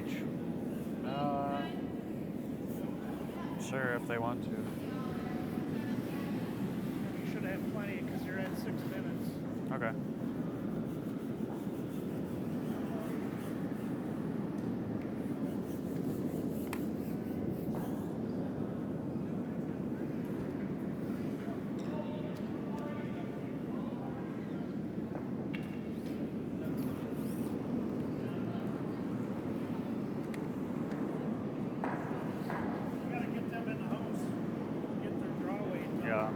each? Sure, if they want to. You should have plenty because you're at 6 minutes. Okay. Yeah.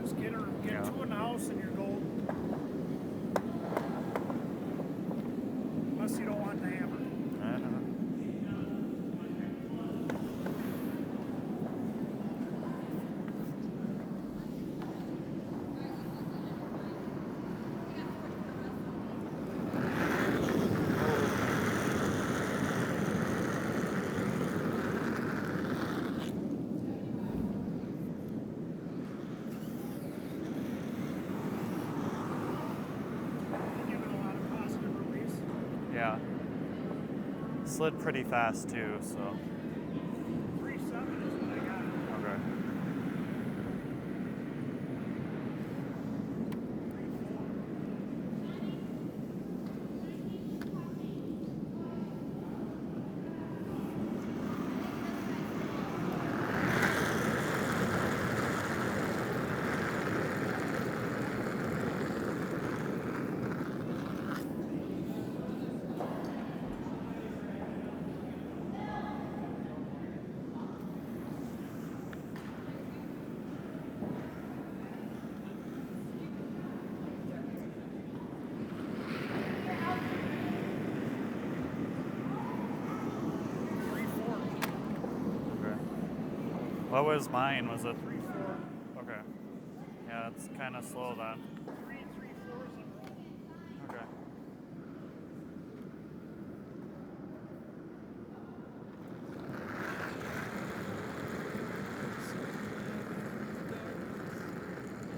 Just get two in the house and you're golden. Unless you don't want the hammer. Yeah. Slid pretty fast too, so. 3.7 is what I got. Okay. What was mine? Was it 3.4? Okay. Yeah, it's kind of slow then. 3 3/4 in a row. Okay.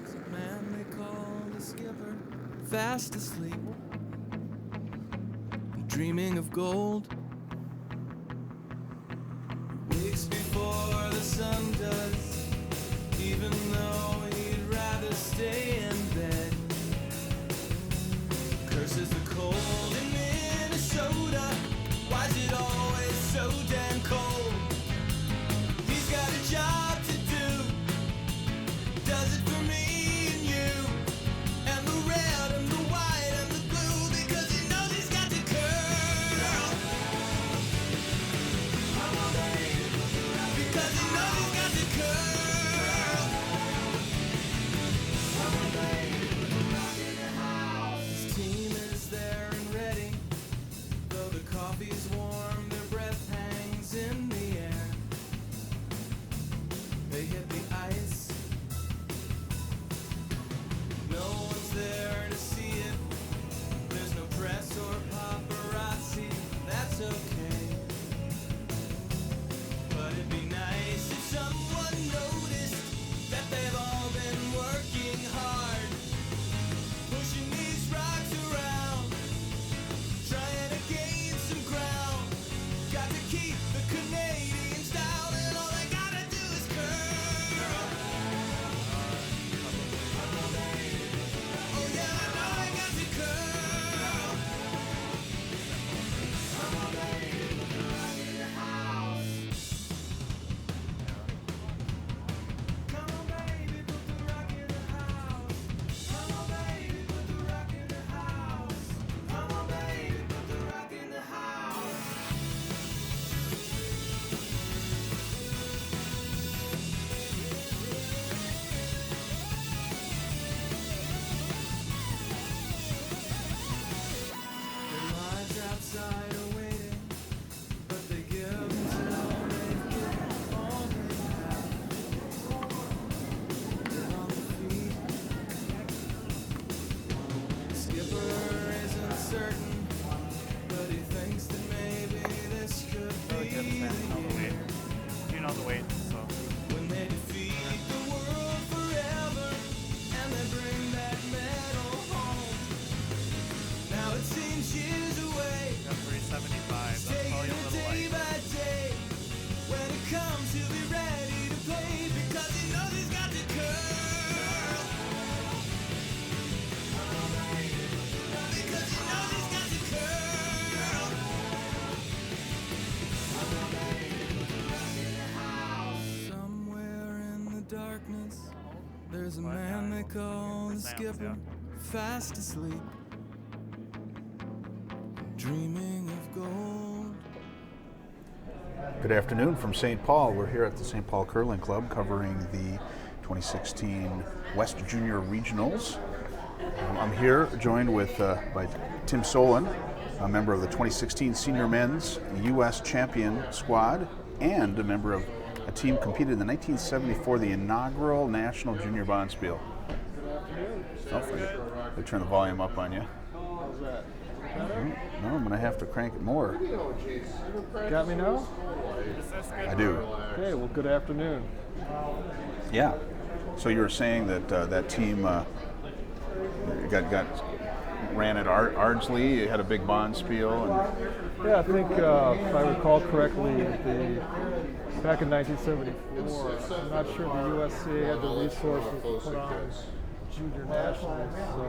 It's a man they call the skipper, fast asleep, dreaming of gold. Wakes before the sun does, even though he'd rather stay in bed. Curses the cold in Minnesota. Why's it always so damn cold? He's got a job to do, does it for me and you, and the red and the white and the blue, because he knows he's got the curl. Because he knows he's got the curl. There's a But, man yeah, they call the Sam's, skipper, yeah. fast asleep, dreaming of gold. Good afternoon from St. Paul. We're here at the St. Paul Curling Club covering the 2016 West Junior Regionals. I'm here joined with by Tim Solon, a member of the 2016 Senior Men's U.S. Champion Squad and a member of a team competed in the 1974, the inaugural National Junior Bonspiel. They turn the volume up on you. How's that? Better? No, I'm going to have to crank it more. Got me now? I do. Okay, well, good afternoon. Yeah. So you were saying that that team ran at Ardsley. It had a big bonspiel. Yeah, I think if I recall correctly, back in 1974, I'm not sure the USCA had the resources to put on junior nationals. So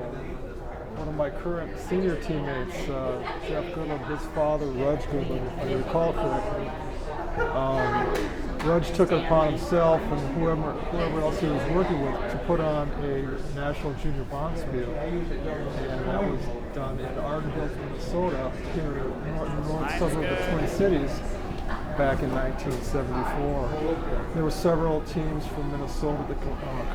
one of my current senior teammates, Jeff Goodland, his father, Rudge Goodland, if I recall correctly, Rudge took it upon himself and whoever else he was working with to put on a national junior bonspiel, and that was done in Ardenville, Minnesota, here in the north suburb of Twin Cities, back in 1974. There were several teams from Minnesota that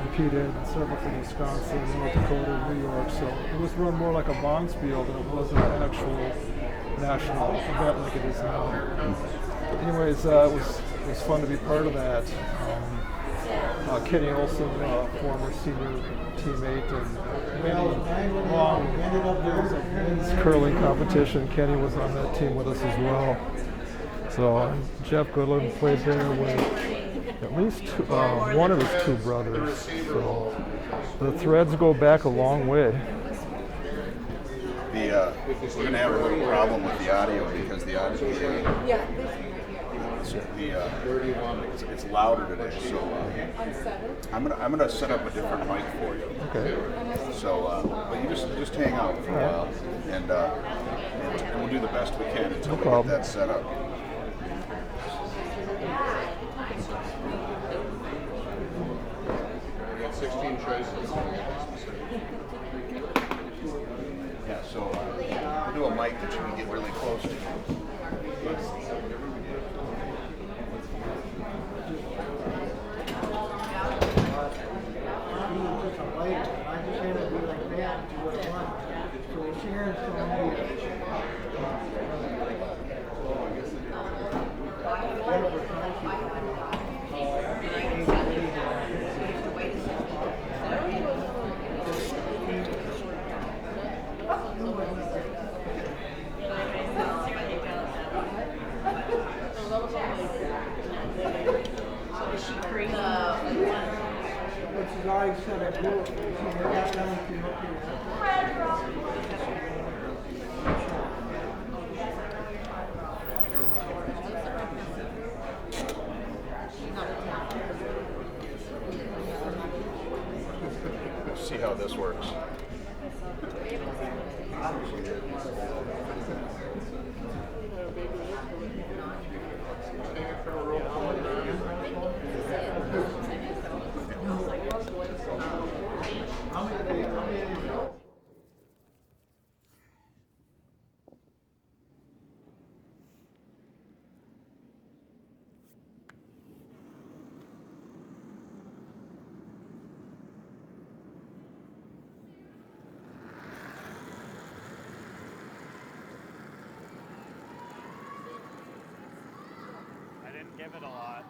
competed, and several from Wisconsin, North Dakota, New York. So it was run more like a bonspiel than it was an actual national event like it is now. Anyways, it was fun to be part of that. Kenny Olson, former senior teammate, and long years of men's curling competition. Kenny was on that team with us as well. So Jeff Goodland played there with at least one of his two brothers. So the threads go back a long way. We're going to have a little problem with the audio because the audio it's louder today. So I'm gonna set up a different mic for you. Okay. So, but you just hang out for a while, and we'll do the best we can until we get that set up. We got 16 choices. Yeah. So we'll do a mic that you can get really close to. See how this works. Give it a lot.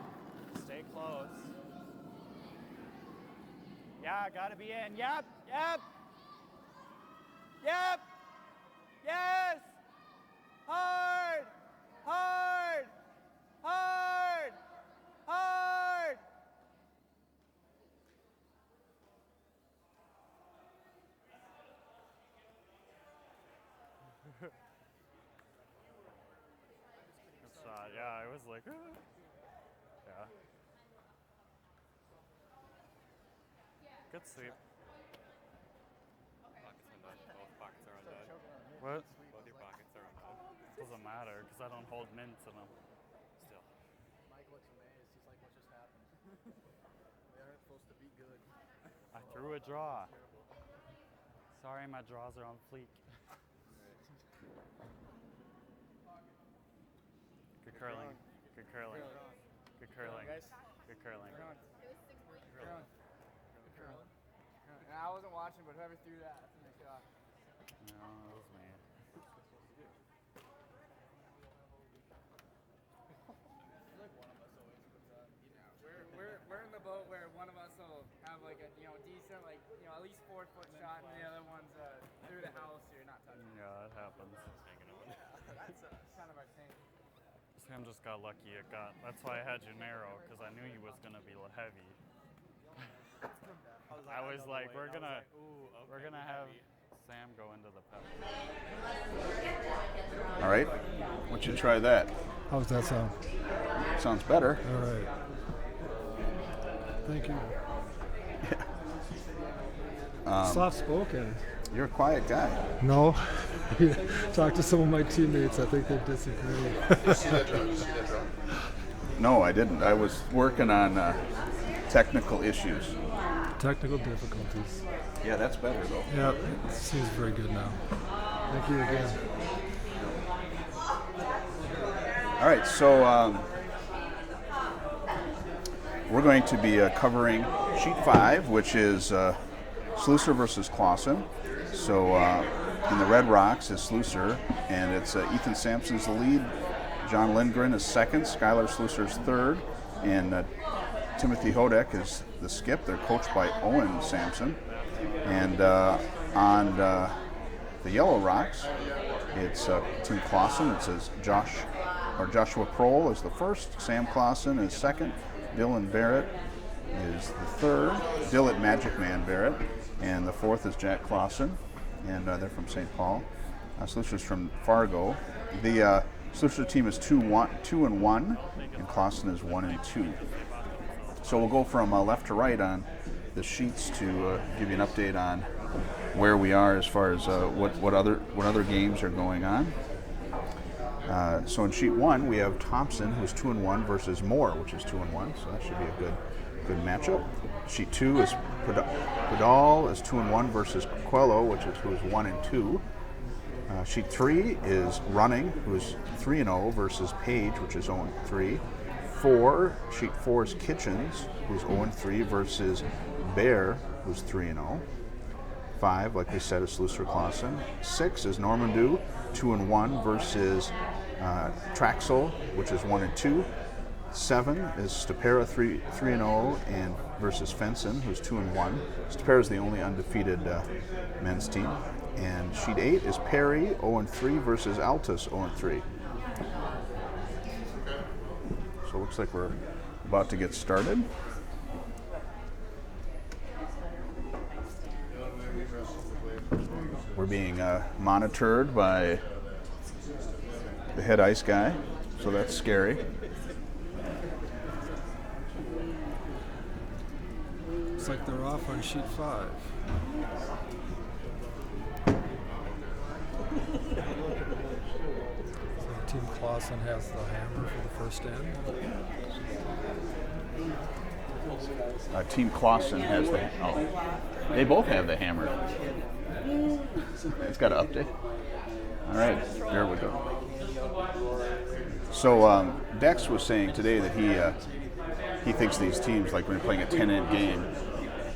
Stay close. Yeah, gotta be in. Yep, yep. Yep. Yes. Hard. Hard. Hard. Hard. Good shot. Yeah, I was like, yeah. Good sweep. Both pockets are undone. What? Both your pockets are undone. Doesn't matter because I don't hold mints in them. Still. Mike looks amazed. He's like, what just happened? They aren't supposed to be good. I threw a draw. Sorry, my draws are on fleek. Good curling. Good curling. Good curling. Good curling. I wasn't watching, but whoever threw that, that's a nice shot. No, that was me. We're in the boat where one of us will have like a decent at least 4-foot shot, and the other one's through the house. So you're not touching. Yeah, it happens. That's kind of our thing. Sam just got lucky. That's why I had you narrow, because I knew you was gonna be heavy. I was like, we're gonna have Sam go into the pedal. All right. Why don't you try that? How's that sound? Sounds better. All right. Thank you. Soft spoken. You're a quiet guy. No. Talk to some of my teammates. I think they disagree. No, I didn't. I was working on technical issues. Technical difficulties. Yeah, that's better though. Yeah, it seems very good now. Thank you again. All right, so we're going to be covering sheet 5, which is Slusar versus Clasen. So in the Red Rocks is Slusar, and it's Ethan Sampson's the lead. John Lindgren is second. Skylar Slusar's third, and Timothy Hodek is the skip. They're coached by Owen Sampson. And on the Yellow Rocks, it's Team Clasen. It says Joshua Prohl is the first. Sam Clasen is second. Dylan Barrett is the third. Dylan Magic Man Barrett. And the fourth is Jack Clasen. And they're from St. Paul. Slusar's from Fargo. The Slusar team is 2-1, and Clasen is 1-2. So we'll go from left to right on the sheets to give you an update on where we are as far as what other games are going on. So in sheet 1 we have Thompson, who's 2-1, versus Moore, which is 2-1. So that should be a good matchup. Sheet 2 is Padal is 2-1 versus Coelho, who's 1-2. Sheet 3 is Running, who's 3-0, versus Page, which is 0-3. Sheet 4 is Kitchens, who's 0-3, versus Bear, who's 3-0. 5, like we said, is Slusar Clasen. 6 is Normandeau, 2-1, versus Traxel, which is 1-2. 7 is Stapera, 3-0, and versus Fenson, who's 2-1. Stapera is the only undefeated men's team. And sheet 8 is Perry, 0-3, versus Altus, 0-3. So it looks like we're about to get started. We're being monitored by the head ice guy, so that's scary. Looks like they're off on sheet 5. So Team Clasen has the hammer for the first end. Team Clasen has they both have the hammer. It's got an update. All right, there we go. So Dex was saying today that he thinks these teams, like when you're playing a 10-end game,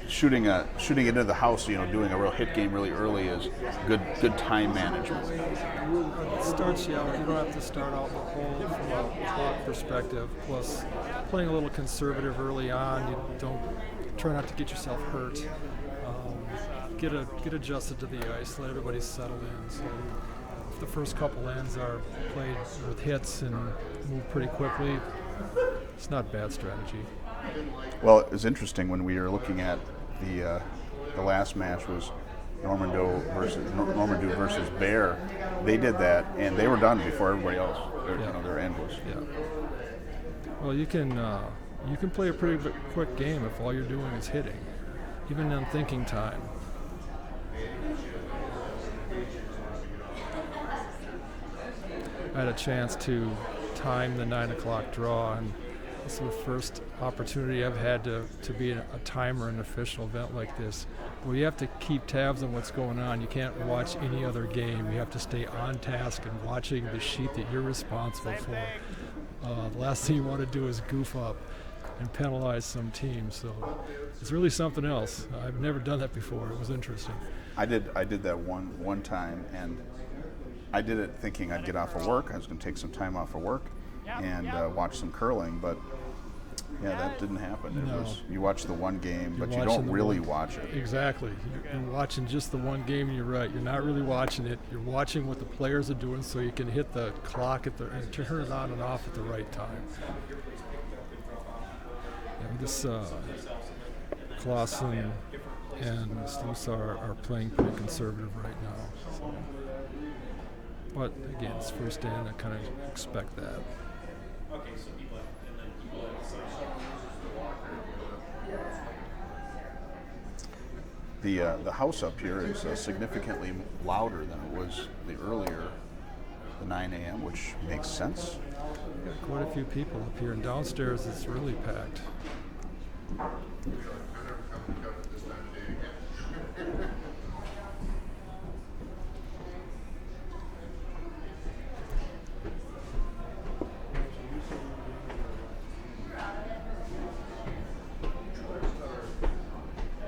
shooting it into the house, doing a real hit game really early is good time management. It starts you out. You don't have to start out the hole from a clock perspective. Plus, playing a little conservative early on. You don't try not to get yourself hurt. Get adjusted to the ice. Let everybody settle in. So if the first couple ends are played with hits and move pretty quickly, it's not bad strategy. Well, it was interesting when we were looking at the last match was Normandeau versus Bear. They did that, and they were done before everybody else. Their end was. Yeah. Well, you can play a pretty quick game if all you're doing is hitting, even on thinking time. I had a chance to time the 9 o'clock draw, and this is the first opportunity I've had to be a timer in an official event like this. Well, you have to keep tabs on what's going on. You can't watch any other game. You have to stay on task and watching the sheet that you're responsible for. The last thing you want to do is goof up and penalize some team. So it's really something else. I've never done that before. It was interesting. I did that one time, and I did it thinking I'd get off of work. I was going to take some time off of work and watch some curling, but that didn't happen. No. You watch the one game, You're but you don't watching the really one- watch it. Exactly. You're watching just the one game, and you're right. You're not really watching it. You're watching what the players are doing so you can hit the clock and turn it on and off at the right time. And this Clasen and Slusar are playing pretty conservative right now. So. But again, it's first in. I kind of expect that. The house up here is significantly louder than it was the 9 a.m., which makes sense. We've got quite a few people up here, and downstairs it's really packed.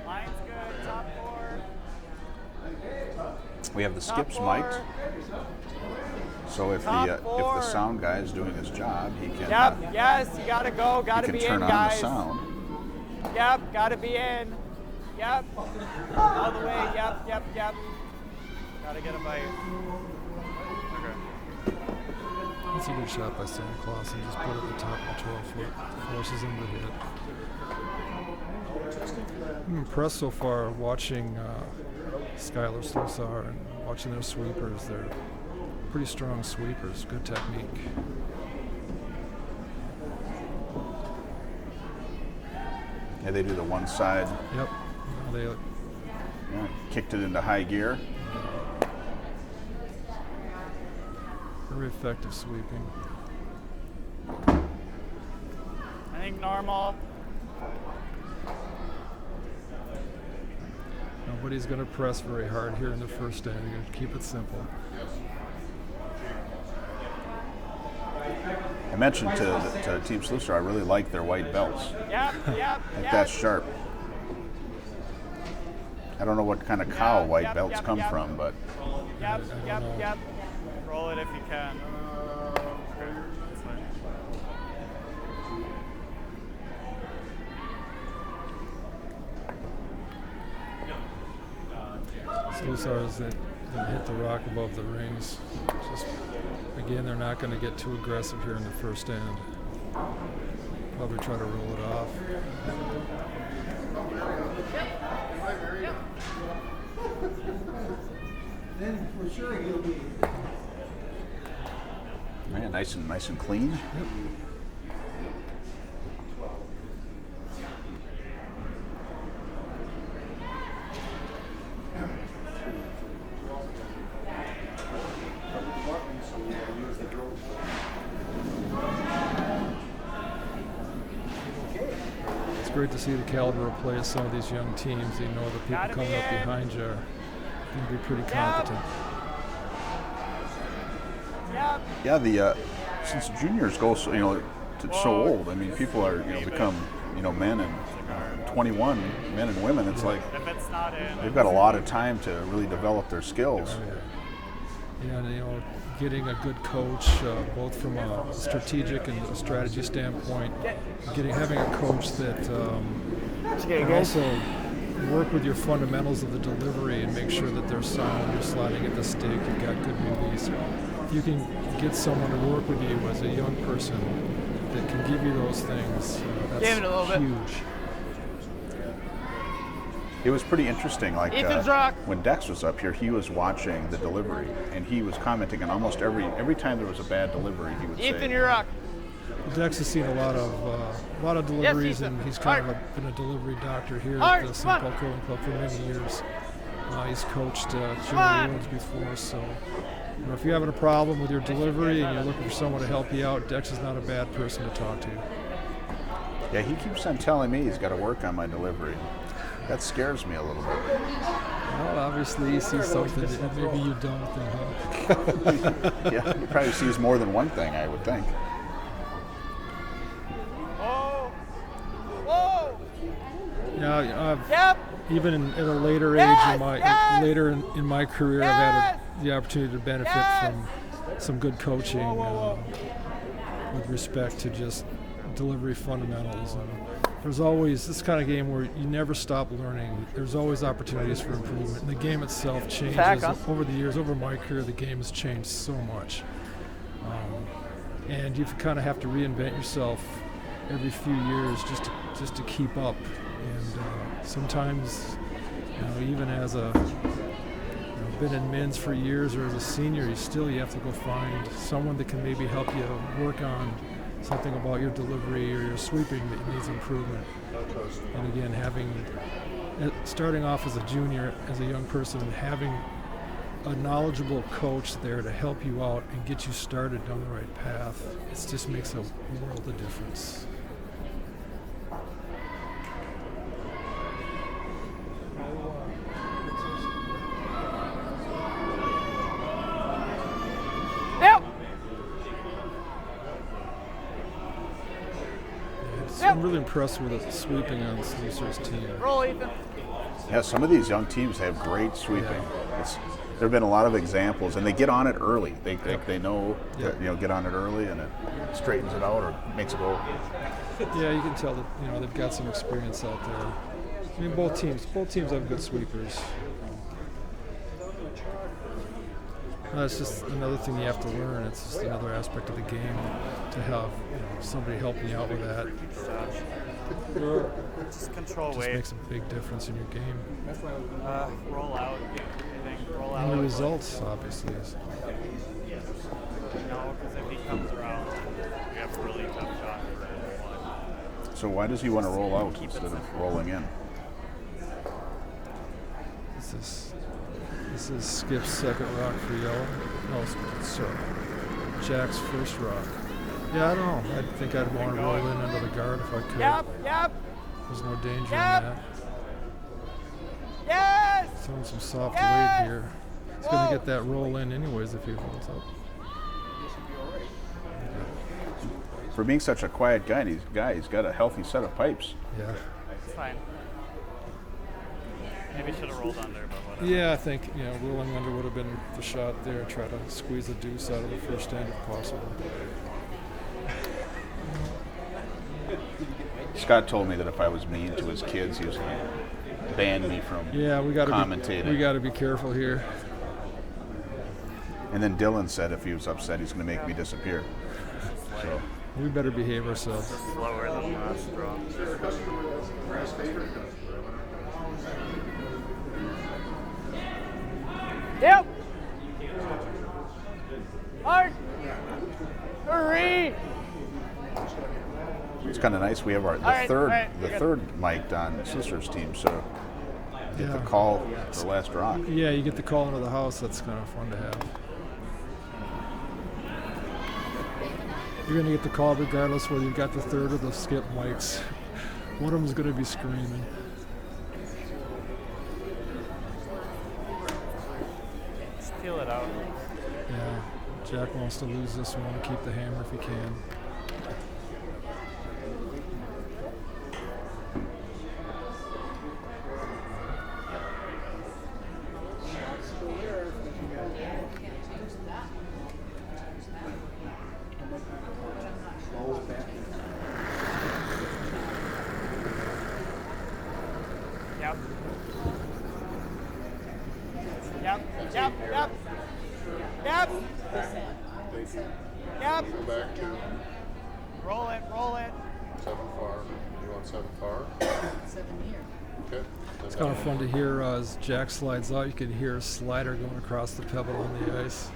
Line's good, top 4. We have the Top skips 4. mic'd, so if Top the if the 4. sound guy is doing his job, he can Yep, yes, you gotta go, he gotta can be turn in, on guys. the sound. Yep, gotta be in. Yep. All the way, yep. Gotta get a bite. That's a good shot by Santa Claus. He just put it at the top of the 12-foot, forces him to hit. I'm impressed so far watching Skylar Slusar and watching their sweepers. They're pretty strong sweepers, good technique. Yeah, they do the one side. Yep. They Kicked it into high gear. very effective sweeping. I think normal. Nobody's going to press very hard here in the first inning. You're going to keep it simple. I mentioned to Team Slusar, I really like their white belts. Yep. That's sharp. I don't know what kind of cow white belts come from, but Yep. Roll it if you can. Okay, that's fine. Slusar's that hit the rock above the rings. Just again, they're not going to get too aggressive here in the first end. Probably try to roll it off. Then for sure he'll be. man, nice and clean. It's great to see the caliber of play of some of these young teams. You know the people Gotta coming be up in. behind you are going to be pretty competent. Yep. Yeah, the since juniors go so so old. I mean, people are become men and 21 men and women. It's like If it's not in, they've got a lot of time to really develop their skills. Yeah, and, getting a good coach, both from a strategic and a strategy standpoint, having a coach that can also work with your fundamentals of the delivery and make sure that they're sound, you're sliding at the stick, you've got good release. If you can get someone to work with you as a young person that can give you those things, that's Give it a little bit. huge. It was pretty interesting. Like Ethan's rock. when Dex was up here, he was watching the delivery and he was commenting on almost every time there was a bad delivery, he would Ethan, say, you're rock. Dex has seen a lot of deliveries, Ethan. and he's kind Art. of been a delivery doctor here Art, at the come St. on. Paul Curling Club for many years. He's coached on. junior ones before, so if you're having a problem with your delivery and you're looking for someone to help you out, Dex is not a bad person to talk to. Yeah, he keeps on telling me he's got to work on my delivery. That scares me a little bit. Well, obviously he sees something that maybe you don't. Then, huh? Yeah, he probably sees more than one thing, I would think. Whoa! Whoa! Yeah, even at a later age in my career, I've had the opportunity to benefit from some good coaching with respect to just delivery fundamentals. And there's always this kind of game where you never stop learning. There's always opportunities for improvement. And the game itself changes over the years. Over my career, the game has changed so much, and you kind of have to reinvent yourself every few years just to keep up. And sometimes, even as been in men's for years or as a senior, you have to go find someone that can maybe help you work on something about your delivery or your sweeping that needs improvement. And again, starting off as a junior, as a young person, having a knowledgeable coach there to help you out and get you started down the right path, it just makes a world of difference. I'm really impressed with the sweeping on Slusar's team. Roll, Ethan. Yeah, some of these young teams have great sweeping. There have been a lot of examples, and they get on it early. They know, get on it early, and it straightens it out or makes it go. Yeah, you can tell that they've got some experience out there. I mean, both teams have good sweepers. It's just another thing you have to learn. It's just another aspect of the game to have somebody helping you out with that. Just control Just weight. makes a big difference in your game. Roll out. I think roll out. And the results, obviously. No, because if he comes around, we have a really tough shot for one. So why does he want to roll out instead of rolling in? This is Skip's second rock for yellow. No, sorry. Jack's first rock. Yeah, I don't know. I think I'd want to roll in under the guard if I could. Yep. There's no danger in that. Yes! Throwing some soft weight here. He's going to get that roll in anyways if he holds up. For being such a quiet guy, he's got a healthy set of pipes. Yeah. It's fine. Maybe should have rolled under, but whatever. Yeah, I think rolling under would have been the shot there. Try to squeeze the deuce out of the first end if possible. Scott told me that if I was mean to his kids, he was going to ban me from commentating. We got to be careful here. And then Dylan said if he was upset, he's going to make me disappear. So we better behave ourselves. Slower than last draw. Yep. Hard. Hurry. it's kind of nice. We have the third mic'd on Slusar's team, so get the call the last rock. Yeah, you get the call into the house. That's kind of fun to have. You're going to get the call regardless whether you've got the third or the skip mics. One of them's going to be screaming. Steal it out. Yeah, Jack wants to lose this one and keep the hammer if he can. Yep. Go back to Roll it. 7 far. You want 7 far? 7 here. Okay. It's kind of fun to hear as Jack slides out. You can hear a slider going across the pebble on the ice.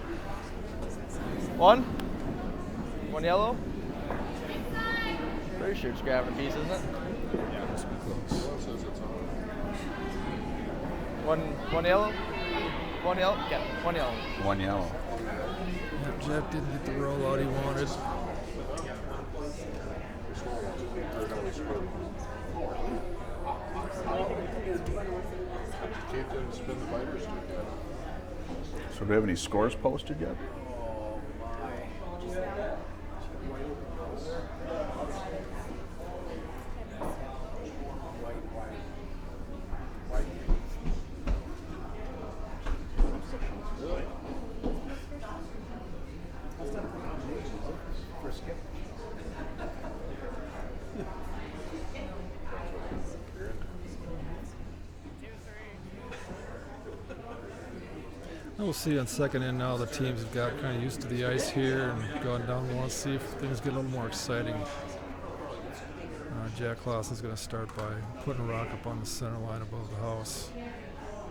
One yellow. Pretty sure it's grabbing a piece, isn't it? Yeah, must be close. Says it's on. One yellow. One yellow. Yeah, one yellow. One yellow. Yep, Jack didn't get the roll out he wanted. They're going to be split. Keith didn't spin the biters too good. So do we have any scores posted yet? We'll see on second in now. The teams have got kind of used to the ice here and gone down. We want to see if things get a little more exciting. Jack Clasen's going to start by putting a rock up on the center line above the house.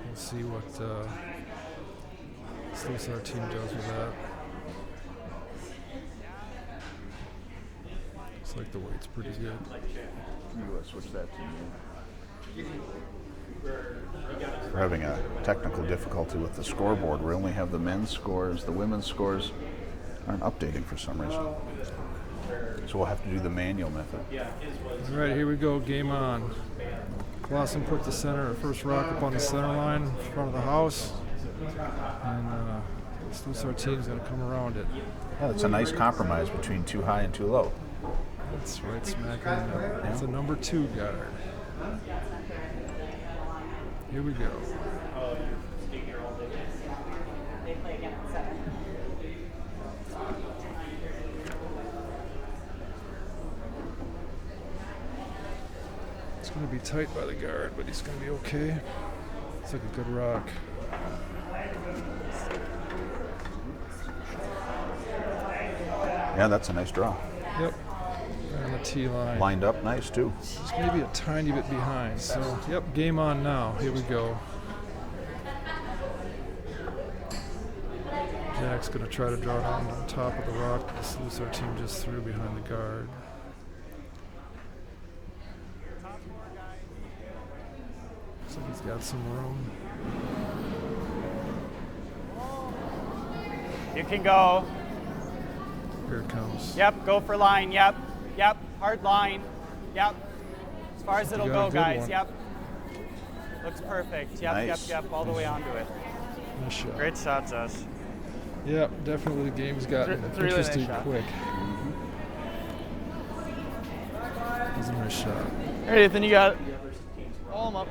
We'll see what Slusar team does with that. Looks like the weight's pretty good. You switch that to you. We're having a technical difficulty with the scoreboard. We only have the men's scores. The women's scores aren't updating for some reason. So we'll have to do the manual method. All right, here we go. Game on. Clasen put the first rock up on the center line in front of the house. And Slusar team's going to come around it. Yeah, it's a nice compromise between too high and too low. That's right smack in the middle. It's a number 2 guard. Here we go. They play again at 7. It's going to be tight by the guard, but he's going to be okay. It's like a good rock. Yeah, that's a nice draw. Yep. Right on the tee line. Lined up nice too. Just maybe a tiny bit behind. So, yep, game on now. Here we go. Jack's going to try to draw it on top of the rock. The Slusar team just threw behind the guard. Looks like he's got some room. You can go. Here it comes. Yep, go for line. Yep. Yep, hard line. Yep. As far as it'll got a go, good guys. one. Yep. Looks perfect. Yep, Nice. yep, all the way onto it. Nice shot. Great shot, Josh. Yep, definitely the game's gotten It's a really nice interesting shot. quick. That was a nice shot. All right, Ethan, you got it. Call him up.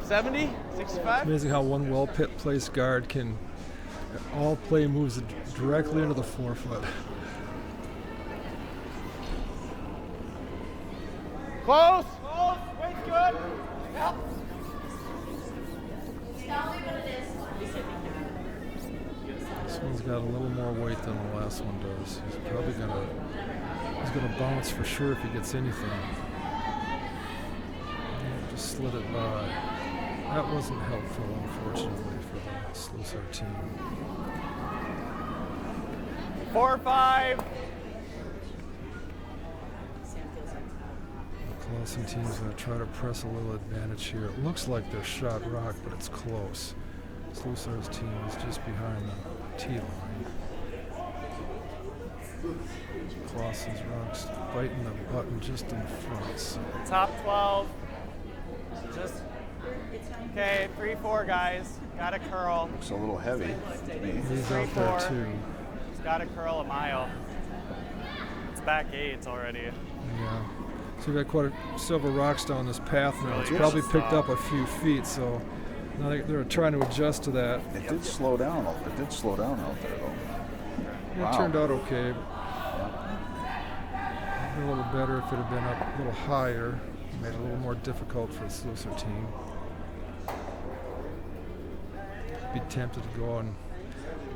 70, 65? Amazing how one well-placed guard can all play moves directly into the forefoot. Close. Weight's good. Yep. This one's got a little more weight than the last one does. He's probably gonna bounce for sure if he gets anything. Just slid it by. That wasn't helpful, unfortunately, for the Slusar team. 4-5. The Clasen team's going to try to press a little advantage here. It looks like they're shot rock, but it's close. Slusar's team is just behind the tee line. Clasen's rocks biting the button just in front. So Top 12. Just okay. 3-4 guys. Got a curl. Looks a little heavy to me. he's out there 3-4. too. He's got to curl a mile. It's back 8 already. Yeah. So we've got quite several rocks down this path now. It's Really probably good picked stop. up a few feet, so now they're trying to adjust to that. It did slow down. It did slow down out there though. It turned out okay. A little better if it had been up a little higher. Made it a little more difficult for the Slusar team. Be tempted to go and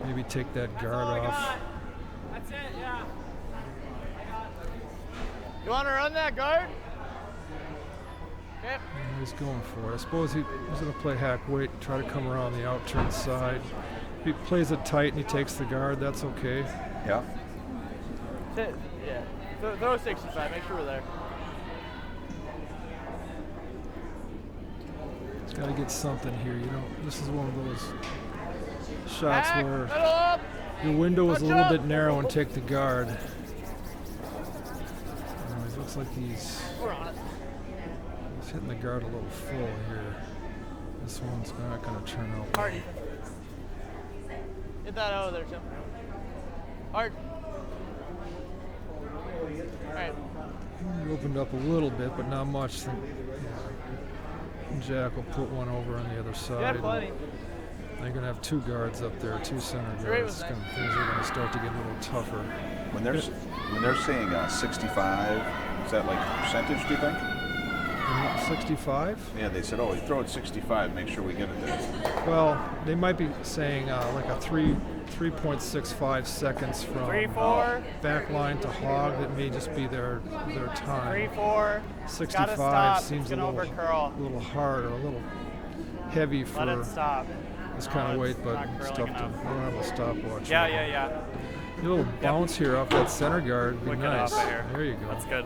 maybe take that guard off. That's it, yeah. You want to run that guard? Okay. And he's going for it. I suppose he's going to play hack weight, try to come around the out-turn side. If he plays it tight and he takes the guard, that's okay. Yeah. Yeah. Throw 65. Make sure we're there. He's got to get something here. You know, this is one of those shots Back, where middle up. your window is a Touch little up. bit narrow and take the guard. Looks like he's hitting the guard a little full here. This one's not going to turn out well. Get that out of there, Jim. Hard. Alright. He opened up a little bit, but not much. Jack will put one over on the other side. Yeah, plenty. They're going to have two guards up there, two center Great guards. with that. Things are going to start to get a little tougher. When they're saying 65, is that like percentage? Do you think? 65? Yeah, they said, oh, you throw it 65, make sure we get it there. Well, they might be saying like a 3.65 seconds from 3-4. back line to hog. That may just be their time. 3-4. 65 Gotta stop. seems It's a gonna overcurl. little hard or a little heavy for Let it stop. this kind of No, weight, it's but not it's curling tough to. enough. I don't have a stopwatch. Yeah, yeah, yeah. A little bounce here off that center guard would be Look it nice. off of here. There you go. That's good.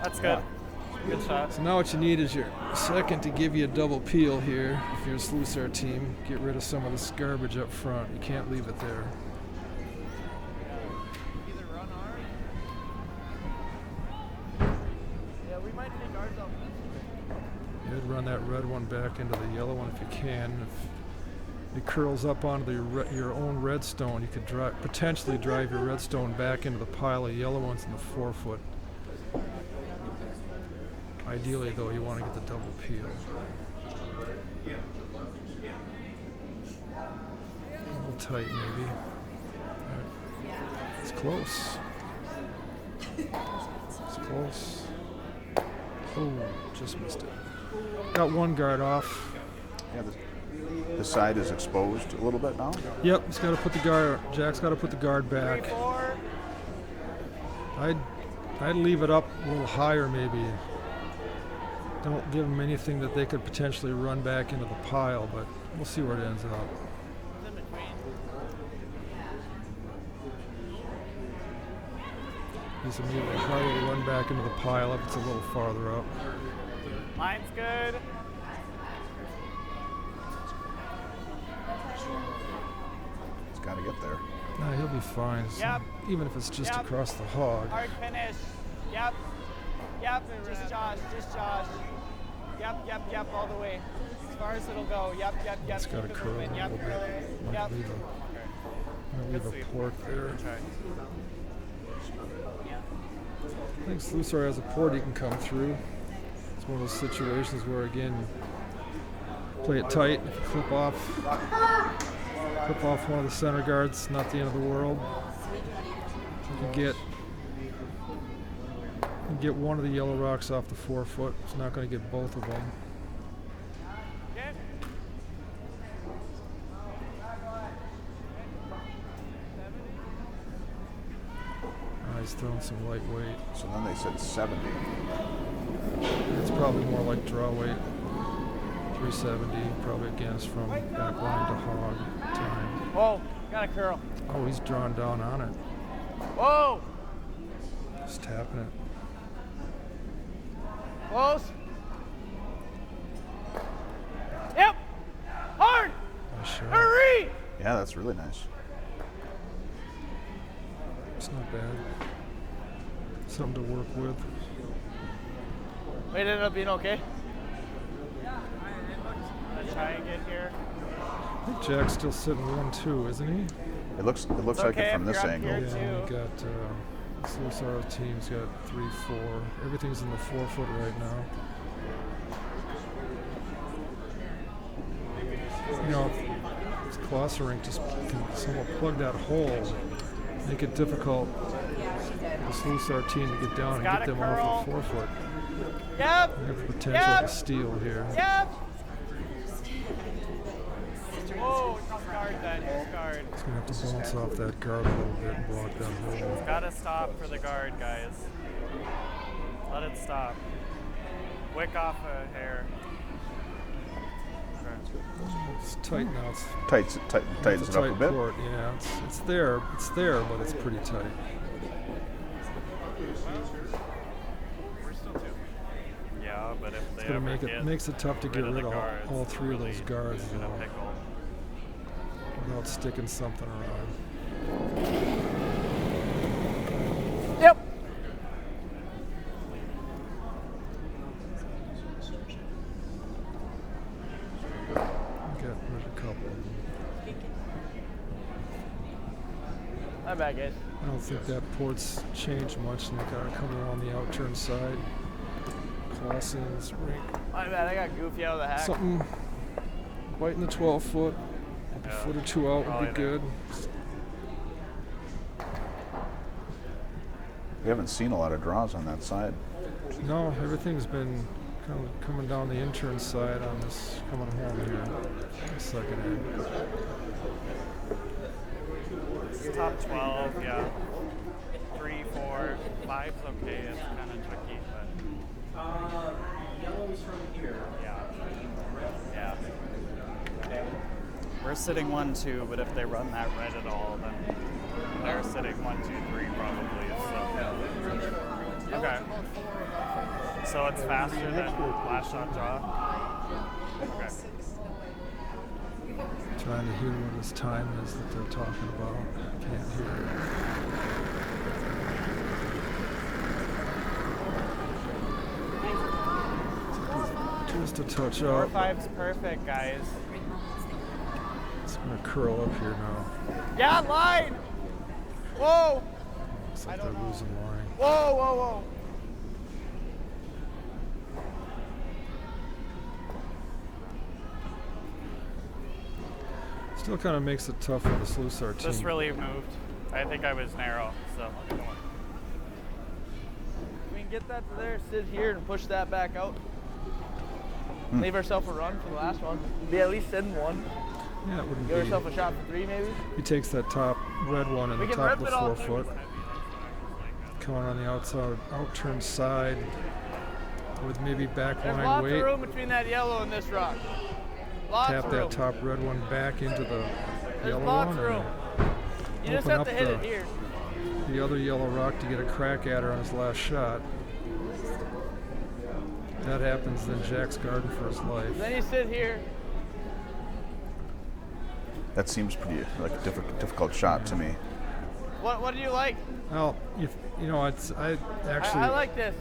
That's good. Good shot. So now what you need is your second to give you a double peel here. If you're a Slusar team, get rid of some of this garbage up front. You can't leave it there. Either run hard. Yeah, we might take ours out. You'd run that red one back into the yellow one if you can. If it curls up onto your own redstone, you could potentially drive your redstone back into the pile of yellow ones in the 4-foot. Ideally, though, you want to get the double peel. A little tight, maybe. It's close. It's close. Oh, just missed it. Got one guard off. Yeah, the side is exposed a little bit now. Yep, he's got to put the guard. Jack's got to put the guard back. 3-4. I'd leave it up a little higher, maybe. Don't give them anything that they could potentially run back into the pile, but we'll see where it ends up. It's in between. He's immediately harder to run back into the pile if it's a little farther up. Line's good. It's got to get there. Nah, he'll be fine. Yep. Even if it's just Yep. across the hog. Hard finish. Yep. Yep. Just Josh. Just Josh. Yep. Yep. Yep. All the way. As far as it'll go. Yep. Yep. Yep. It's got to Keep it curl a moving. little Yep. bit. Curling. Might Yep. leave Good a sweep. port there. Try. I think Slusar has a port he can come through. It's one of those situations where, again, play it tight. If you clip off one of the center guards, not the end of the world. You can get one of the yellow rocks off the 4-foot. It's not going to get both of them. Okay. He's throwing some lightweight. So then they said 70. It's probably more like draw weight. 370, probably against from back line to hog time. Whoa. Got a curl. Oh, he's drawn down on it. Whoa. Just tapping it. Close. Yep. Hard. Nice shot. Hurry. Yeah, that's really nice. It's not bad. Something to work with. Wait, it ended up being okay. Let's try and get here. I think Jack's still sitting 1-2, isn't he? It looks like it okay from if this you're up angle. here. Yeah, we got Slusar team's got 3-4. Everything's in the 4-foot right now. You know, Clasen just can somewhat plug that hole, make it difficult for the Slusar team to get down and Got get a them off the curl. 4-foot. Yep. We have the potential Yep. to steal here. Yep. Whoa, tough guard then. Tough guard. He's gonna have to bounce off that guard a little bit and block that hole. Gotta stop for the guard, guys. Let it stop. Wick off a hair. It's tight now. It's Tightens it's it up a bit. court. Yeah, it's there, but it's pretty tight. We're still two. Yeah, but if they It's gonna ever make get it makes it tough to get rid the of guards, all three of really those guards in a though, pickle. without sticking something around. Yep. My bad, guys. I don't think that port's changed much, and they got to come around the outturn side. Clasen's rink. My bad, I got goofy out of the hack. Something biting the 12 foot. A foot or two out would be good. We haven't seen a lot of draws on that side. No, everything's been kind of coming down the intern side on this coming home here. Second end. It's top 12, yeah. 3, 4, 5's okay. It's kind of tricky, but Yellow's from here. yeah. We're sitting 1, 2, but if they run that red at all, then they're sitting 1, 2, 3 probably. So. Okay. So it's faster than last shot draw. Okay. Trying to hear what his time is that they're talking about. Can't hear it. Just a touch up. 4-5's perfect, guys. It's gonna curl up here now. Yeah, line! Whoa! Looks like they're losing line. Whoa, whoa, whoa. Still kind of makes it tough for the Slusar team. This really moved. I think I was narrow, so. We can get that to there, sit here, and push that back out. Leave ourselves a run for the last one. Be at least sitting 1. Yeah, it wouldn't Give be. ourselves a shot for 3, maybe. He takes that top red one and We the can top of rip the it all 4 through. foot. Coming on the outside, outturn side with maybe back There's line lots weight. of room between that yellow and this rock. Lots Tap of that room. top red one back into the There's yellow lots one. of room. You just open have up to hit it here. the other yellow rock to get a crack at her on his last shot. That happens, then Jack's guarding for his life. Then you sit here. That seems pretty like a difficult shot to me. What do you like? Well, you know, I actually I like this.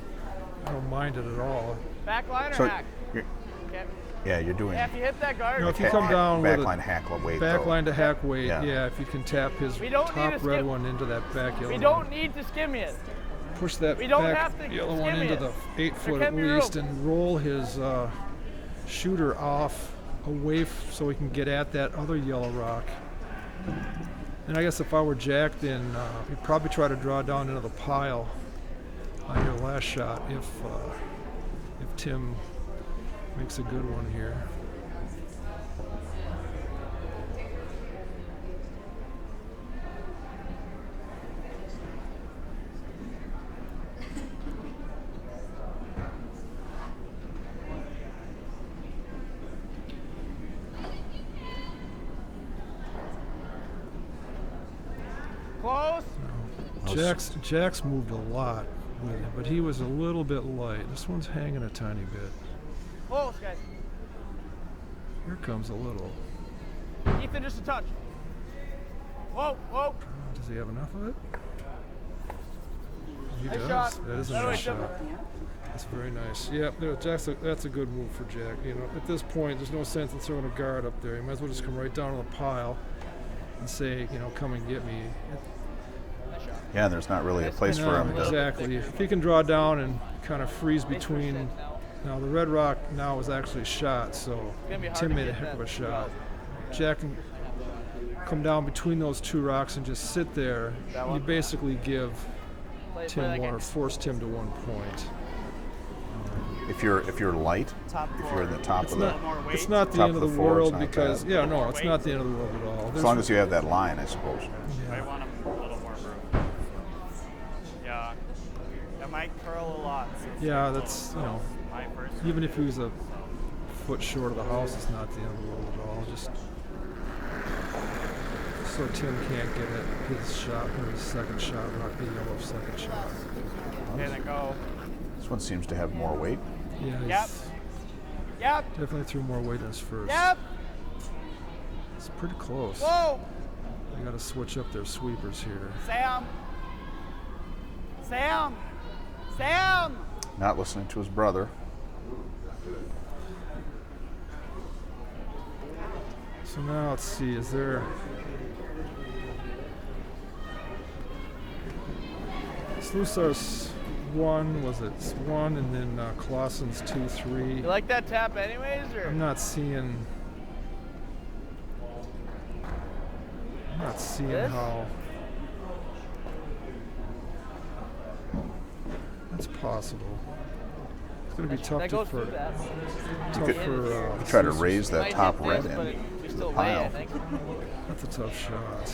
I don't mind it at all. Back line or So, hack? you're, Okay. yeah, you're doing Yeah, if you hit that guard. You know, if you come down with backline hack weight. backline to hack weight, Yeah. yeah, if you can tap his We don't need top to red skip. one into that back yellow We one. don't need to skim it. Push that We don't back have to yellow one skim into it. the 8 foot There at can be least room. and roll his shooter off away so he can get at that other yellow rock. And I guess if I were Jack, then he'd probably try to draw down into the pile on your last shot if Tim makes a good one here. Close. Jack's moved a lot with it, but he was a little bit light. This one's hanging a tiny bit. Close, guys. Here comes a little. Ethan, just a touch. Whoa, whoa. Does he have enough of it? He Nice does. shot. That is a That way, nice Tim. shot. That's very nice. Yeah, that's a good move for Jack. You know, at this point, there's no sense in throwing a guard up there. You might as well just come right down to the pile and say, you know, come and get me. Yeah, there's not really a place for him to. Exactly. If he can draw down and kind of freeze between. Now the red rock now is actually shot, so gonna be hard Tim to made a get heck of that a shot. well. Jack can come down between those two rocks and just sit there. That You one? basically give Play Tim that one game. or force Tim to 1 point. If you're light, Top if you're in the top It's of a the, little more weight. It's not the Top end of of the the four, it's world not because bad. yeah, no, it's not the end of the world at all. as long as you have that line, I suppose. I want a little more room. Yeah. It might curl a lot. So Yeah, that's, you know, my first. even if he was a foot short of the house, it's not the end of the world at all. Just so Tim can't get at his shot or his second shot, not the yellow second shot. Okay, then go. This one seems to have more weight. Yeah, he's Yep. Yep. definitely threw more weight in his first. Yep. It's pretty close. Whoa. They got to switch up their sweepers here. Sam. Sam. Sam. Not listening to his brother. So now let's see, is there... Slusar's 1, was it 1, and then Clasen's 2, 3. You like that tap anyways, or? I'm not seeing This? how that's possible. It's going to be tough That to goes for through that. You could try to raise that Might top hit red this, but in. we still Pile. lay, I think. That's a tough shot.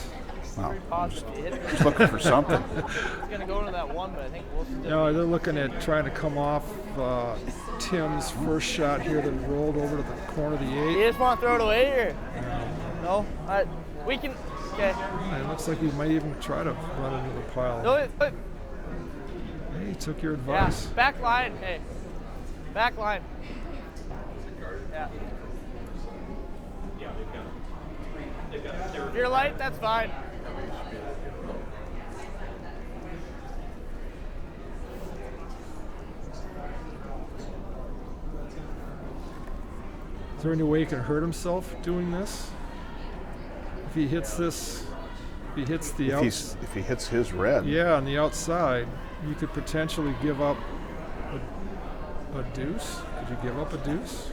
Wow. Possibly hit it. Just looking for something. It's gonna go into that one, but I think we'll still. No, they're looking at trying to come off Tim's first shot here that rolled over to the corner of the 8. You just want to throw it away, or? No? All right. We can. Okay. And it looks like he might even try to run into the pile. No, Hey, he took your yeah. advice. Back line. Hey. Back line. Yeah. If you're light, that's fine. Is there any way he can hurt himself doing this? If he hits this, if he hits the If he hits his red, yeah, on the outside, you could potentially give up a deuce. Could you give up a deuce?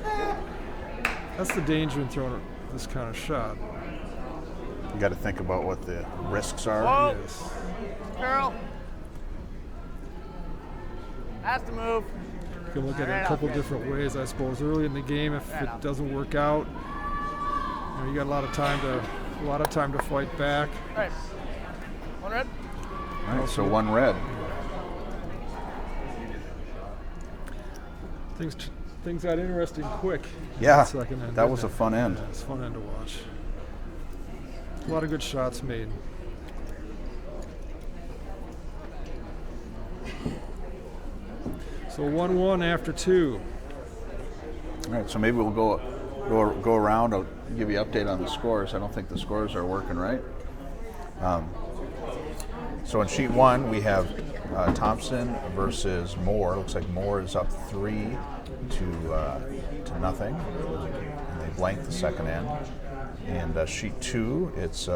That's the danger in throwing this kind of shot. you got to think about what the risks are. Whoa. Yes. Girl. Has to move. You can look at it Right a couple off, different ways, I suppose. Early in the game, if Right it off. doesn't work out, you got a lot of time to fight back. All right. One red. All right, so 1 red. Things got interesting quick. in Yeah, that second end, that didn't was a it? fun end. Yeah, it's a fun end to watch. A lot of good shots made. So 1-1 after 2. All right, so maybe we'll go around. I'll give you an update on the scores. I don't think the scores are working right. So in sheet 1, we have Thompson versus Moore. Looks like Moore is up 3 to nothing, and they blanked the second end. And sheet 2, it's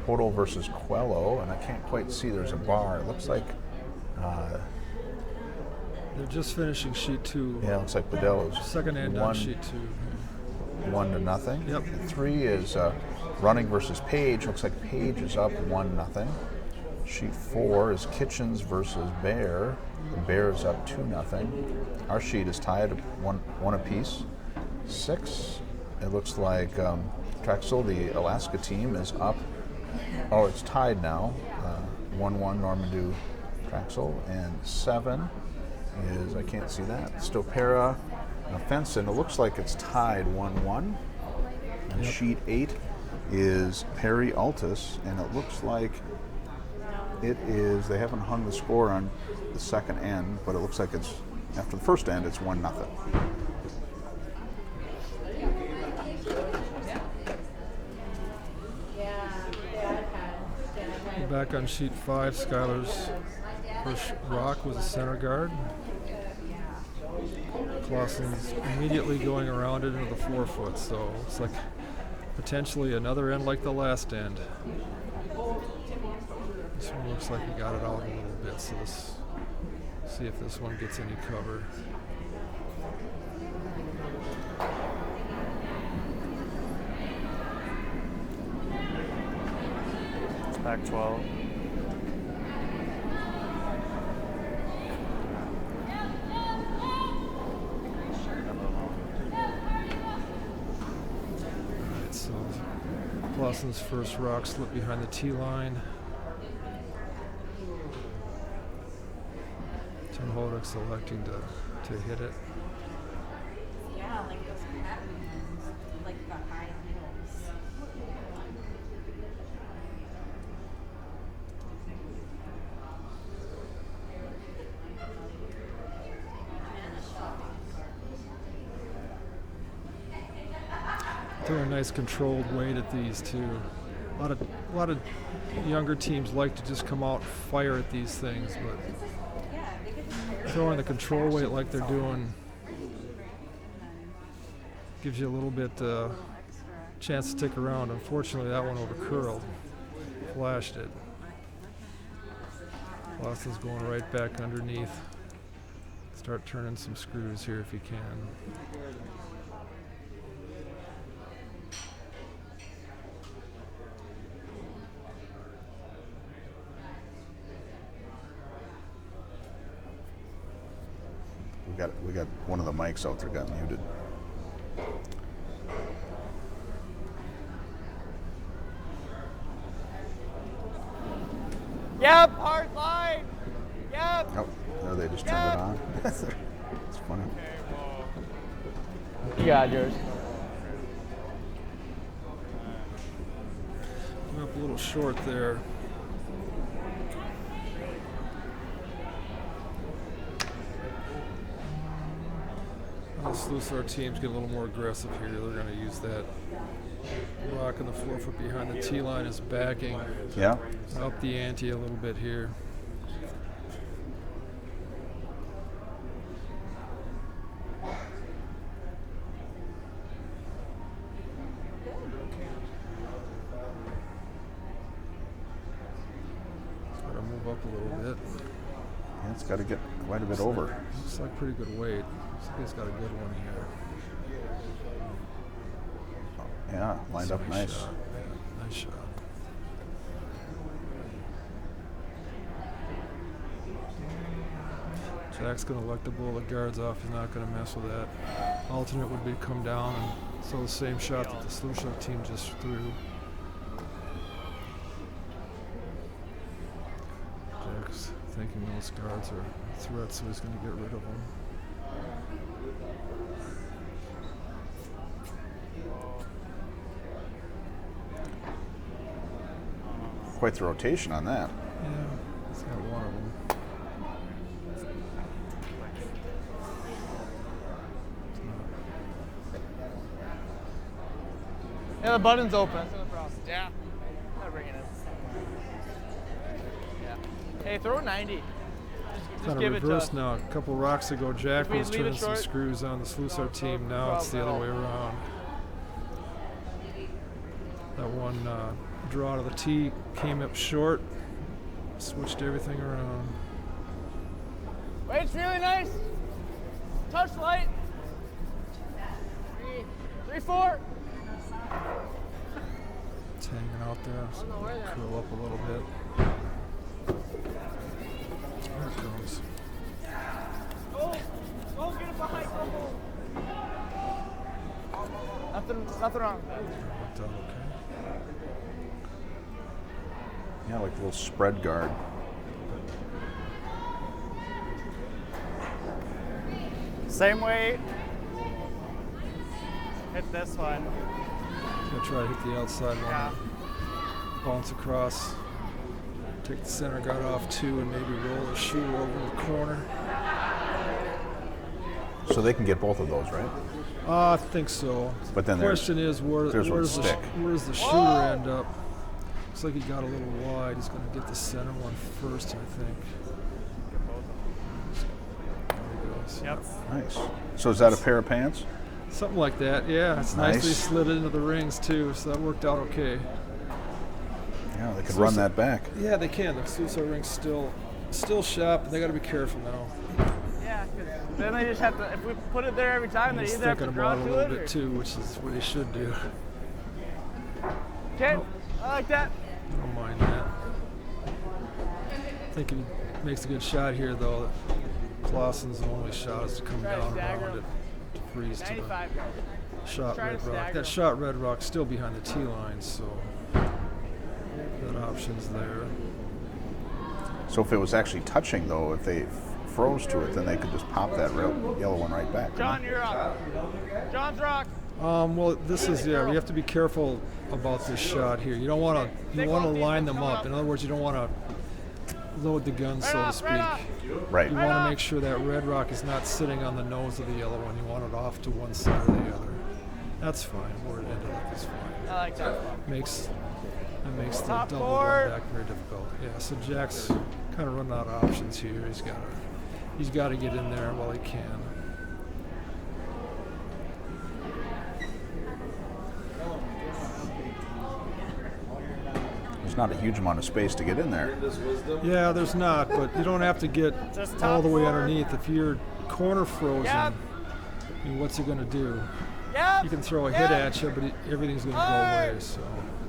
Hodel versus Quello, and I can't quite see. There's a bar. It looks like. They're just finishing sheet 2. Yeah, it looks like Padello's Second end on sheet 2. 1 to nothing. Yep. And 3 is Running versus Page. Looks like Page is up 1-0. Sheet 4 is Kitchens versus Bear. The Bear is up 2-0. Our sheet is tied 1 apiece. 6, it looks like Traxel, the Alaska team, is up. Oh, it's tied now. 1-1 Normandy Traxel. And 7 is, I can't see that, Stopera Fenson. It looks like it's tied 1-1. And sheet 8 is Perry Altus, and it looks like it is, they haven't hung the score on the second end, but it looks like it's, after the first end, it's 1-0. Back on sheet 5, Skylar's first rock was a center guard. Clausen's immediately going around it into the 4-foot, so it's like potentially another end like the last end. This one looks like he got it out a little bit, so let's see if this one gets any cover. It's back 12. Alright, so Clausen's first rock slipped behind the tee line. Tim Hodek electing to hit it. Yeah, like those patterns, like the high heels. Throw a nice controlled weight at these too. A lot of younger teams like to just come out and fire at these things, but throwing the control weight like they're doing gives you a little bit chance to stick around. Unfortunately, that one over curled. Flashed it. Clasen's going right back underneath. Start turning some screws here if you can. We got one of the mics out there got muted. Yep, hard line. Yep. Oh, no, they just turned it on. It's funny. You got yours. Went up a little short there. The Slusar teams get a little more aggressive here. They're going to use that rock in the 4 foot behind the tee line as backing. Yeah. Up the ante a little bit here. It's got to move up a little bit. Yeah, it's got to get quite a bit over. Looks like pretty good weight. Looks like he's got a good one here. Yeah, lined up nice. Shot. Yeah, nice shot. Jack's going to let the bullet guards off. He's not going to mess with that. Alternate would be come down and throw the same shot that the Slusar team just threw. Jack's thinking those guards are threats, so he's going to get rid of them. Quite the rotation on that. Yeah, he's got one of them. Yeah, the button's open. That's the problem. Yeah. Not bringing it. Yeah. Hey, throw 90. Just Kind give of it to reverse us. now. A couple rocks ago, Jack If we was leave it turning some short, screws on the Slusar team. Now it's the other way around. That one draw to the tee came up short, switched everything around. Weight's really nice. Touch light. 3-4. It's hanging out there. So curl up a little bit. There it goes. Go get it behind. Go. Nothing wrong. Worked out okay. Yeah, like a little spread guard. Same weight. Hit this one. Gonna try to hit the outside one. Yeah. Bounce across. Take the center guard off too, and maybe roll the shoe over the corner. So they can get both of those, right? I think so. But then the question is, where there's one does the stick. where does the shooter end up? Looks like he got a little wide. He's going to get the center one first, I think. There he goes. Yep. Nice. So is that a pair of pants? Something like that, yeah. It's Nice. nicely slid into the rings too, so that worked out okay. Yeah, they could run that back. Yeah, they can. The Slusar ring's still sharp, but they got to be careful now. Yeah, 'cause then they just have to. If we put it there every time, they He's either have to thinking draw about it a to little it. bit too, which is what he should do. Okay, I like that. Don't mind that. I think he makes a good shot here, though. Clasen's only shot is to come Try to down stagger around it, to freeze to the 95. shot Try to red rock. stagger That him. shot red rock's still behind the tee line, so that option's there. So if it was actually touching, though, if they froze to it, then they could just pop that yellow one right back. John, you're up. John's rock. Well, this is we have to be careful about this shot here. You don't want to line them up. In other words, you don't want to load the gun, so to speak. Right. You want to make sure that red rock is not sitting on the nose of the yellow one. You want it off to one side or the other. That's fine. Where it ended up is fine. I like that. That makes the Top double board. run back very difficult. Yeah, so Jack's kind of running out of options here. He's got to get in there while he can. not a huge amount of space to get in there. Yeah, there's not, but you don't have to get Just all top the way four. underneath. If you're corner frozen, Yep. I mean, what's he going to do? Yep. You can throw a hit at you, but everything's going to go away. So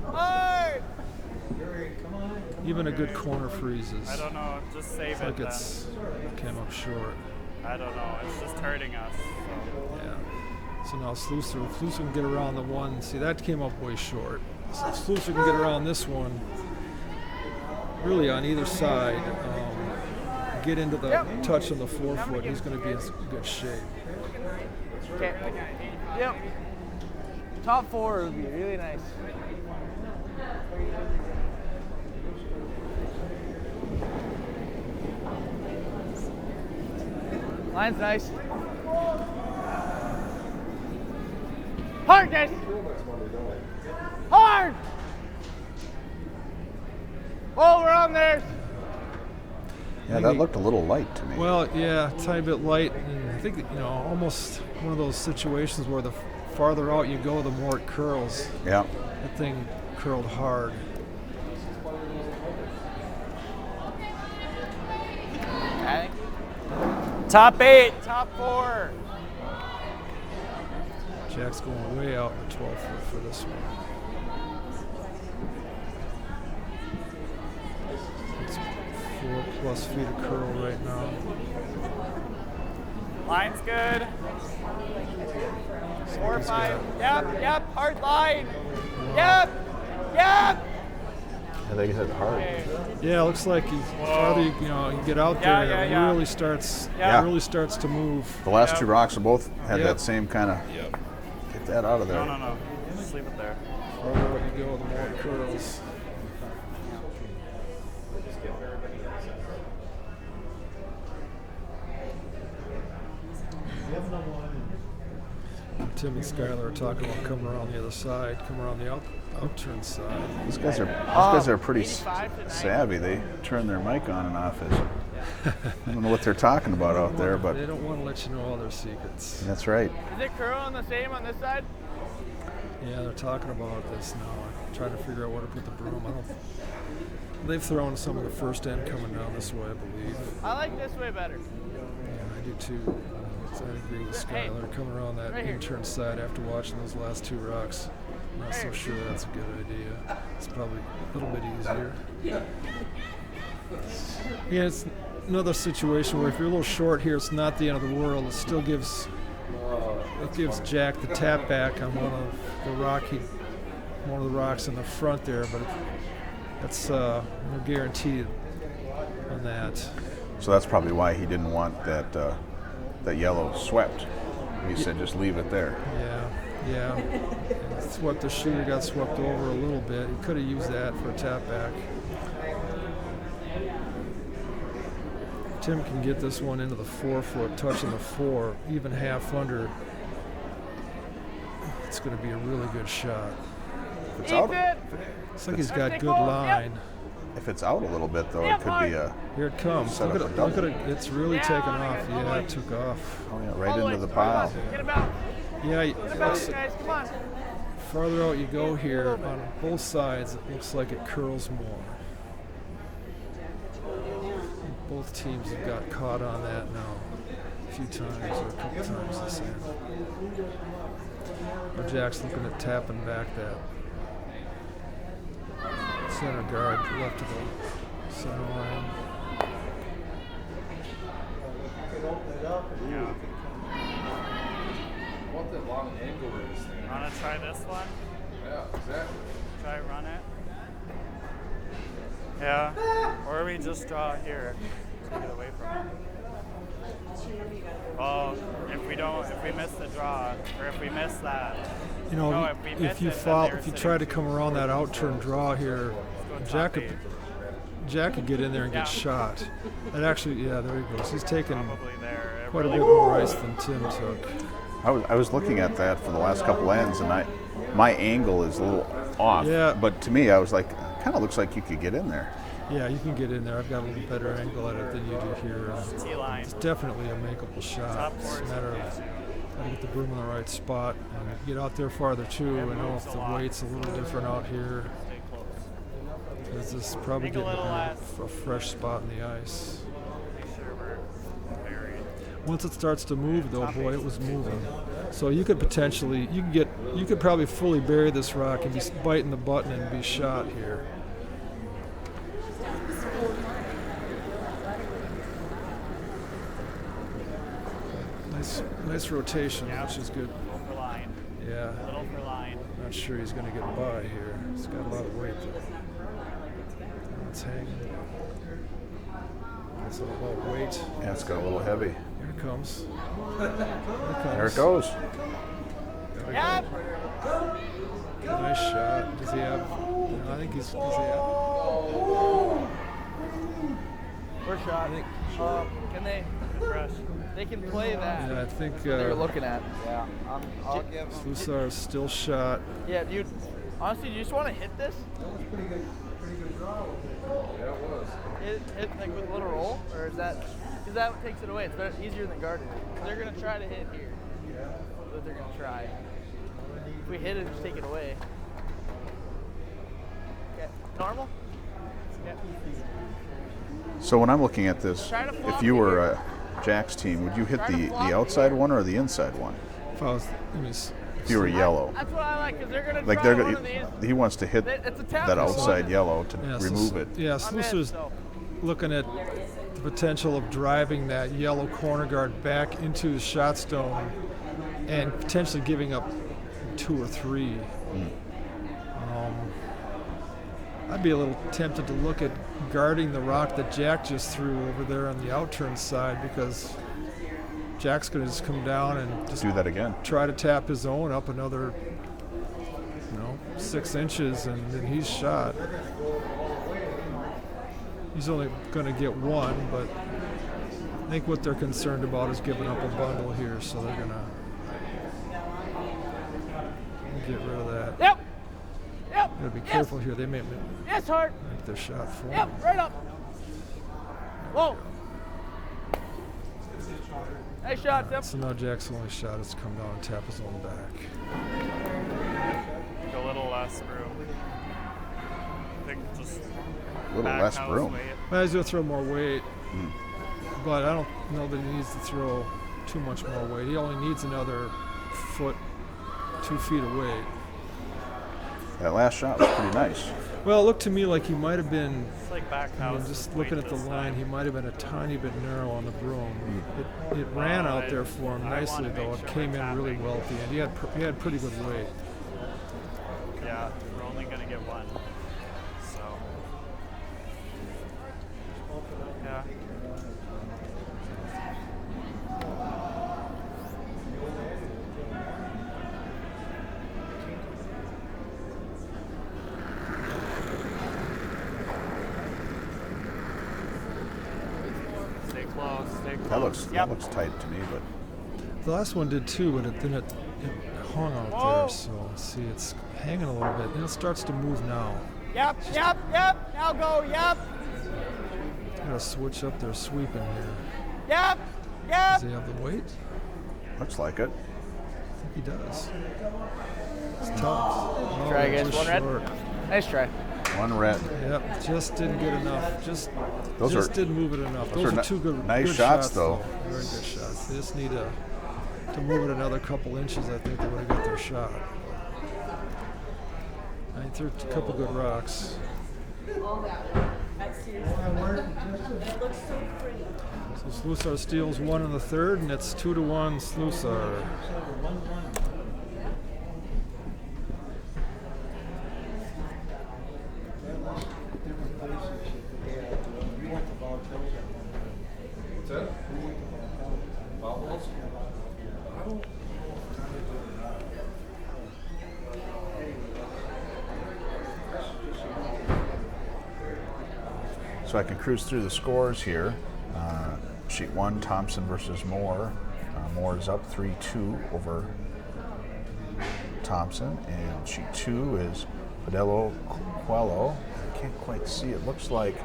Hard. even a good corner freezes. I don't know. Just save It's it like then. it's came up short. I don't know. It's just hurting us. So. Yeah. So now Slusar, if Slusar can get around the one, see that came up way short. So if Slusar can get around this one, really on either side, get into the touch on the forefoot, he's going to be in good shape. Okay. Yep. Top 4 would be really nice. Line's nice. Hard, guys. Hard. Oh, we're on there. Yeah, that looked a little light to me. Well, yeah, tiny bit light, and I think almost one of those situations where the farther out you go, the more it curls. Yeah. That thing curled hard. Okay. Top 8, top 4. Jack's going way out in the 12 foot for this one. It's 4+ feet of curl right now. Line's good. 4 or He's 5. got- Yep, hard line. Yep. I think he said hard. Yeah, it looks like the farther you get out Yeah, there, it yeah. really starts. Yeah. It really starts to move. The last two rocks have both had Yep. that same kind of. Get that out of there. No. Just leave it there. The farther out you go, the more it curls. Tim and Skylar are talking about coming around the other side, coming around the outturn side. These guys are pretty 85 to 90. savvy. They turn their mic on and off. I don't know what they're talking about out there, but They don't want to let you know all their secrets. that's right. Is it curling the same on this side? Yeah, they're talking about this now. I'm trying to figure out where to put the broom. They've thrown some of the first end coming down this way, I believe. I like this way better. Yeah, I do too. I agree with Skylar. Coming around that Right here. in-turn side after watching those last two rocks, I'm not so sure that's a good idea. It's probably a little bit easier. Yeah, it's another situation where if you're a little short here, it's not the end of the world. It still gives Jack the tap back on one of the rocks in the front there, but that's no guarantee on that. So that's probably why he didn't want that yellow swept. He said just leave it there. Yeah. And swept the shooter, got swept over a little bit. He could have used that for a tap back. Tim can get this one into the forefoot, touching the 4, even half under. It's going to be a really good shot. If it's out, Looks like he's got good line. if it's out a little bit though, it could be a Here it comes. Set Look up at a it. Look at double. it. It's really taken off. Yeah, it took off. right into the pile. Get about. Yeah, Get about, guys. Come on. farther out you go here, on both sides, it looks like it curls more. Both teams have got caught on that now a few times or a couple times this year. But Jack's looking at tapping back that center guard left of the center line. Yeah. I want that long angle in this thing. Want to try this one? Yeah, exactly. Try run it? Yeah. Or we just draw here to get away from it. Well, if we miss the draw, or if we miss that, You know, no, if we miss if you it, then fall, they're if you sitting try to come around that outturn draw here, top eight. Jack could get in there and Yeah. get shot. And actually, yeah, there he goes. He's taking Probably there. It quite a really- bit more ice than Tim took. I was looking at that for the last couple ends, and my angle is a little off. Yeah. But to me, I was like, kind of looks like you could get in there. Yeah, you can get in there. I've got a little better angle at it than you do here. T-line. It's definitely a makeable shot. Top It's four a is matter of good. how to get the broom in the right spot and get out there farther too. I know if the weight's a little different out here. Stay close. This is probably Make a getting little less. a fresh spot in the ice. Make sure we're buried. Once it starts to move, though, boy, it was moving. So you could potentially, you could probably fully bury this rock and be biting the button and be shot here. Nice rotation, which is good. Little for line. Yeah. Little for line. Not sure he's going to get by here. He's got a lot of weight though. It's hanging. It's all about weight. Yeah, it's got a little heavy. Here it comes. There it goes. Yep. Nice shot. Does he have? I think he's. Does he have? First shot. Can they? Fresh. They can play that. Yeah, I think. They're looking at. Yeah. I'll give them. Slusar is still shot. Yeah, dude. Honestly, do you just want to hit this? Pretty good draw. Yeah, it was. Hit like with a little roll, or is that? Because that takes it away. It's better, easier than guarding it. They're gonna try to hit here. Yeah. But they're gonna try. If we hit it, just take it away. Okay. Normal. Yeah. So when I'm looking at this, Try to flop if you it were here. Jack's team, would you hit Try to the flop it outside here. one or the inside one? If I was, let me If you were yellow. That's what I like, because they're gonna Like try they're one gonna, of these. he wants to hit It's a tap. that outside yellow to Yeah, remove it. Yeah, I'm in, Slusar's so. looking at the potential of driving that yellow corner guard back into the shot stone and potentially giving up 2 or 3. I'd be a little tempted to look at guarding the rock that Jack just threw over there on the outturn side, because Jack's going to just come down and just Do that again. try to tap his own up another, 6 inches, and then he's shot. He's only going to get 1, but I think what they're concerned about is giving up a bundle here, so they're going to get rid of that. Yep. Yep. Gotta be careful here. They may Yes, hard. make their shot for him. Yep. Right up. Whoa. Nice shot, Tim. So now Jack's only shot is to come down and tap his own back. Make a little less room. I think just A little back less house room. weight. Well, he's gonna throw more weight, but I don't know that he needs to throw too much more weight. He only needs another foot, 2 feet of weight. That last shot was pretty nice. Well, it looked to me like he might have been, It's like back I mean, house. just with looking weight at the this line, time. he might have been a tiny bit narrow on the broom. It ran out there for him I nicely, wanna though. make It sure came we're in really tapping. well at the end. He had pretty good weight. Yeah, we're only gonna get 1. So. Yeah. Stay close, stay close. That looks tight to me, but The last one did too, but it hung out Whoa. there. So see, it's hanging a little bit, and it starts to move now. Yep. Now go. Yep. Gotta switch up their sweeping here. Yep. Does he have the weight? looks like it. I think he does. It's tough. Oh, Try again. just One red. short. Nice try. One red. Yep, just didn't get enough. Just Those didn't move it enough. those Those are are 2 good, nice good shots, though. Very good shots. They just need to move it another couple inches. I think they would have got their shot. I threw a couple good rocks. So Slusar steals 1 in the 3rd, and it's 2-1 Slusar. What's that? Foul balls? So I can cruise through the scores here. Sheet 1, Thompson versus Moore. Moore is up 3-2 over Thompson. And sheet 2 is Fidelio Quello. I can't quite see. It looks like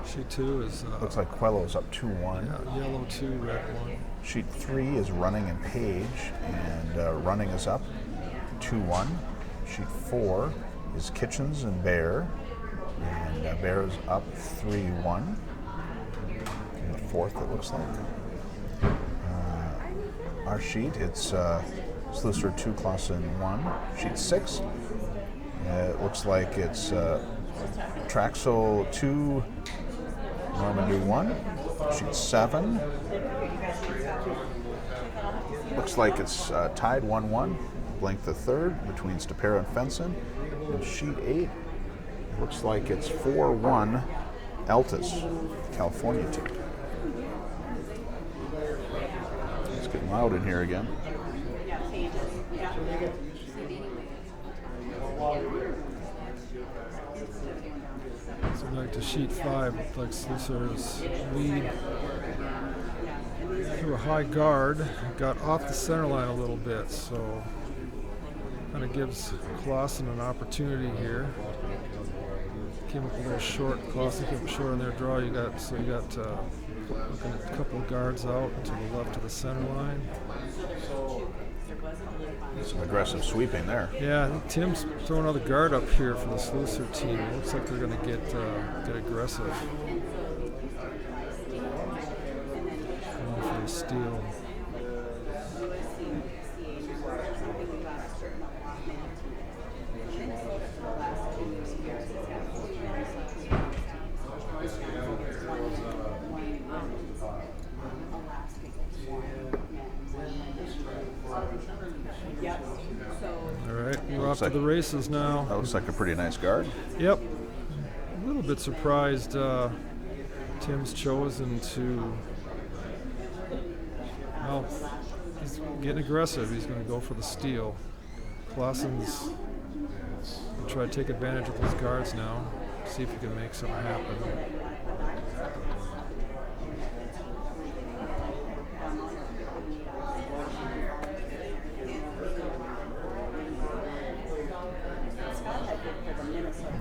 Sheet 2 is Quello's up 2-1. yellow 2, red 1. Sheet 3 is Running and Page, and Running is up 2-1. Sheet 4 is Kitchens and Bear. And Bears up 3-1. In the fourth, it looks like. Our sheet, it's Slusar 2, Clasen 1. Sheet 6. It looks like it's Traxel 2, Normandy 1. Sheet 7. Looks like it's tied 1-1. Blank the third between Stapera and Fenson. And sheet 8. It looks like it's 4-1 Altus, California team. It's getting loud in here again. So back to sheet 5, looks like Slusar's lead through a high guard, got off the center line a little bit, so kind of gives Clasen an opportunity here. Came up a little short. Clasen came up short on their draw. You got looking at a couple of guards out to the left of the center line. Some aggressive sweeping there. Yeah, I think Tim's throwing another guard up here for the Slusar team. It looks like they're going to get aggressive. Going for the steal. All right, we're off to the races now. That looks like a pretty nice guard. Yep. A little bit surprised Tim's chosen to, well, he's getting aggressive. He's going to go for the steal. Clasen's going to try to take advantage of those guards now, see if he can make something happen.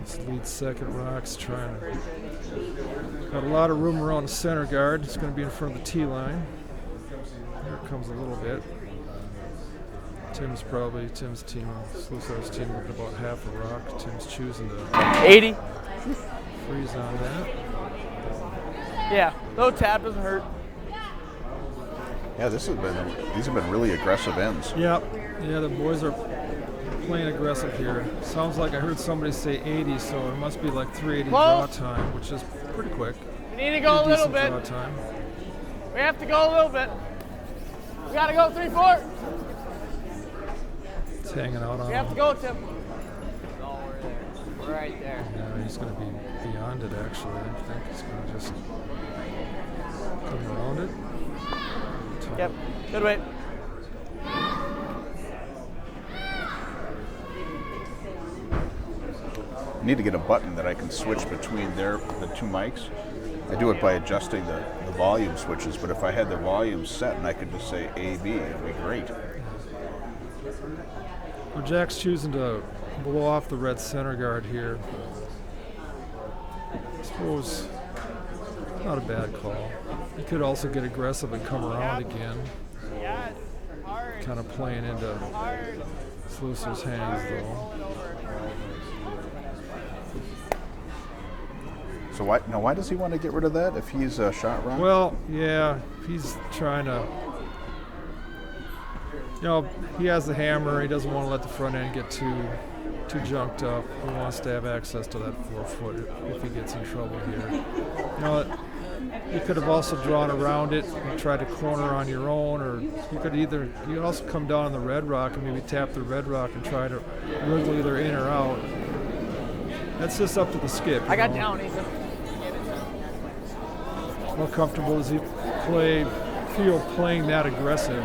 This lead second, Rock's trying to. Got a lot of room around the center guard. It's going to be in front of the tee line. Here it comes a little bit. Tim's team, Slusar's team, looking about half a rock. Tim's choosing to 80. freeze on that. Yeah, low tap doesn't hurt. Yeah, these have been really aggressive ends. Yep. Yeah, the boys are playing aggressive here. Sounds like I heard somebody say 80, so it must be like 380 draw time, which is pretty quick. We need to go a little bit. Draw time. We have to go a little bit. We gotta go 3-4. It's hanging out on We have him. to go, Tim. No, we're there. Right there. Yeah, he's going to be beyond it, actually. I think he's going to just come around it. Yep. Good weight. I need to get a button that I can switch between the two mics. I do it by adjusting the volume switches, but if I had the volume set and I could just say A/B, it'd be great. Well, Jack's choosing to blow off the red center guard here. I suppose not a bad call. He could also get aggressive and come around again. Yes. Hard. Kind of playing into Hard. Slusar's hands, though. So why does he want to get rid of that if he's a shot rock? Well, yeah, he's trying to. He has the hammer. He doesn't want to let the front end get too junked up. He wants to have access to that 4-foot if he gets in trouble here. You could have also drawn around it and tried to corner on your own, or you could also come down on the red rock and maybe tap the red rock and try to wiggle either in or out. That's just up to the skip. I got down, Ethan. How comfortable does he feel playing that aggressive?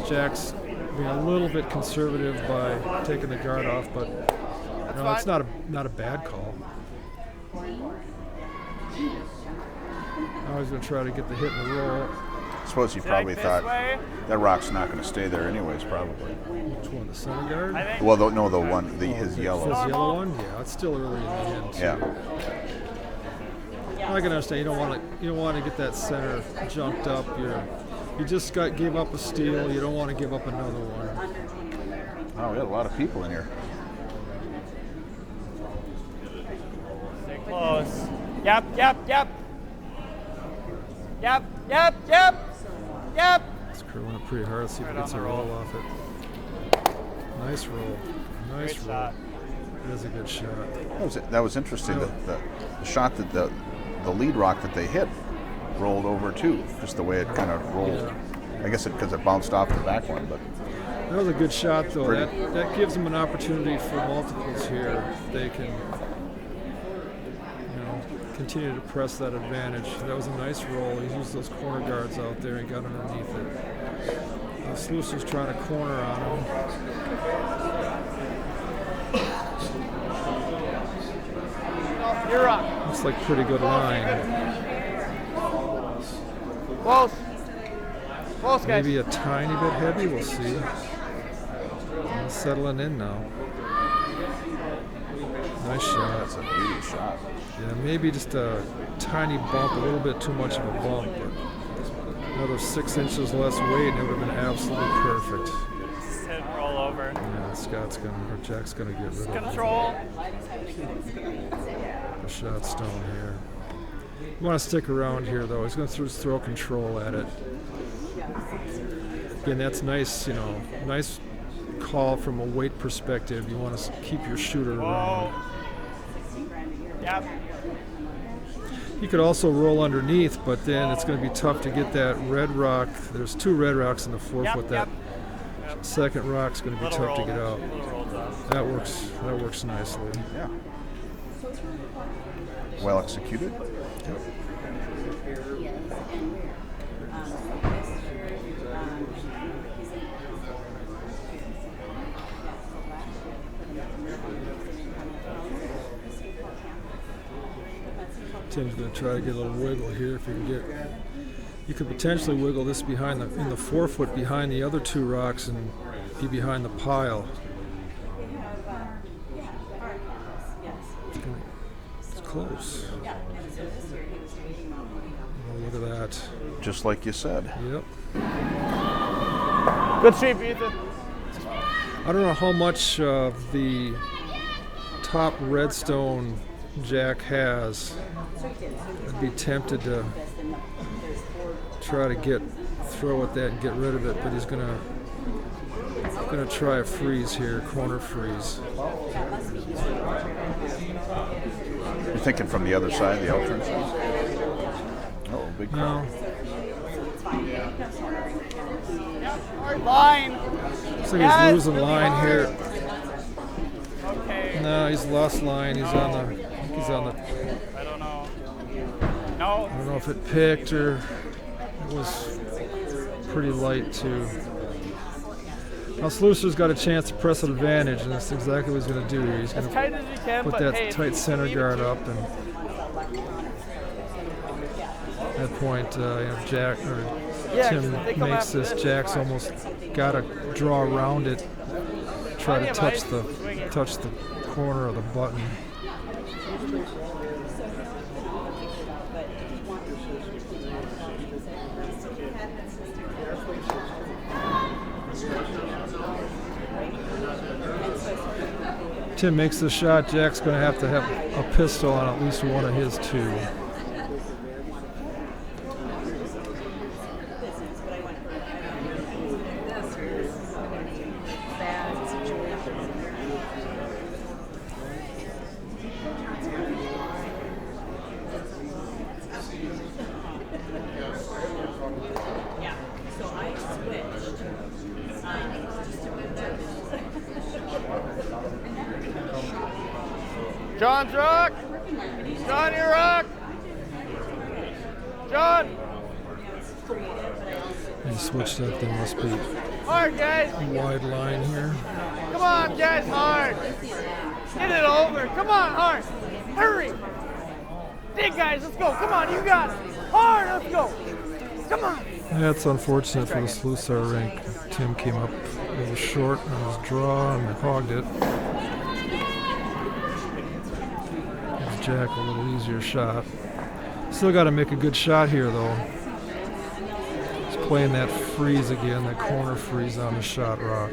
Jack's being a little bit conservative by taking the guard off, but it's not a bad call. Now he's going to try to get the hit and the roll. I suppose he probably thought that rock's not going to stay there anyways, probably. Which one, the center guard? Well, his yellow. His yellow one? Yeah, it's still early in the end. Too. Yeah. I can understand. You don't want to get that center jumped up. You just gave up a steal. You don't want to give up another one. Oh, we had a lot of people in here. Close. Yep. It's curling it pretty hard. See if Right it gets on a the roll roll. off it. Nice roll. Nice Great roll. shot. It is a good shot. That was interesting. The shot that the lead rock that they hit rolled over too, just the way it kind of rolled. Yeah. I guess because it bounced off the back one, but That was a good shot, though. Pretty. That gives them an opportunity for multiples here. They can, continue to press that advantage. That was a nice roll. He used those corner guards out there and got underneath it. Slusar's trying to corner on him. You're up. Looks like pretty good line. Close. Close, guys. Maybe a tiny bit heavy. We'll see. He's settling in now. Nice shot. that's a beauty shot. Yeah, maybe just a tiny bump, a little bit too much of a bump, but another 6 inches less weight, and it would have been absolutely perfect. Just hit and roll over. Yeah, Jack's gonna get rid of Control. the shot stone here. You want to stick around here, though. He's going to throw control at it. Again, that's nice. Nice call from a weight perspective. You want to keep your shooter around. Yep. He could also roll underneath, but then it's going to be tough to get that red rock. There's 2 red rocks in the 4-foot. That second rock's going to be tough to get out. That works nicely. Yeah. Well executed. Tim's going to try to get a little wiggle here if he can get. You could potentially wiggle this behind in the 4-foot behind the other 2 rocks and be behind the pile. It's close. Oh, look at that. Just like you said. Yep. Good sweep, Ethan. I don't know how much of the top redstone Jack has. I'd be tempted to try to throw at that and get rid of it, but he's gonna try a freeze here, corner freeze. You're thinking from the other side, the outside side? Oh, big No. Line. Looks like he's losing line here. Okay. No, he's lost line. He's on the. I don't know. No. I don't know if it picked or it was pretty light too. Now Slusar's got a chance to press an advantage, and that's exactly what he's going to do here. He's going As tight as you can, to put but that hey, tight center leave it guard to- up, and at that point, Jack or Yeah, Tim 'cause if they come makes after this. this, Jack's fine. almost got to draw around it, try to Plenty of touch ice. the Swing it. corner of the button. Tim makes the shot. Jack's going to have a pistol on at least one of his 2. John's rock. John, your rock. John. He switched up. There must be Hard, guys. a wide line here. Come on, guys, hard. Get it over. Come on, hard. Hurry. Dig, guys, let's go. Come on, you got it. Hard, let's go. Come on. That's unfortunate for the Slusar rink. Tim came up a little short on his draw and hogged it. Gives Jack a little easier shot. Still got to make a good shot here, though. He's playing that freeze again, that corner freeze on the shot rock.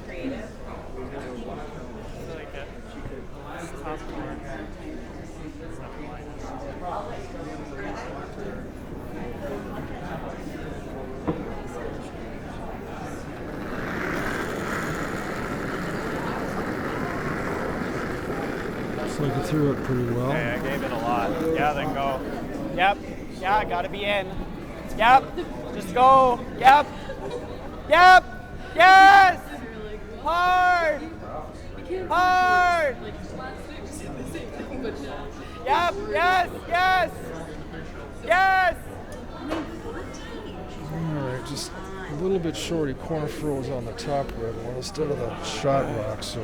creative. I like it. It's tough to work. It's not mine. Looks like you threw it pretty well. Okay, I gave it a lot. Yeah, then go. Yep. Yeah, gotta be in. Yep. Just go. Yep. Yep. Yes. Hard. Hard. Yep. Yes. Yes. Yes. All right, just a little bit short. He corner froze on the top red one instead of the shot rock. So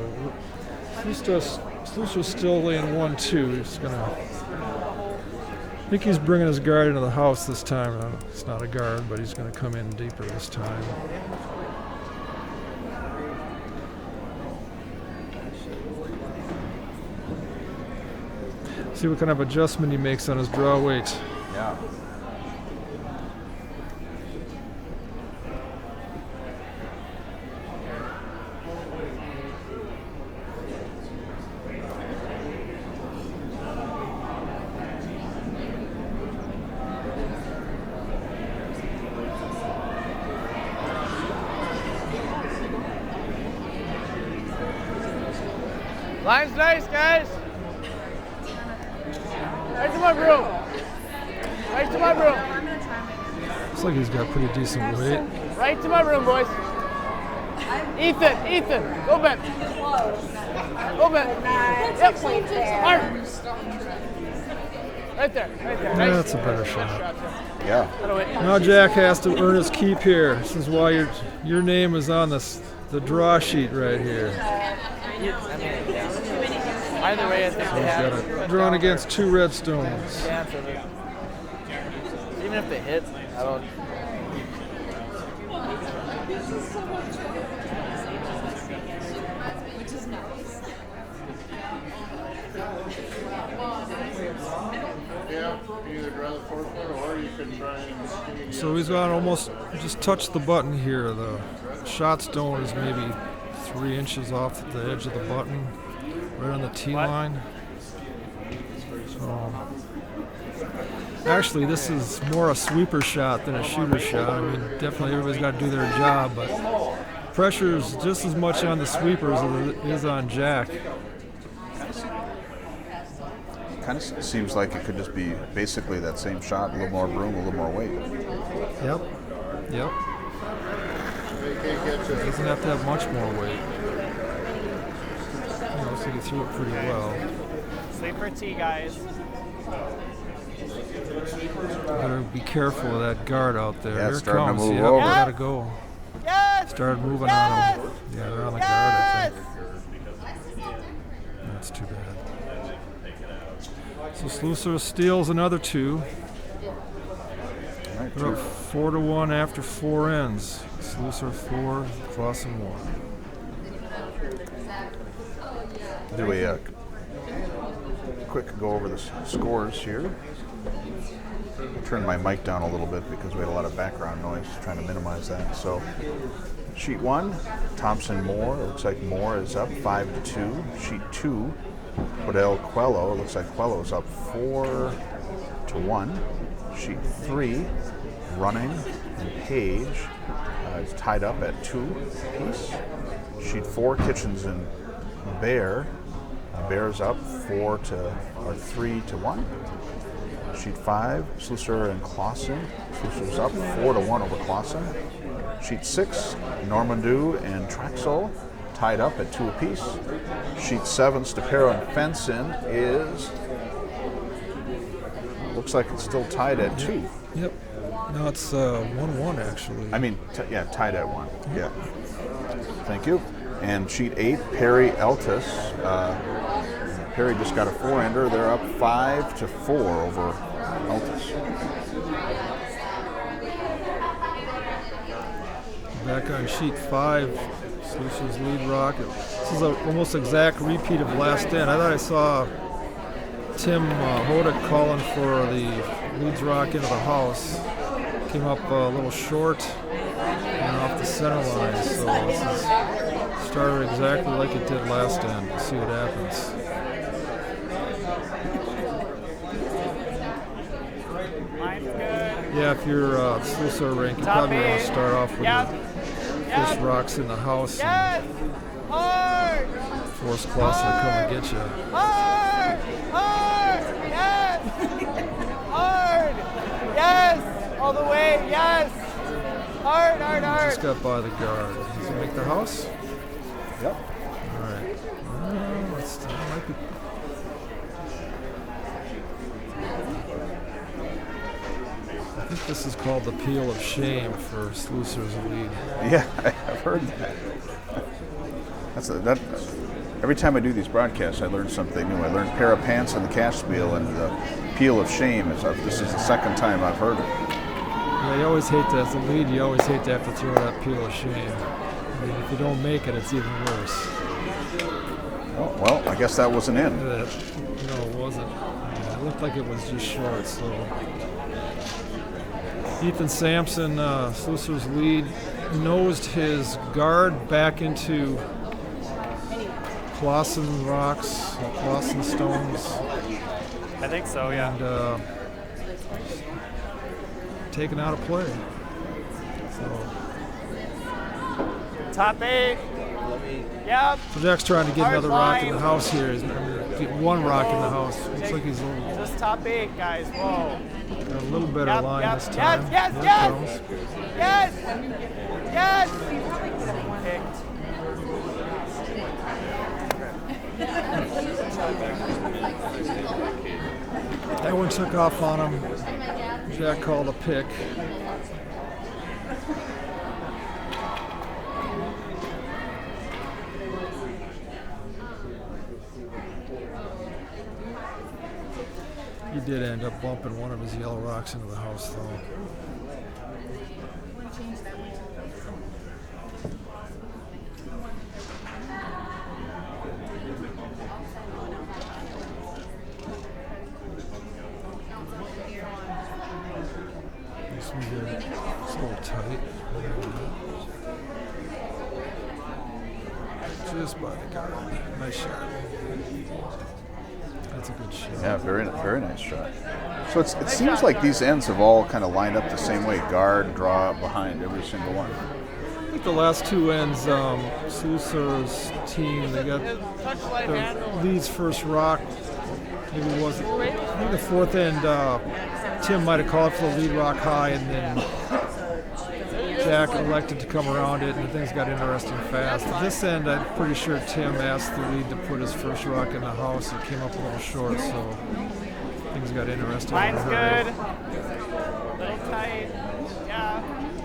Slusar's still laying 1-2. He's gonna. I think he's bringing his guard into the house this time. It's not a guard, but he's going to come in deeper this time. See what kind of adjustment he makes on his draw weight. Yeah. Line's nice, guys. Right to my broom. Right to my broom. I'm gonna try my Looks like he's got pretty decent weight. Right to my room, boys. Ethan, go Ben. Go Ben. Yep. Mark. Right there. Yeah, Nice. that's a better shot. Yeah. That'll wait. Now Jack has to earn his keep here. This is why your name is on the draw sheet right here. Either way, I think they He's have got it. it drawn against 2 red stones. Yeah, so even if they hit, I don't. which is nice. Yeah, you either draw the 4-foot or you could try and So he's got almost just touched the button here. The shot stone is maybe 3 inches off the edge of the button, right on the tee line. So actually, this is more a sweeper shot than a shooter shot. I mean, definitely everybody's got to do their job, but pressure is just as much on the sweepers as it is on Jack. Kind of seems like it could just be basically that same shot, a little more broom, a little more weight. Yep. Yep. It doesn't have to have much more weight. Looks like he threw it pretty well. Sleeper tee, guys. Gotta be careful of that guard out there. Yeah, Here it's it starting to comes. move Yep, over. gotta go. Yes. Started moving Yes! on him. Yeah, they're on the guard, I Yes. think. That's too bad. So Slusar steals another 2. All right, They're up 4-1 after 4 ends. Slusar 4, Clasen 1. do a quick go over the scores here. I turned my mic down a little bit because we had a lot of background noise, trying to minimize that. So, sheet 1, Thompson Moore. It looks like Moore is up 5-2. Sheet 2, Odell Quello. It looks like Quello is up 4-1. Sheet 3, Running and Page is tied up at 2 apiece. Sheet 4, Kitchens and Bear. Bear's up 3-1. Sheet 5, Slusar and Clasen. Slusar's up 4-1 over Clasen. Sheet 6, Normandu and Traxel tied up at 2 apiece. Sheet 7, Stapero and Fenson is, looks like it's still tied at 2. Yep. No, it's 1-1 actually. I mean, tied at 1. Yeah. Thank you. And sheet 8, Perry Eltis. Perry just got a 4-ender. They're up 5-4 over Eltis. Back on sheet 5, Slusar's lead rock. This is an almost exact repeat of last end. I thought I saw Tim Hodak calling for the leads rock into the house. came up a little short and off the center line. So this is started exactly like it did last end. We'll see what happens. Line's good. Yeah, if you're Slusar rank, you Top probably want eight. to start off with Yep. your first rocks in the house Yes! Hard! and force Clasen to come and get you. Hard! Hard! Yes! Hard! Yes! All the way, yes! Hard, hard, hard! Just got by the guard. Does he make the house? Yep. All right. That might be. I think this is called the peel of shame for Slusar's lead. Yeah, I've heard that. That. Every time I do these broadcasts, I learn something new. I learn pair of pants on the cash spiel, and the peel of shame. This is the second time I've heard it. Yeah, you always hate to, as the lead, you always hate to have to throw that peel of shame. I mean, if you don't make it, it's even worse. Oh, well, I guess that wasn't in. No, it wasn't. Yeah, it looked like it was just short, so. Ethan Sampson, Slusar's lead, nosed his guard back into Clasen rocks, Clasen stones. I think so, yeah. And taken out of play. So Top 8. Yep. So Jack's trying to get Hard another rock in the line. house here. Get one rock in the house. Looks like he's a little, Just top 8, guys. Whoa. got a little better Yep, line yep. this time. Yes, Here yes, it comes. yes! Yes! That one took off on him. Jack called a pick. He did end up bumping one of his yellow rocks into the house, though. This one here, it's a little tight. Just by the guard. Nice shot. That's a good shot. Yeah, very nice shot. So it seems like these ends have all kind of lined up the same way: guard, draw, behind every single one. I think the last two ends, Slusar's team, they got the lead's first rock. Maybe it wasn't. I think the fourth end, Tim might have called for the lead rock high, and then Jack elected to come around it, and things got interesting fast. At this end, I'm pretty sure Tim asked the lead to put his first rock in the house. It came up a little short, so things got interesting. Line's good. Little tight. Yeah.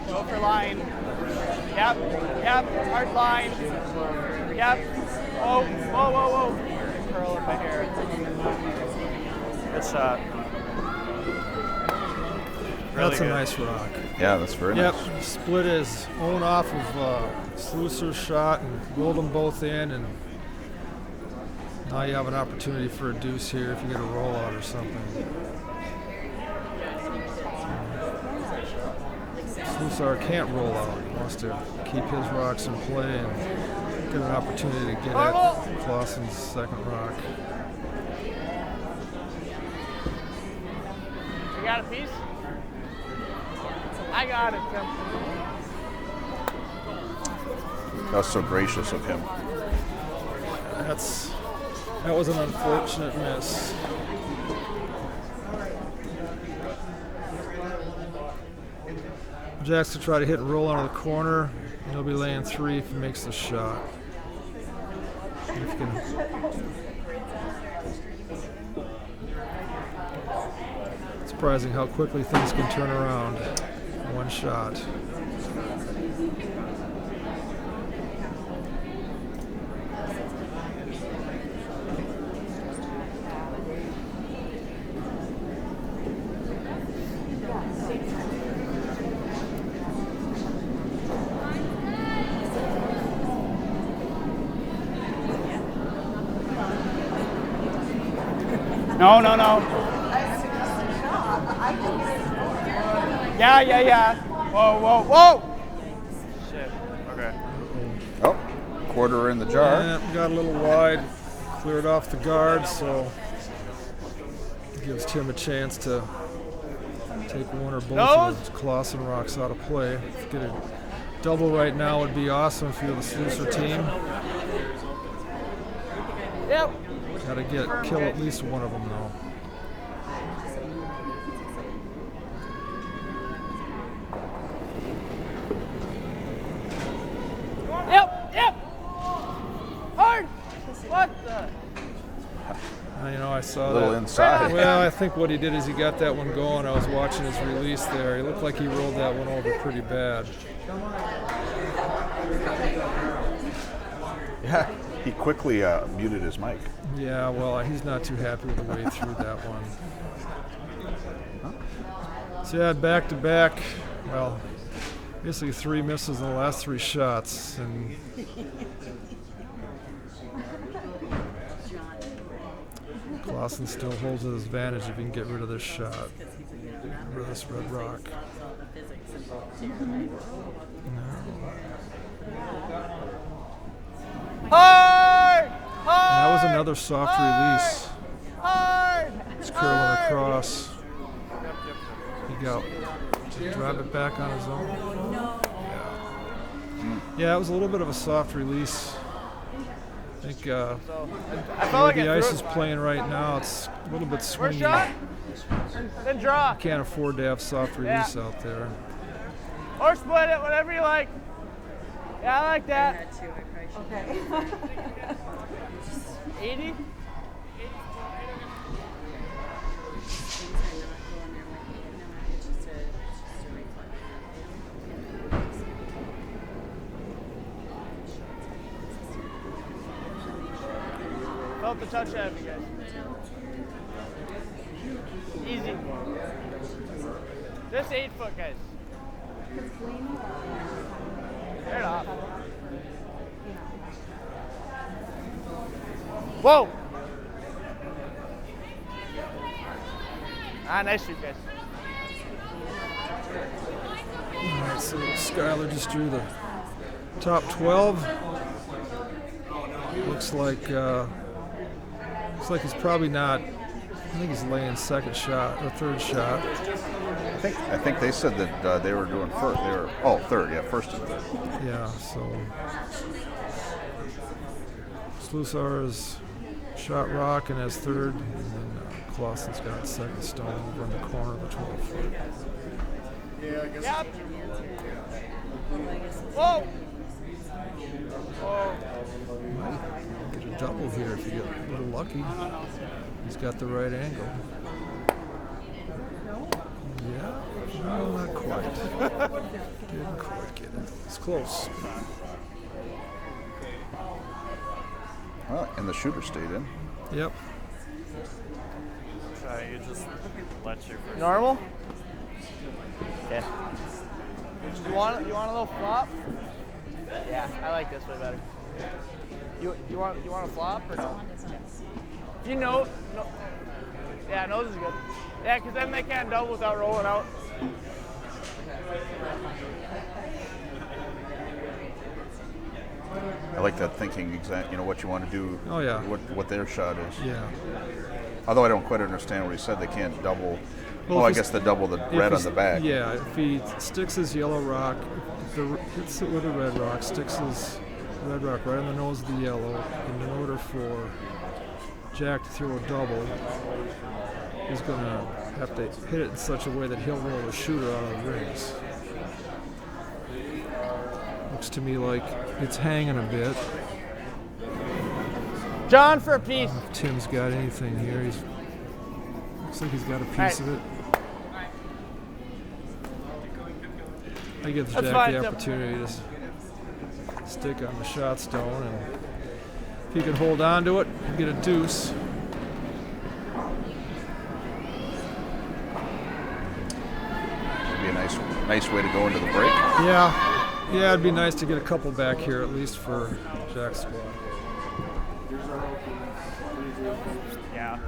Go for line. Yep. Yep. Hard line. Yep. Whoa. Whoa, whoa, whoa. Curl up my hair. Good shot. Really That's a good. nice rock. Yeah, that's very Yep, nice. split his own off of Slusar's shot and rolled them both in, and now you have an opportunity for a deuce here if you get a rollout or something. Slusar can't roll out. He wants to keep his rocks in play and get an opportunity to get at Clasen's second rock. You got a piece? I got it, Tim. That was so gracious of him. That was an unfortunate miss. Jack's to try to hit and roll out of the corner. He'll be laying 3 if he makes the shot. If he can. Surprising how quickly things can turn around. One shot. No, no, no. Yeah. Whoa. Shit. Okay. Oh, quarter in the jar. Yeah, got a little wide, cleared off the guard, so gives Tim a chance to take one or both of those Clasen rocks out of play. If you get a double right now would be awesome if you're the Slusar team. Yep. Gotta kill at least one of them though. Yep. Hard. What the? I saw A little that. inside. Well, I think what he did is he got that one going. I was watching his release there. He looked like he rolled that one over pretty bad. Yeah, he quickly muted his mic. Yeah, well, he's not too happy with the way he threw that one. So yeah, back to back. Well, basically 3 misses in the last 3 shots, and Clasen still holds his advantage if he can get rid of this shot, rid of this red rock. Hard. And that was another soft release. Hard. It's curling across. He got to drive it back on his own. Yeah, it was a little bit of a soft release. I think I felt where like the I ice threw is it. playing right now, it's a little bit First swingy. shot. Then draw. Can't afford to have soft release out there. Or split it, whatever you like. Yeah, I like that. Okay. 80? Felt the touch out of you guys. Easy. This 8 foot, guys. Tear it off. Whoa! Ah, nice shoot, guys. All right, so Skylar just drew the top 12. Looks like he's probably not. I think he's laying second shot or third shot. I think they said that they were doing first. They were third. Yeah, first and third. Yeah, so Slusar is shot rock and has third, and then Clasen's got second stone over in the corner of the 12 foot. Yep. Whoa! Whoa. Might get a double here if you get a little lucky. He's got the right angle. Yeah, no, not quite. Didn't quite get it. It's close. Well, and the shooter stayed in. Yep. So you just let your first. Normal? Okay. You want a little flop? Yeah, I like this way better. You want a flop or no? You know, no. Yeah, nose is good. Yeah, because then they can't double without rolling out. I like that thinking what you want to do. Oh, yeah. What their shot is. Yeah. Although I don't quite understand what he said. They can't double. Well, Oh, I if guess the double the if red on he's- the back. Yeah, if he sticks his yellow rock, hits it with a red rock, sticks his red rock right on the nose of the yellow, and in order for Jack to throw a double, he's going to have to hit it in such a way that he'll roll the shooter out of the rings. Looks to me like it's hanging a bit. John for a piece. If Tim's got anything here, looks like he's got a piece of it. That gives That's Jack fine, the Tim. opportunity to stick on the shot stone, and if he can hold on to it and get a deuce. It'd be a nice way to go into the break. Yeah, it'd be nice to get a couple back here at least for Jack's squad. Yeah.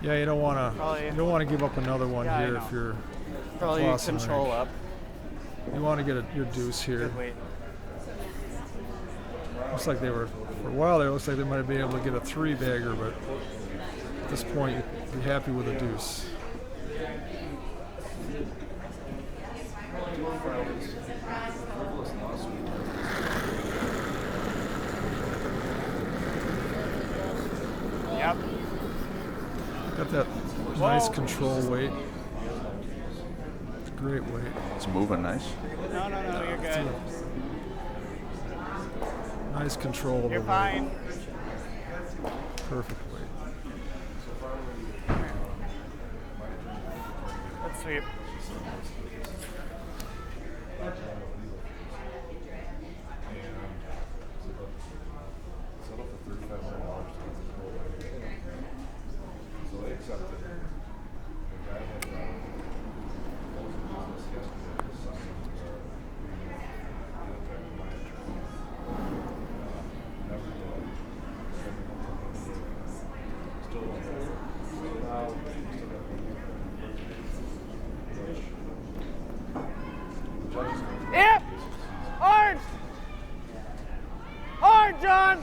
Yeah, you don't want Probably- to give up another one Yeah, I here know. if you're Probably Clasen control rank. up. You want to get your deuce here. Good weight. Looks like they were for a while there. Looks like they might have been able to get a 3-bagger, but at this point, you'd be happy with a deuce. Yep. Got that nice control weight. Great weight. It's moving nice. No, you're good. Nice control of the You're weight. fine. Perfect weight. Let's sweep. Yep! Hard! Hard, John!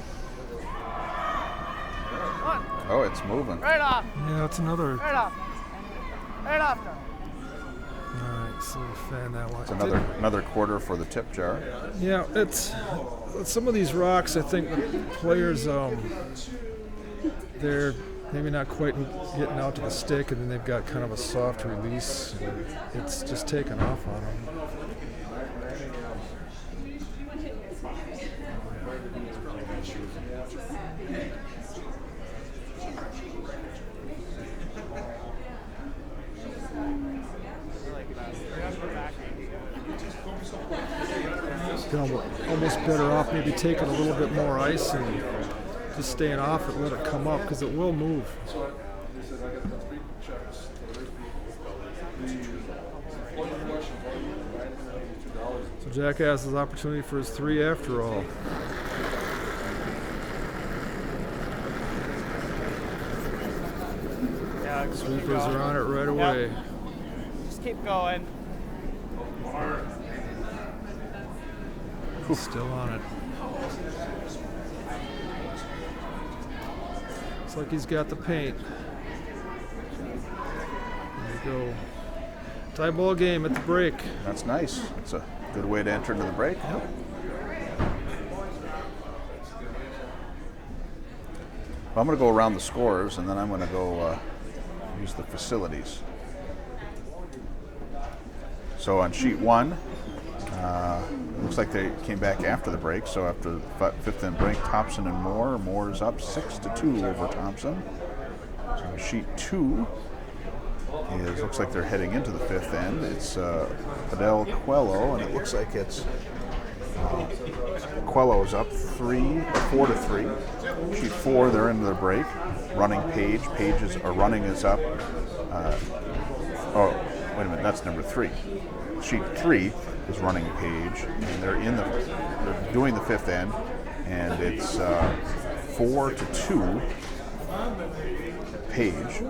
One. Oh, it's moving. Right off. Yeah, it's another. Right off. Right off, John. All right, so we fan that one. It's another quarter for the tip jar. Yeah, it's some of these rocks. I think the players, they're maybe not quite getting out to the stick, and then they've got kind of a soft release. And it's just taken off on them. Almost better off maybe taking a little bit more ice and just staying off it, let it come up, because it will move. So Jack has his opportunity for his 3 after all. Yeah, keep Sweepers going. are on it right away. Just keep going. Still on it. Looks like he's got the paint. There you go. Tie ball game at the break. That's nice. It's a good way to enter into the break. Yep. Well, I'm going to go around the scores, and then I'm going to go use the facilities. So on sheet 1, looks like they came back after the break. So after the 5th end break, Thompson and Moore is up 6-2 over Thompson. So sheet 2 looks like they're heading into the 5th end. It's Padel Quello, and it looks like it's Quello's up 4-3. Sheet 4, they're into the break. Running Page. Running is up. Oh, wait a minute, that's number 3. Sheet 3 is Running Page, and they're doing the 5th end, and it's 4-2 Page.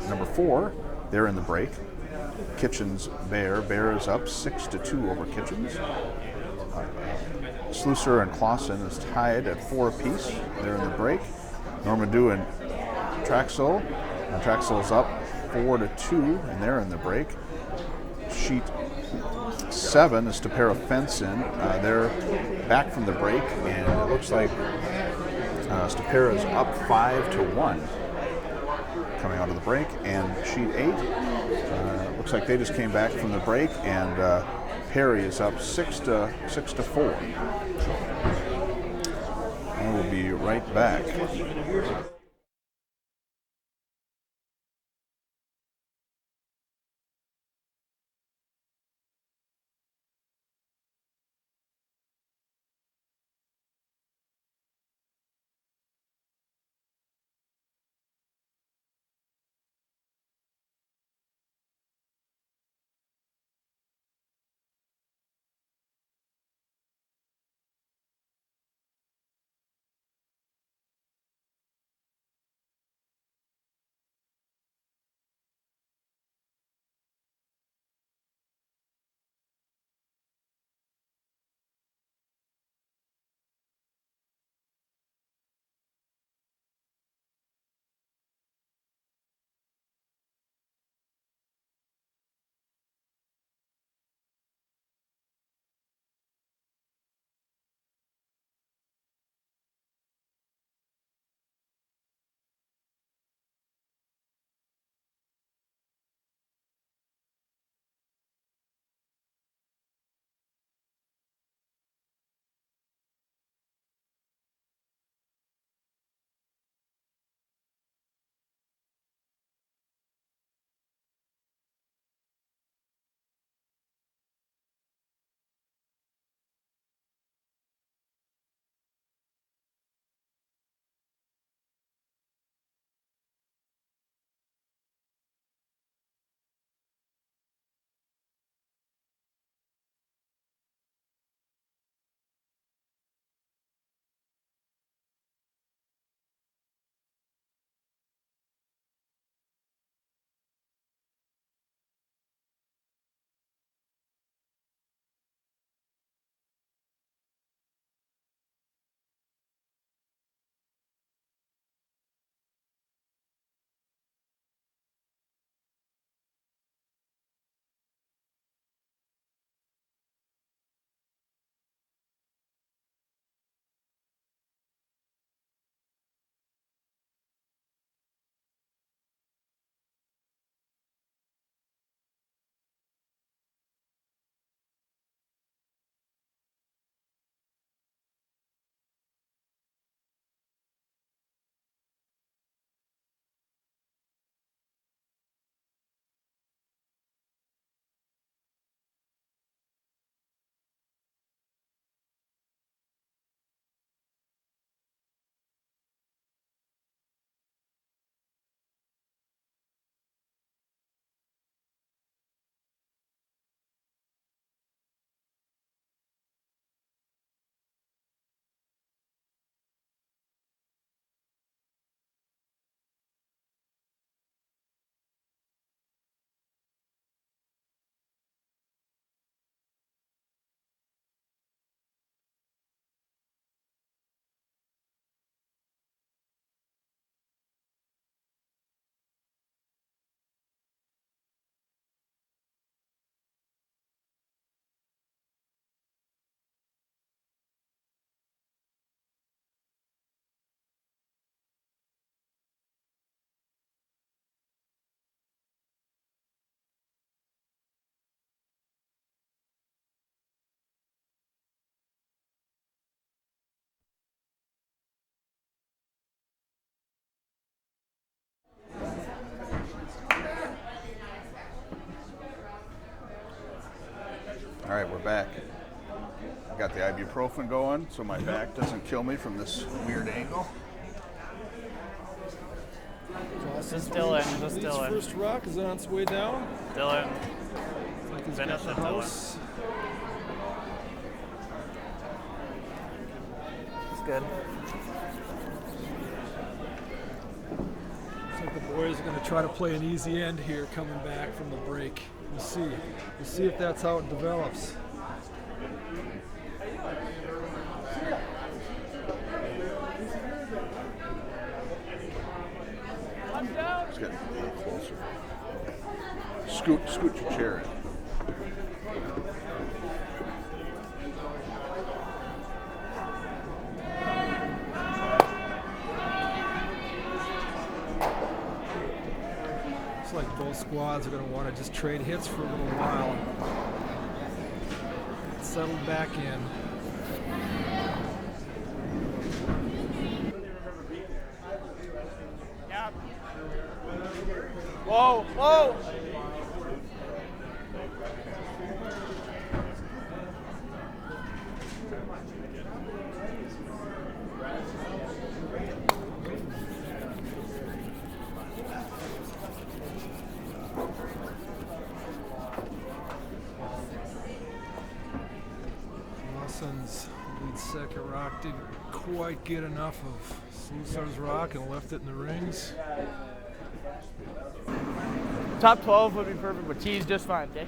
Number 4, they're in the break. Kitchens Bear. Bear is up 6-2 over Kitchens. Slusar and Clasen is tied at 4 apiece. They're in the break. Normandeau and Traxel. Traxel's up 4-2, and they're in the break. Sheet 7 is Tapera Fenson. They're back from the break, and it looks like Tapera is up 5-1 coming out of the break. And sheet 8 looks like they just came back from the break, and Perry is up 6-4. And we'll be right back. All right, we're back. I got the ibuprofen going so my back doesn't kill me from this weird angle. Just still in, just Lee's still in. first rock is on its way down. Still in. It's like he's Finish got the it, Dylan. house. It's good. Looks like the boys are going to try to play an easy end here coming back from the break. We'll see. We'll see if that's how it develops. It's getting a little closer. Scoot your chair in. Looks like both squads are going to want to just trade hits for a little while. Settle back in. Yep. Whoa, whoa! Clasen's lead second rock didn't quite get enough of Slusar's rock and left it in the rings. Top 12 would be perfect, but tee's just fine, okay?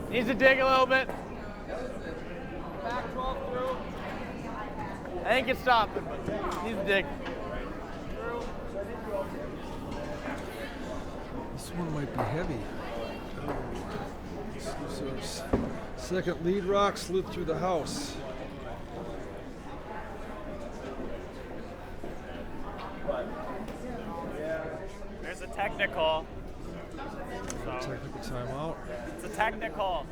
Needs to dig a little bit. Back 12 through. I think it's stopping, but needs to dig. This one might be heavy. Slusar's second lead rock slid through the house. There's a technical. So Technical timeout. it's a technical.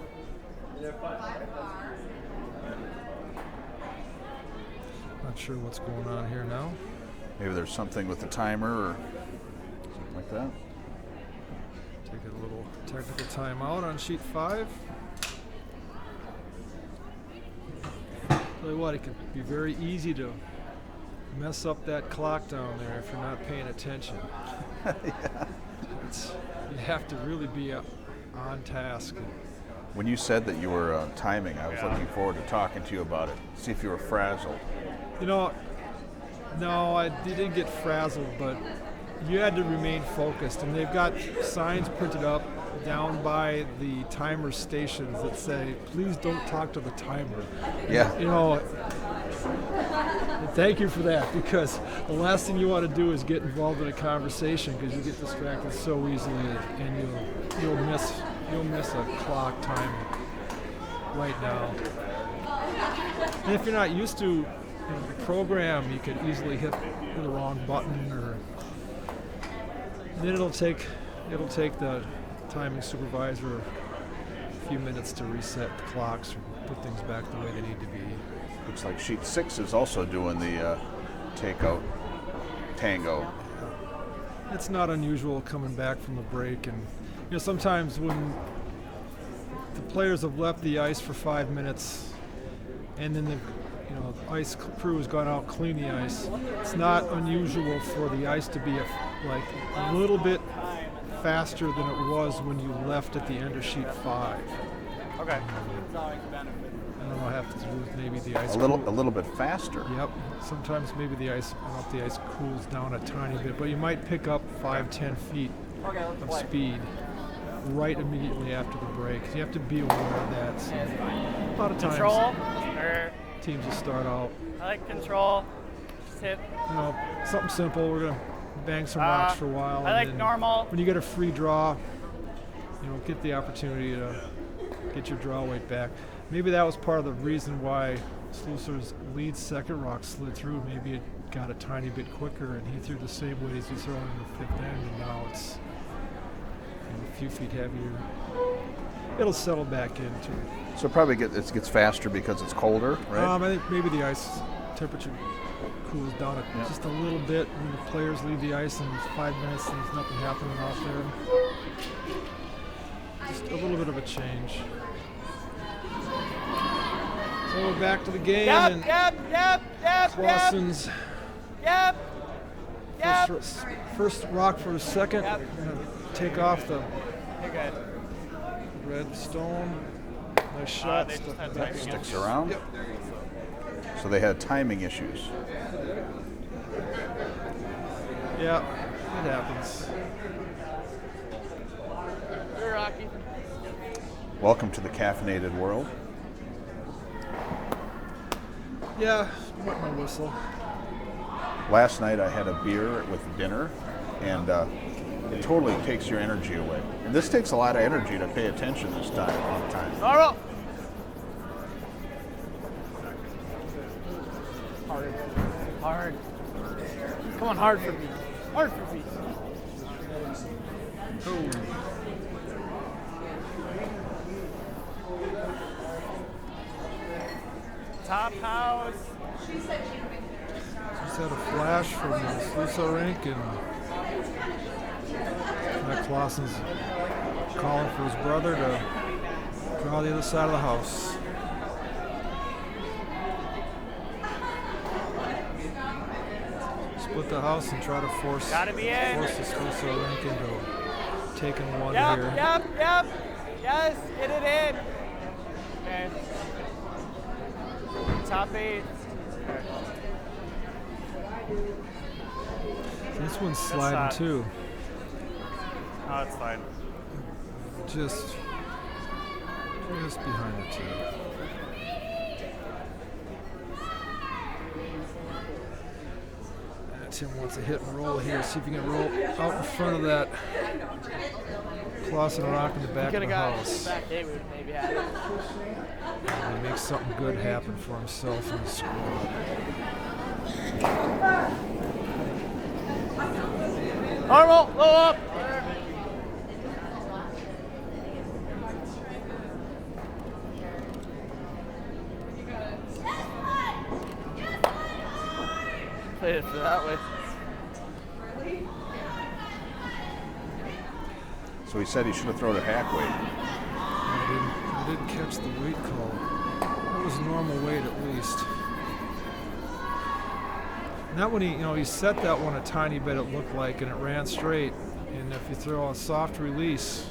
Not sure what's going on here now. Maybe there's something with the timer or something like that. Take a little technical timeout on sheet 5. Tell you what, it can be very easy to mess up that clock down there if you're not paying attention. You have to really be on task. When you said that you were timing, I was Yeah. looking forward to talking to you about it. See if you were frazzled. You know, no, I didn't get frazzled, but you had to remain focused. And they've got signs printed up down by the timer stations that say, please don't talk to the timer. Yeah. You know, thank you for that, because the last thing you want to do is get involved in a conversation, because you get distracted so easily and you'll miss a clock time right now. And if you're not used to the program, you could easily hit the wrong button, or then it'll take the timing supervisor a few minutes to reset the clocks or put things back the way they need to be. Looks like sheet 6 is also doing the takeout tango. It's not unusual coming back from a break, and sometimes when the players have left the ice for 5 minutes and then the ice crew has gone out clean the ice, it's not unusual for the ice to be a little bit faster than it was when you left at the end of sheet 5. Okay. I don't know, I have to do with maybe the ice. A little bit faster. Yep. Sometimes maybe the ice, I don't know if the ice cools down a tiny bit, but you might pick up 5-10 feet of speed right immediately after the break. So you have to be aware of that. So a lot of times Control. Or teams will start out, I like control. Just hit. something simple. We're gonna bang some rocks for a while. I and like then normal. When you get a free draw, get the opportunity to get your draw weight back. Maybe that was part of the reason why Slusar's lead second rock slid through. Maybe it got a tiny bit quicker, and he threw the same weight as he threw in the fifth end, and now it's a few feet heavier. It'll settle back into. So probably it gets faster because it's colder, right? I think maybe the ice temperature cools down just a little bit when the players leave the ice and it's 5 minutes and there's nothing happening out there. Just a little bit of a change. So we're back to the game and Clasen's first rock for a second. Gonna take off the red stone. Nice shot. They just had That timing sticks issues. around. Yep. So they had timing issues. Yeah, it happens. You're Rocky. Welcome to the caffeinated world. Yeah, wet my whistle. Last night I had a beer with dinner, and it totally takes your energy away. And this takes a lot of energy to pay attention this time on time. Normal. Hard. Come on, hard for me. Hard for me. Top house. Just had a flash from the Slusar rink, and Matt Clasen's calling for his brother to draw the other side of the house. Split the house and try to force Gotta be in. the Slusar rink into taking one Yep, here. yep, yep. Yes, get it in. Okay. Top 8. This one's sliding not- too. Oh, it's fine. Just behind the two. Tim wants a hit and roll here. See if you can roll out in front of that Clasen rock in the back of Could the have got house. back 8. We would maybe had it. And he makes something good happen for himself and the squad. Normal. Low up. Played it for that way. So he said he should have thrown it halfway. I didn't catch the weight call. That was normal weight at least. Not when he set that one a tiny bit, it looked like, and it ran straight. And if you throw a soft release,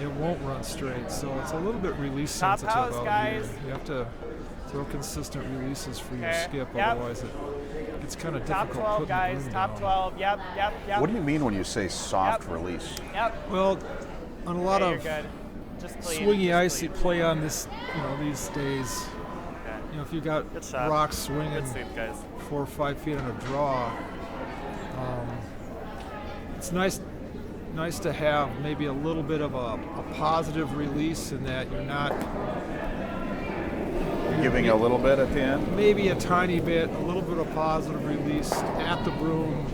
it won't run straight. So it's a little bit release Top sensitive house, out guys. here. You have to throw consistent releases for your Okay. skip, Yep. otherwise it's kind of Top difficult 12, putting guys. the broom Top down. 12. Yep, yep, yep. What do you mean when you say soft Yep. release? Yep. Well, on a lot Okay, of you're good. Just clean. swingy just ice you clean. play on this, these days. Okay. If you got Good shot. rocks swinging Good sweep, guys. 4 or 5 feet on a draw, it's nice to have maybe a little bit of a positive release in that you're not Giving a little bit at the end? maybe a tiny bit, a little bit of positive release at the broom,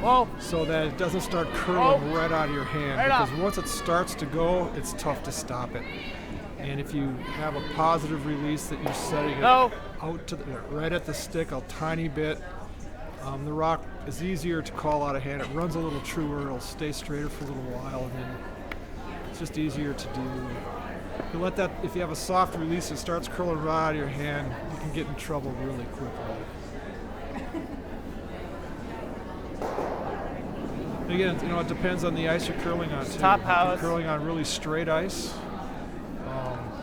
Whoa. so that it doesn't start curling Oh. right out of your hand. Right Because off. once it starts to go, it's tough to stop it. And if you have a positive release that you're setting it No. out to right at the stick a tiny bit, the rock is easier to call out of hand. It runs a little truer. It'll stay straighter for a little while, and then it's just easier to do. If you have a soft release, it starts curling right out of your hand. You can get in trouble really quickly. Again, it depends on the ice you're curling on too. Top If you're house. curling on really straight ice,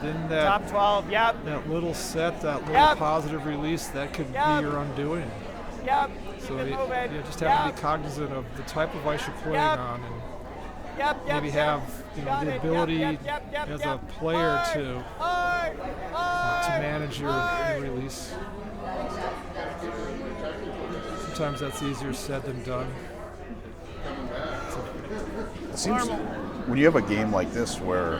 then that Top 12. Yep. that little set, that little Yep. positive release, that could Yep. be your undoing. Yep. So Keep it you moving. just have to Yep. be cognizant of the type of ice you're playing Yep. on, and Yep, yep, maybe yep. have Got the it. ability Yep, yep, yep, as yep. a player Hard, to hard, hard, manage your hard. release. Sometimes that's easier said than done. It seems when you have a game like this where,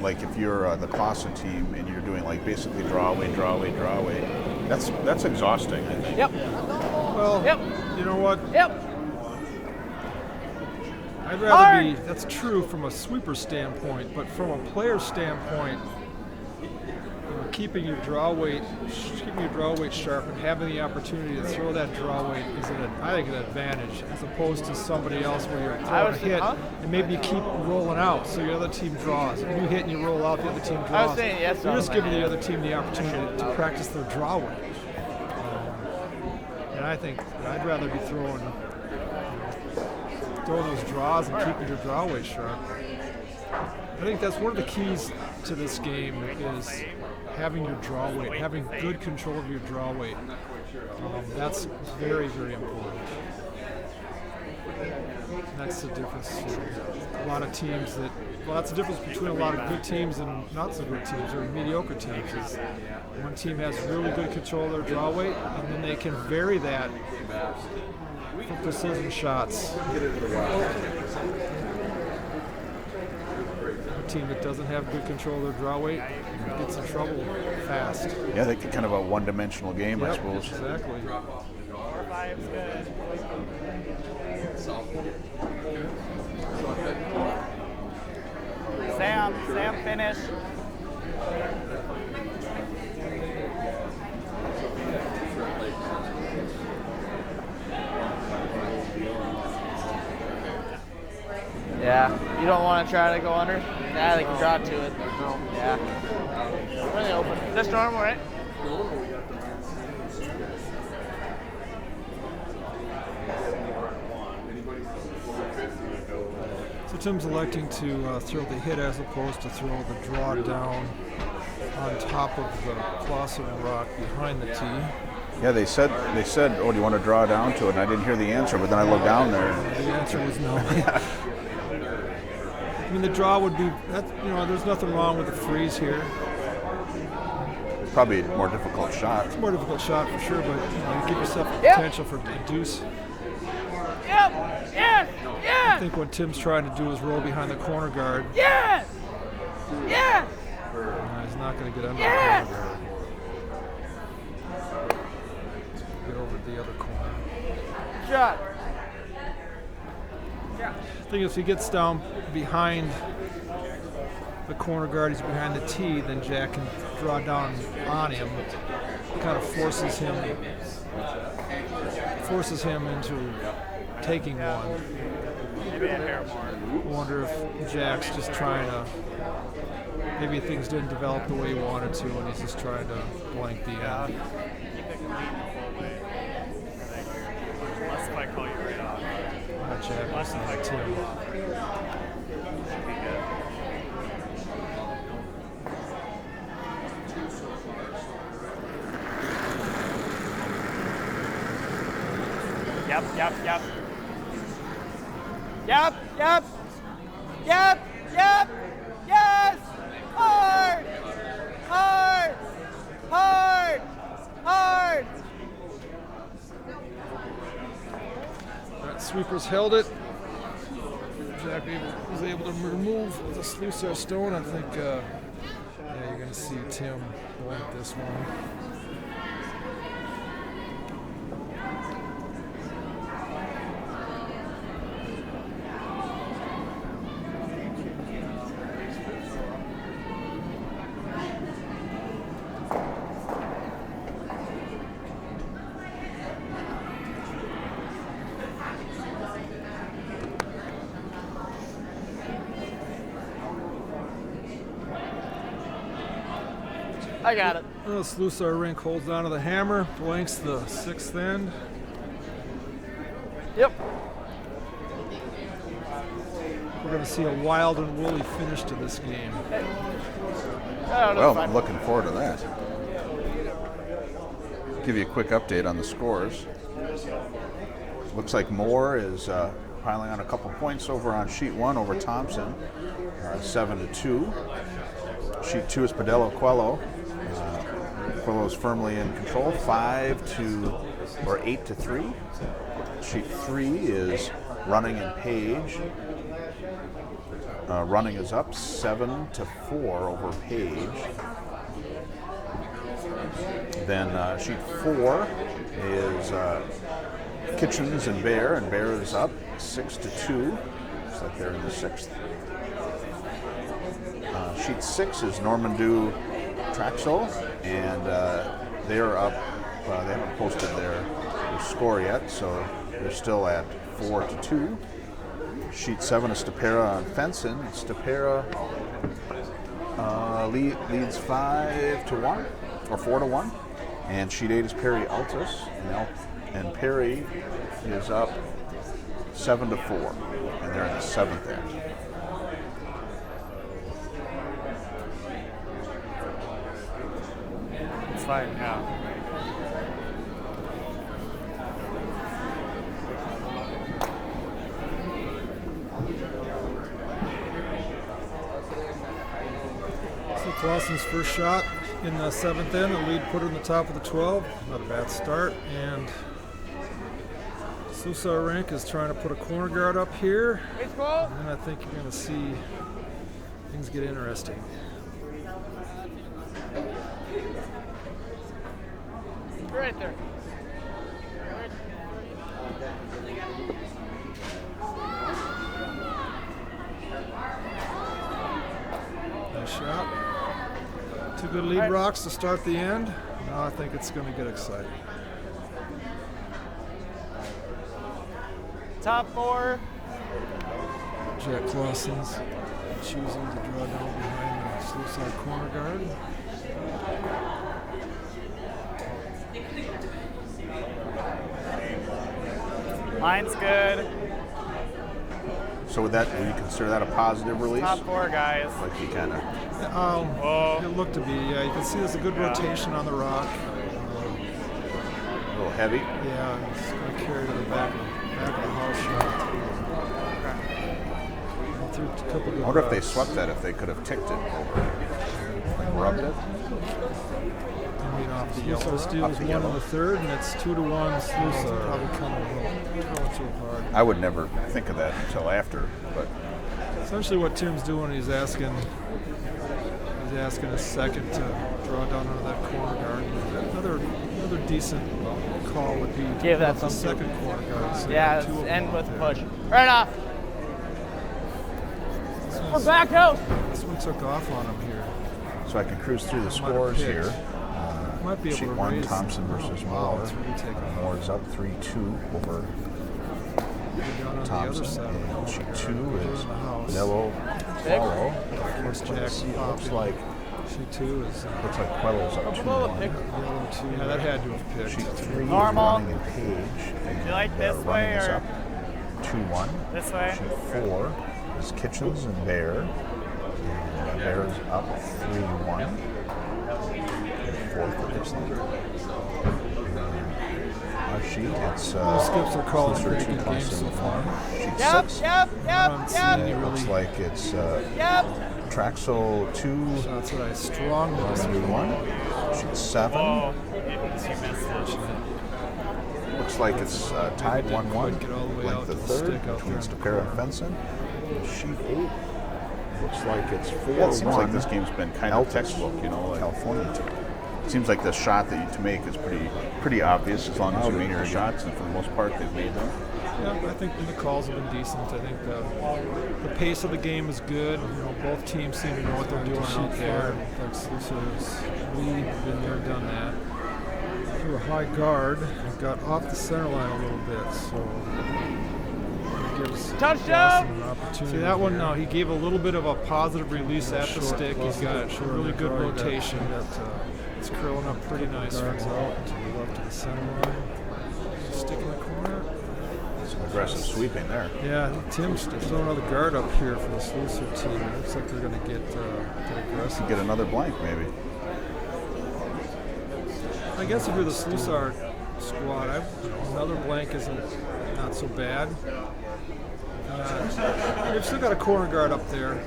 like if you're the Clasen team and you're doing like basically draw away, that's exhausting. Yep. Well, Yep. you know what? Yep. I'd rather Hard. be, that's true from a sweeper standpoint, but from a player standpoint, keeping your draw weight sharp and having the opportunity to throw that draw weight is, I think, an advantage as opposed to somebody else where you're throwing a hit and maybe you keep rolling out so your other team draws. If you hit and you roll out, the other team draws. I was saying yes. You're just giving the other team the opportunity to practice their draw weight. And I think I'd rather be throwing those draws and keeping your draw weight sharp. I think that's one of the keys to this game is having your draw weight, having good control of your draw weight. That's very, very important. That's the difference. A lot of teams that's the difference between a lot of good teams and not so good teams or mediocre teams. Is one team has really good control of their draw weight, and then they can vary that for precision shots. A team that doesn't have good control of their draw weight gets in trouble fast. Yeah, they get kind of a one-dimensional game, I suppose. Exactly. 4 or 5's good. Sam finish. Yeah. You don't want to try to go under? Yeah, they can draw to it. Yeah. Really open. Just normal, right? So Tim's electing to throw the hit as opposed to throw the draw down on top of the Clasen rock behind the tee. Yeah, they said, oh, do you want to draw down to it? And I didn't hear the answer, but then I looked down there. The answer was no. I mean, the draw would be, there's nothing wrong with the freeze here. It's probably a more difficult shot. It's a more difficult shot for sure, but you give yourself the potential for a deuce. Yep. Yes. Yes. I think what Tim's trying to do is roll behind the corner guard. Yes. Yes. He's not going to get under Yes. the corner guard. Get over to the other corner. Shot. The thing is, if he gets down behind the corner guard, he's behind the tee, then Jack can draw down on him. Kind of forces him into taking one. Maybe a hair more. I wonder if Jack's just trying to, maybe things didn't develop the way he wanted to, and he's just trying to blank the Keep it clean the full way. Unless if I call you right off. Jack Unless if I call Tim. you off. Should be good. Yep. Yes! Hard! That sweepers held it. Jack was able to remove the Slusar stone. I think, you're going to see Tim blank this one. I got it. Slusar rink holds onto the hammer, blanks the sixth end. Yep. We're going to see a wild and woolly finish to this game. Well, I'm looking forward to that. Give you a quick update on the scores. Looks like Moore is piling on a couple points over on sheet 1 over Thompson, 7-2. Sheet 2 is Padelo Coelho. Coelho's firmly in control, 8-3. Sheet 3 is Running and Page. Running is up 7-4 over Page. Then sheet 4 is Kitchens and Bear is up 6-2. Looks like they're in the 6th. Sheet 6 is Normandu Traxel. and they are up. They haven't posted their score yet, so they're still at 4-2. Sheet 7 is Stapera on Fenson. Stapera leads 5-1 or 4-1, and sheet 8 is Perry Altus, and Perry is up 7-4, and they're in the 7th end. It's fine, yeah. So Clasen's first shot in the 7th end, the lead put her in the top of the 12. Not a bad start. And Slusar Rank is trying to put a corner guard up here. And I think you're going to see things get interesting. Right there. Nice shot. Two good lead rocks to start the end. Now I think it's going to get exciting. Top 4. Jack Clausen's choosing to draw down behind the Slusar corner guard. Line's good. So would you consider that a positive release? Top 4 guys. Like he kind of. It looked to be. Yeah, you can see there's a good rotation on the rock. A little heavy. Yeah, it's going to carry to the back of the house shot. I wonder if they swept that, if they could have ticked it over, like rubbed it. Slusar steals 1 in the 3rd, and it's 2-1 Slusar. Probably coming a little too hard. I would never think of that until after, but essentially what Tim's doing, he's asking a second to draw down under that corner guard. Another decent call would be to Give put that up the some- second corner guard. So Yeah, two of them end up with there. push. Right off. We're back out. This one took off on him here. so I can cruise through the Might have scores picked. here. Might be able Sheet to 1, raise. Thompson versus Wow, Moore. it's really taking off. Moore's up 3-2 over Down on the other Thompson. side of the And corner sheet guard. 2 We're is in the house. Mello follow. Of course, Jack's Looks popping. like Sheet 2 is Quello's up Below the 2-1. pick. yellow 2. Yeah, that had to have picked. Sheet 3 is Normal. running in Page. And, you like this running way is or- up 2-1. This way? Sheet 4 is Kitchens and Bear. And Bear's up 3-1. Fourth, it looks like. Our sheet, it's Those skips are calling Slusar pretty 2 good plus games in so the far. farm. Sheet Yep, 6. yep, I don't see yep, any yep, It looks really like it's yep. Traxel 2 shots that I strongly plus disagree 1. Sheet 7. Oh, you missed it. Looks like it's tied Didn't 1-1. quite get all the way Like out the to the third stick out between there in the Stapera and corner. Fenson. Sheet 8. Looks like it's 4-1. Yeah, it seems like this game's been kind of textbook, you know. Like, California. it seems like the shot that you to make is pretty obvious as long as you make your shots, and for the most part, they've made them. Yeah, I think the calls have been decent. I think the pace of the game is good. You know, both teams seem to know what they're doing out there. Like Slusar's lead, been there, done that. Threw a high guard, and got off the center line a little bit, so it gives Touchdown! Clasen an opportunity. See that one? No, he gave a little bit of a positive release at the stick. He's got really good rotation. It's curling up pretty nice. Guards out to the left of the center line. Stick in the corner. Some aggressive sweeping there. Yeah, I think Tim's throwing another guard up here for the Slusar team. It looks like they're going to get aggressive. Get another blank, maybe. I guess if you're the Slusar squad, another blank isn't not so bad. You've still got a corner guard up there.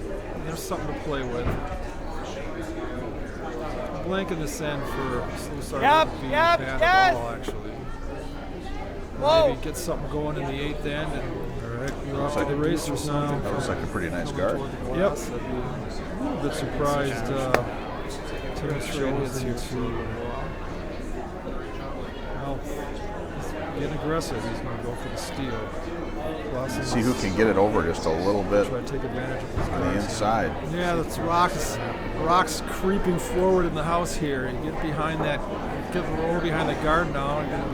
There's something to play with. A blank in this end for Slusar would be bad at all, actually. Maybe get something going in the 8th end, and you're off to the races now. That looks like a pretty nice guard. Yep. I'd be a little bit surprised Tim shows into well, getting aggressive. He's going to go for the steal. Clasen See who can get it over just a little bit try to take advantage of his on the guards. inside. Yeah, that's Rock's creeping forward in the house here. And get behind that, get over behind the guard now. It's going to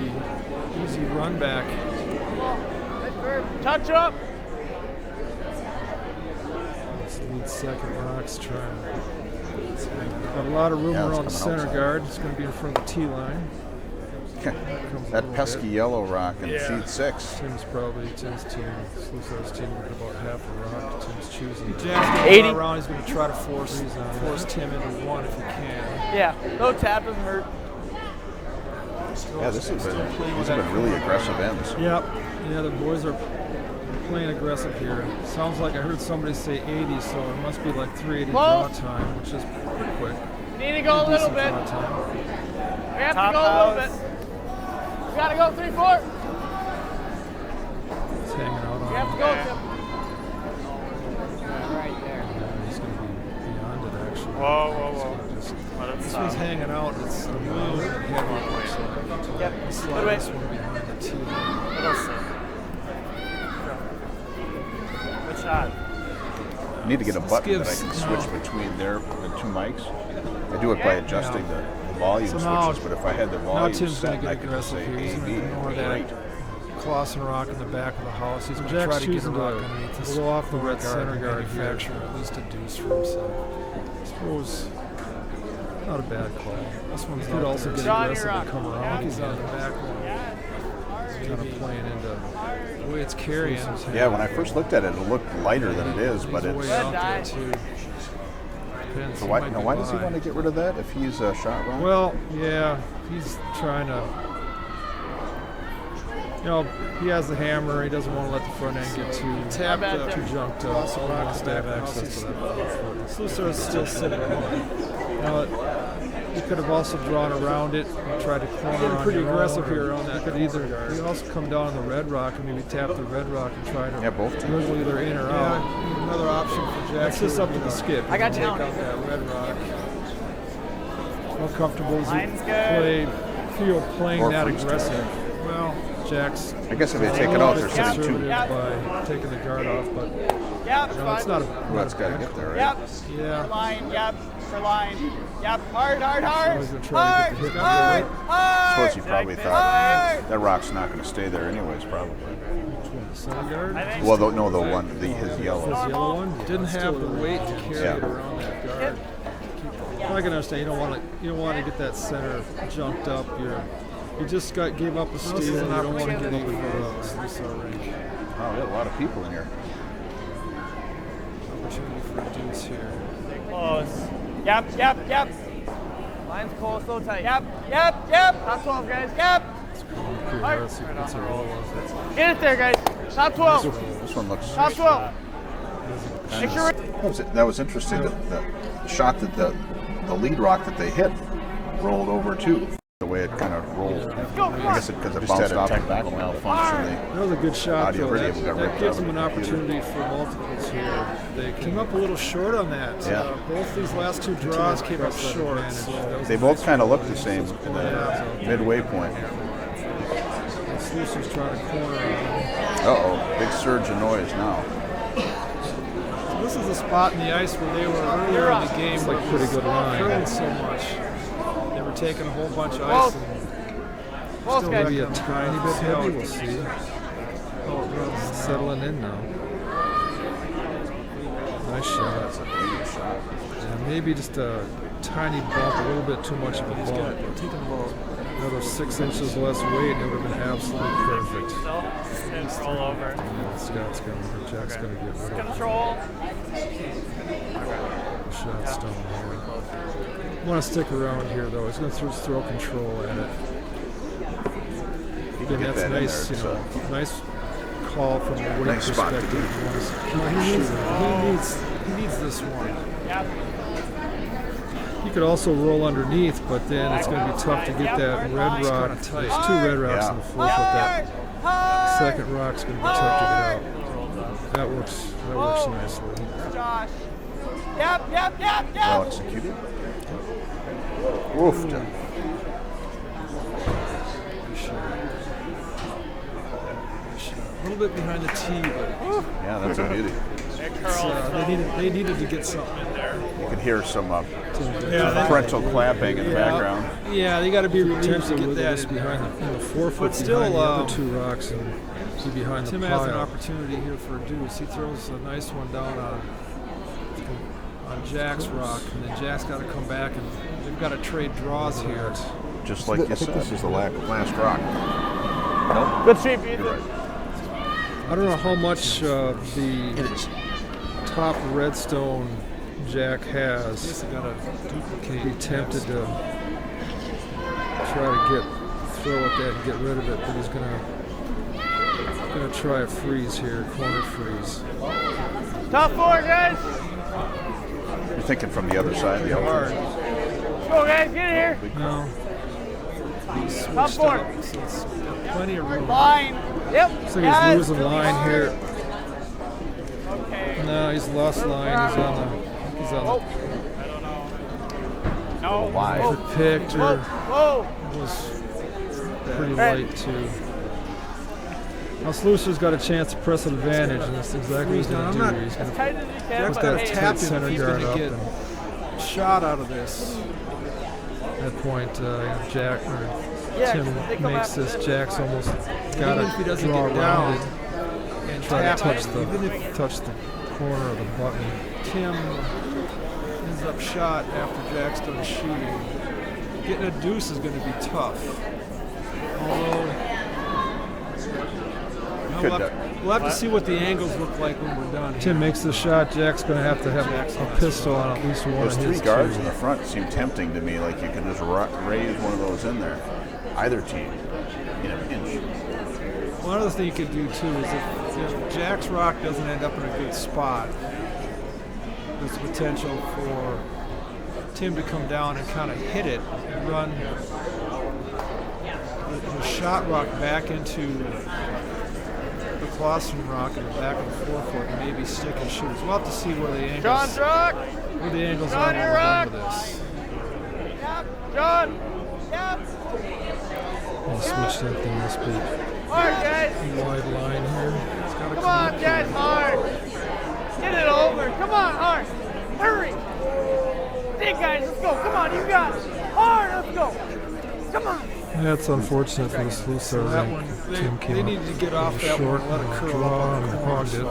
be easy run back. Touch up. This lead second, Rock's trying. Got a lot of room Yeah, it's around the coming center outside. guard. It's going to be in front of the T line. That pesky yellow rock in Yeah. feed 6. Tim's team, Slusar's team, looking about half a rock. Tim's choosing. Jack's going 80. to run around. He's going to try to force Tim into one if he can. Yeah, no tap doesn't hurt. Yeah, these have been really aggressive ends. Yep. Yeah, the boys are playing aggressive here. Sounds like I heard somebody say 80, so it must be like 380 draw Close. time, which is pretty quick. Need to go a little Decent bit. draw time. We have Top to go a little house. bit. We gotta go 3-4. He's hanging out on We have to him. go. Tim. Yeah, he's going to be beyond it, actually. Whoa, whoa, whoa. Just, Let it this stop. one's hanging out. It's a little bit heavy. Yep. Slide Good way. this one behind the T line. It'll sit. Good shot. I need to get a This button that I gives- can switch between the two mics. I do it by adjusting the volume So now- switches, but if I had the Now volume Tim's set, going to I get could just aggressive say here. He's going to AB. ignore that Right. Clasen rock in the back of the house. He's going to Jack's try to get a choosing rock to underneath this go off the red red center guard guard here. manufacture at least a deuce for himself. I suppose not a bad call. This one's could also get John, aggressive you're and up. come around. He's on the back one. Kind of playing into the way it's carrying. Yeah, when I first looked at it, it looked lighter than it is, but He's it's. way out there die. too. Depends. So He why, might now be why does he behind. want to get rid of that if he's a shot rock? Well, yeah, he's trying to. You know, he has the hammer. He doesn't want to let the front end get too Tapped up. too junked up. So he wants to have access to that. Slusar is still sitting on it. You know, he could have also drawn around it and tried to corner on pretty your aggressive own, here or on that Could either he could also come down on the red rock and maybe tap the red rock and try to Yeah, both teams. wiggle either in or out. Another option for Jack. That's just up to the skip. I got Take you. out that red rock. How comfortable is he Line's good. feel playing Or that freeze aggressive? Well, Jack's I guess if they take it out, they're sitting conservative two. by taking the guard off, but Yep. no, it's not a Well, that's got to get there, right? Yep. yeah. For line. Yep. For line. Yep. Hard. Hard. Hard. He's gonna try to Hard. get the hit Hard. I Hard. suppose he probably thought that rock's not going to stay there anyways, probably. Center guard. I think Well, no, the one, his yellow. His yellow one didn't have the weight to carry Yeah. it around that guard. I can understand you don't want to get that center jumped up. You just gave up a steal. You don't want to give up a Slusar range. Wow, we had a lot of people in here. Opportunity for a deuce here. close. Yep. Yep. Yep. Line's close. So tight. Yep. Yep. Yep. Top 12, guys. Yep. Pretty hard. See if it's a roll. Get it there, guys. Top 12. This one looks. Top 12. Make sure. That was interesting. The shot that the lead rock that they hit rolled over too. The way it kind of rolled. Go. I guess because it bounced off the back malfunction. That was a good shot, Audio though. radio That, got that ripped gives out them of an the computer. opportunity for multiples here. They came up a little short on that. Yeah. Both these last two draws came up short. So that was They both kind of look the same in the midway point. Slusar's trying to corner on him. Uh-oh, big surge of noise now. So this is a spot in the ice where they were earlier in the game. Like pretty good line. Curling so much. They were taking a whole bunch of ice. And Close, still guys. maybe a tiny bit heavy. We'll see. Oh, it's settling in now. Nice shot. That's a big shot. Yeah, maybe just a tiny bump, a little bit too much of a bump. Another 6 inches less weight, it would have been absolutely perfect. Still. Didn't roll over. Yeah, Scott's going to, Jack's going to get rid of Control. the shot stone here. Want to stick around here, though. He's going to throw control at it. You can And get that's that nice, in there. nice call from the weight Nice spot to perspective. He needs this one. Yep. You could also roll underneath, but then it's going to be tough to get that red rock. There's 2 red rocks in the fourth, but that second rock's going to be tough to get out. That works nicely. Josh. Yep. Yep. Yep. Yep. Well executed. Woofed. little bit behind the tee, but Yeah, that's a beauty. they needed to get something in there. You can hear some Yeah, parental clapping in the background. Yeah, they got to be relieved to Potentially get with that this behind the 4 foot But still, behind the other 2 rocks and be behind Tim the has an pile. opportunity here for a deuce. He throws a nice one down on Jack's rock, and then Jack's got to come back, and they've got to trade draws here. Just like you I think said. this is the last rock. Good street, Ethan. I don't know how much the top redstone Jack has. He's got to duplicate. Be tempted to try to throw at that and get rid of it, but he's gonna try a freeze here, corner freeze. Top 4, guys. You're thinking from the other side, the Hard. outfield. Go, guys, get here. No, Top 4. So it's got plenty of room. Line. Yep. looks like Yes. he's losing line here. Okay. No, he's lost line. He's on Oh. No. Wide. the picked Whoa. or Whoa. was pretty Hey. light too. Now Slusar's got a chance to press an advantage, and that's exactly what he's Now, going I'm to not- do. He's going As to tight as you can. Jack's but got to hey, tap him center if he's guard going to up get and- a shot out of this. at that point, Jack or Yeah, Tim 'cause they come makes after this. this. Jack's almost got Even to if he doesn't draw get around down it, and try to tap touch it, the even if corner of the button. Tim ends up shot after Jack's done shooting, getting a deuce is going to be tough. Although we'll have to see what the angles look like when we're done. Tim makes the shot. Jack's going to have a pistol on at least one Those of 3 his guards two. in the front seem tempting to me, like you can just raise one of those in there. Either team in a pinch. One other thing you could do too is if Jack's rock doesn't end up in a good spot, there's potential for Tim to come down and kind of hit it and run the shot rock back into the Clasen rock in the back of the 4 foot and maybe stick and shoot. So we'll have to see where the John's angles, rock. where the angles John, are when your we're done rock. with this. Yep. John. Yep. And switch that thing this big Hard, guys. wide line here. Come on, guys. Hard. Get it over. Come on, hard. Hurry. Hey, guys, let's go. Come on, you got it. Hard, let's go. Come on. That's unfortunate for the Slusar That rank. one, Tim they came needed to get up off that short, one, let it curl draw, up on and the corner. hogged it.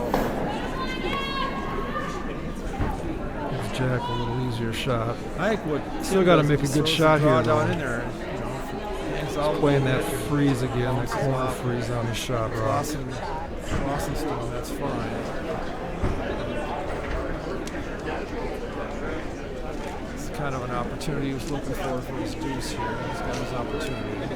Gives Jack a little easier shot. I think what Still got to make a good shot here, down though. in there. Hangs out a Playing little that bit. freeze again, that corner Off. freeze on the shot rock. Clasen's doing, that's fine. It's kind of an opportunity he was looking for his deuce here. He's got his opportunity.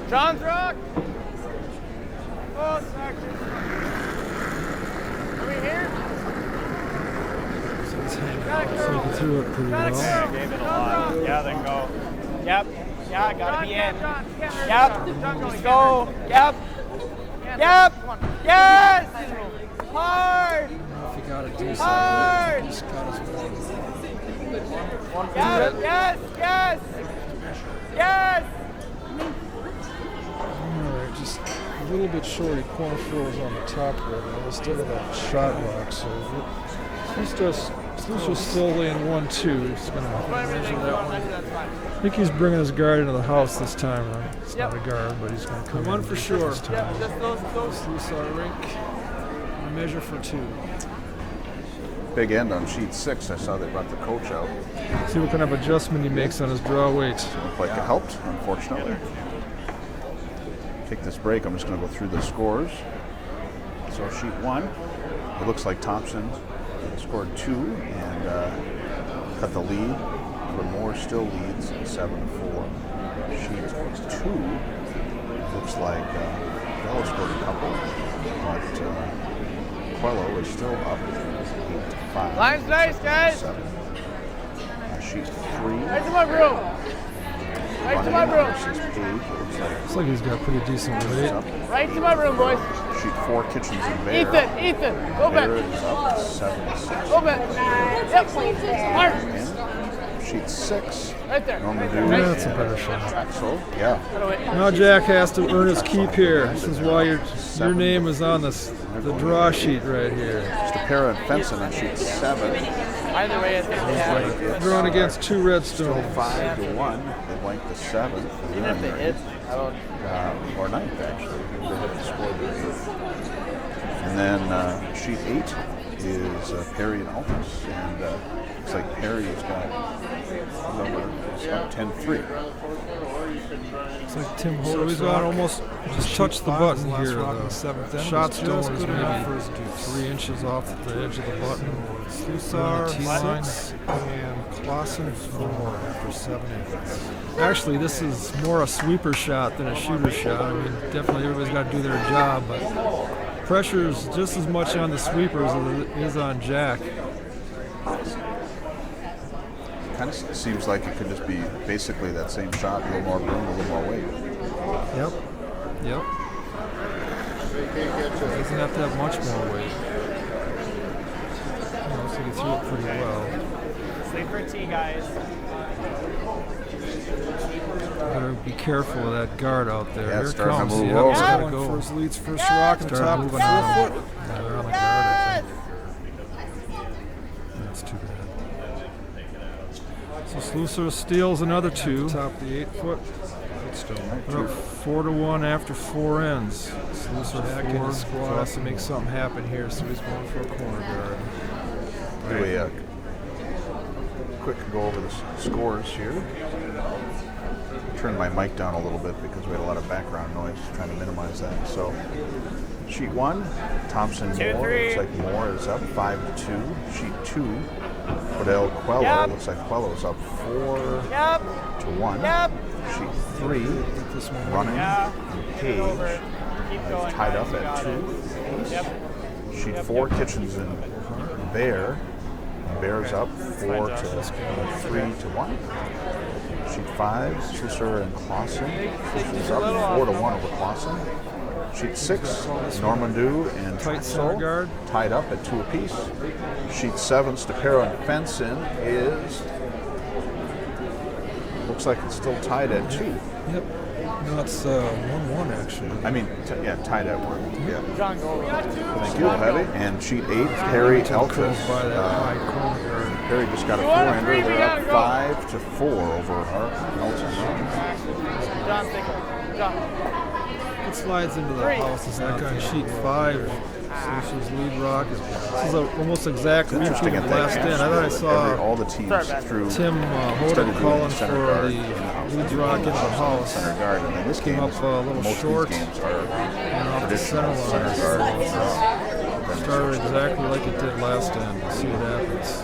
John's rock. Oh, section. Are we here? He threw it pretty well. Yeah, I gave it a lot. Yeah, then go. Yep. Yeah, gotta be in. John, Yep. Let's go. Yep. Yep. Yes. Hard. If he got a deuce out Hard. of it, he's got his one. Yes. Yes. Yes. Yes. Alright, just a little bit short. He corner throws on the top red, and he's still got that shot rock. So Slusar's still laying 1-2. He's going to measure that one. I think he's bringing his guard into the house this time. It's not a guard, but he's going to come One in for sure. this time. Just those. Slusar rink. A measure for 2. Big end on sheet 6. I saw they brought the coach out. See what kind of adjustment he makes on his draw weight. Looked like it helped, unfortunately. Take this break. I'm just going to go through the scores. So sheet 1, it looks like Thompson scored 2 and cut the lead. Moore still leads 7-4. Sheet 2 looks like Bell scored a couple, but Quello is still up 8-5. Line's nice, guys. 7. Sheet 3. Guys in my room. Right to my room. Versus Page. It looks like Looks like he's got pretty decent weight. up. Right to my room, boys. Sheet 4, Kitchens and Bear. Ethan, go Bear back. is up 76. Go back. Yep. Mark. And sheet 6. Right there. Norman Right Dew. there. That's a better shot. So, yeah. Now Jack has to earn his keep here. This is why your name is on the draw sheet right here. Stapera and Fenson on sheet 7. Either way, I think they have it. Drawn against 2 redstones. 5 to 1. They like the 7th. Even if they hit, I don't. Or 9th, actually. They have the score to 8th. And then sheet 8 is Perry and Altus. And looks like Perry's got about 10-3. It's like Tim Hortons got almost just touched the button here. The shot stone is maybe 3 inches off the edge of the button. Slusar, T line. 6, and Clasen 4 after 7 innings. Actually, this is more a sweeper shot than a shooter shot. I mean, definitely everybody's got to do their job, but pressure is just as much on the sweepers as it is on Jack. Kind of seems like it could just be basically that same shot, a little more room, a little more weight. Yep. Doesn't have to have much more weight. Looks like he threw it pretty well. Sleep for tea, guys. Better be careful of that guard out there. Yeah, Here it's it starting to comes. move Yeah, over. it's gotta Going go. for his leads, first rock and Start top of moving the on. foot. Yeah, they're on the guard, I think. That's too bad. So Slusar steals another 2. Top of the 8 foot. We're up 4 to 1 after 4 ends. Slusar Back in the 4 squad. tries to make something happen here, so he's going for a corner guard. Anyway, quick go over the scores here. Turn my mic down a little bit because we had a lot of background noise, trying to minimize that. So, sheet 1, Thompson Moore. 2-3. Looks like Moore is up 5 to 2. Sheet 2, Odell Quello. Yep. Looks like Quello's up 4 Yep. to 1. Yep. Sheet 3, Running Yeah. and Keep Page going. tied up You at got 2. it. Yep. Sheet 4, Kitchens and Bear. Bear's up 4 to 3 to 1. Sheet 5, Slusar and Clasen. Slusar's up 4 to 1 over Clasen. Sheet 6, Norman Dew and Tight center Trexel guard. tied up at 2 apiece. Sheet 7, Stapera and Fenson is, looks like it's still tied at 2. Yep. No, it's 1-1 actually. I mean, tied at 1. Yeah. John, go over. Thank you, Heavy. And sheet 8, Perry Altus. By that high corner guard. Perry just got a 4-hander. They're up 5 to 4 over Altus. John, take it. John. It slides into the 3. house. It's back on sheet 5. Slusar's lead rock. This is almost exact repeat of Interesting the at last that. end. I thought I saw all the teams through Tim Hoda started doing calling for center guard, the lead rock into the house. center guard, and then this game Came up is, a little most short of these games are and off the traditional center center line. guard. Started exactly like it did last end. See what happens.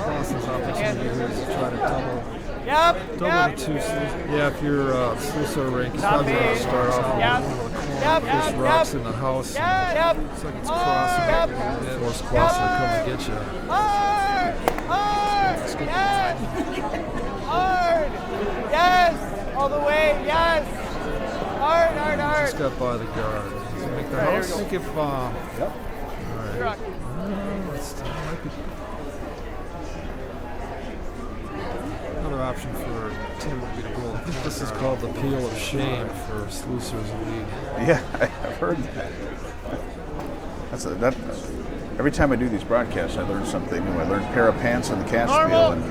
Clasen's opportunity here is to try to double Yep. the 2. Yeah, if you're Slusar rank, you probably want to start off with Yep. one of the Yep. corner. This rocks in the house. Yep. Looks like it's crossing. Force Clasen to come and get you. Hard! Yes! Hard! Yes! All the way, yes! Hard! Just got by the guard. Does he make the Right, here house? we I think if Truck. another option for Tim would be to go. I think this is called the peel of shame for Slusar's lead. Yeah, I've heard that. Every time I do these broadcasts, I learn something new. I learned pair of pants in the cast Normal. wheel, and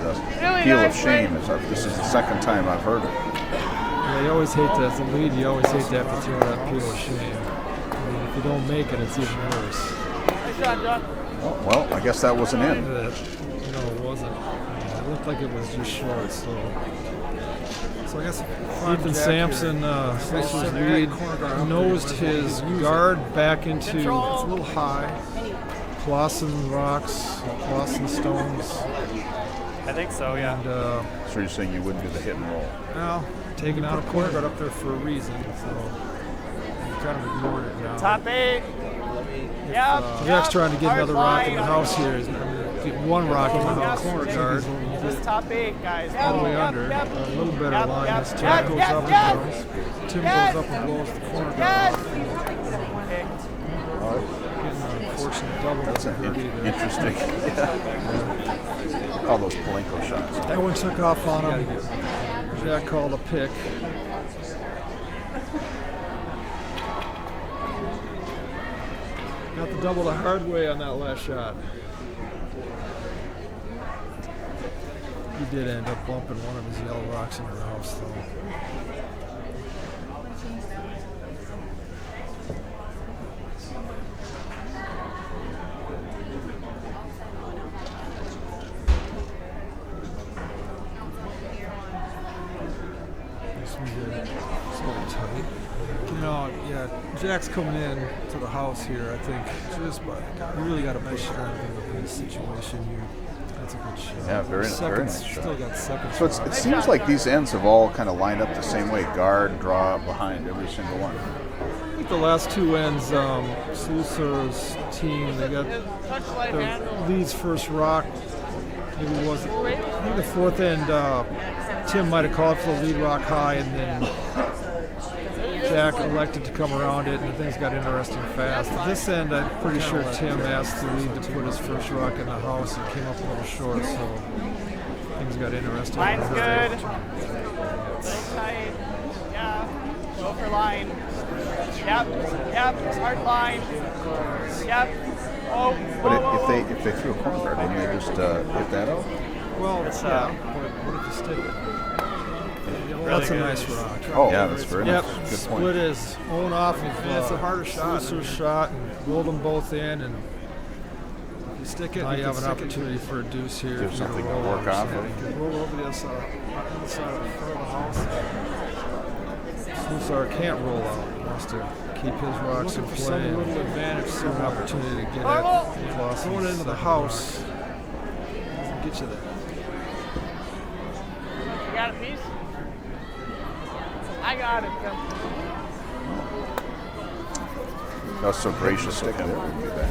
Really peel of nice shame is up. This is the second time I've heard it. Yeah, you always hate that as a lead. You always hate to have to throw that peel of shame. I mean, if you don't make it, it's even worse. Nice shot, John. Oh, well, I guess that wasn't in. No, it wasn't. It looked like it was just short. So I guess Ethan Sampson, Slusar's lead, nosed his guard back into. It's a little high. Clasen rocks, Clasen stones. I think so, yeah. And So you're saying you wouldn't do the hit and roll? now taking out a corner guard up there for a reason. So you kind of ignored it now. Top 8. Yep. Jack's trying to get Hard another rock in the line. house here. get one rock in the house corner guard. Just top 8, guys. All the way under. A little better line. This Jack goes up and blows. Tim goes up and blows the corner guard. Getting an unfortunate double. That's interesting. All those Palenko shots. That one took off on him. Jack called a pick. Got the double the hard way on that last shot. He did end up bumping one of his yellow rocks in her house, though. This one did. It's a little tight. You know, yeah, Jack's coming in to the house here, I think. Just, but you really got to push it on in this situation here. That's a good shot. Yeah, very nice shot. Still got seconds. So it seems like these ends have all kind of lined up the same way. Guard, draw, behind every single one. I think the last two ends, Slusar's team, they got their lead's first rock. Maybe it was, I think the fourth end, Tim might have called for the lead rock high, and then Jack elected to come around it, and things got interesting fast. At this end, I'm pretty sure Tim asked the lead to put his first rock in the house and came up a little short, so things got interesting. Line's good. Stay tight. Yeah. Go for line. Yep. Hard line. Yep. Oh. But if they threw a corner guard, then you just hit that out? Well, yeah. What if you stick it? That's a nice rock. Oh, yeah, that's very nice. Good point. Split his own off. It's a harder shot. Slusar's shot and rolled them both in, and if you stick it, now you have an opportunity for a deuce here. Give something to work off of. You can roll over the other side of the front of the house. Slusar can't roll out. He wants to keep his rocks in play. Some little advantage, some opportunity to get it. Going into the house doesn't get you there. You got a piece? I got it. That was so gracious of him to do that.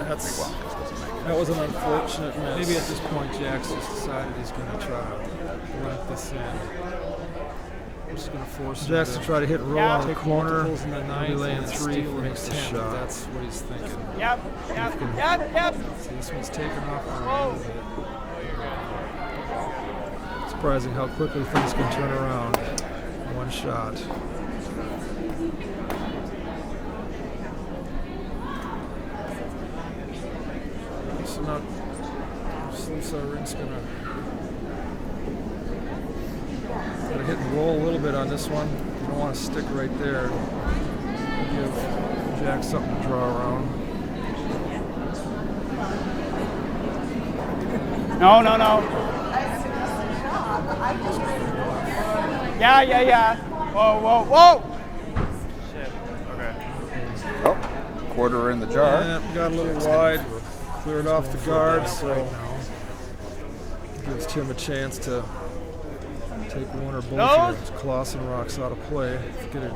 That was an unfortunate miss. Maybe at this point Jack's just decided he's going to try to let this in. I'm just going to force Jack's to try to hit roll on the corner, and then laying 3 for makes the shot. That's what he's thinking. Yep. See, this one's taken off a little bit. Surprising how quickly things can turn around. One shot. So now Slusar's gonna hit and roll a little bit on this one. You don't want to stick right there. Give Jack something to draw around. No. Yeah. Whoa. Shit. Okay. Oh, quarter in the jar. Yeah, got a little wide. Cleared off the guard, so gives Tim a chance to take one or both of his Clasen rocks out of play. If you get a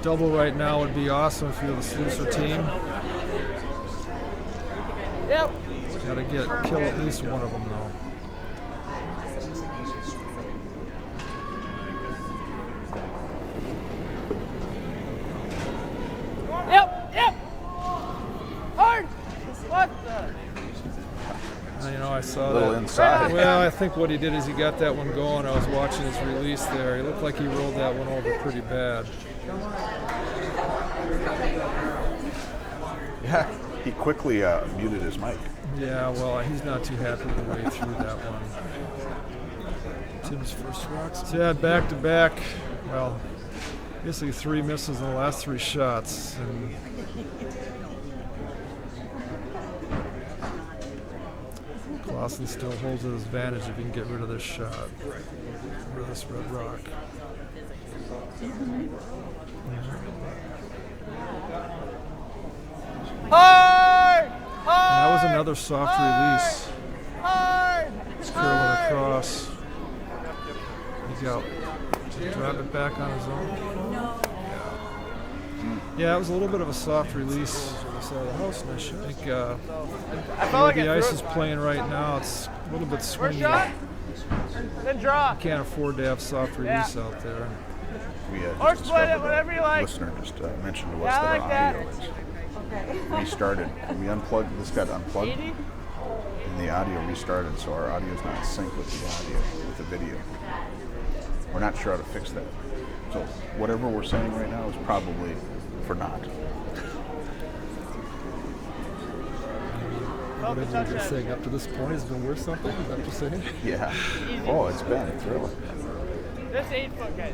double right now would be awesome if you're the Slusar team. Yep. Got to kill at least one of them though. Yep. Hard. What the? You know, I saw A little that. inside. Well, I think what he did is he got that one going. I was watching his release there. He looked like he rolled that one over pretty bad. Yeah, he quickly muted his mic. Yeah, well, he's not too happy with the way through that one. Tim's first rocks. So yeah, back to back. Well, basically 3 misses in the last 3 shots. And Clasen still holds his advantage if he can get rid of this shot, rid of this red rock. Hard. And that was another soft release. Hard. It's curling across. He got to drive it back on his own. Yeah, it was a little bit of a soft release. side of the house, and I think I felt like the I ice threw is it. playing right now. It's a little bit First swingy. shot, then draw. Can't afford to have soft release out there. We Or just split it, discovered whatever you a like. listener just mentioned to us Yeah, I that like our that. audio is restarted. We unplugged. This got unplugged, 80? and the audio restarted. So our audio is not in sync with the audio, with the video. We're not sure how to fix that. So whatever we're saying right now is probably for naught. Whatever you're saying up to this point has been worth something. Is that what you're saying? Yeah. Oh, it's been. It's really. This 8-foot guy.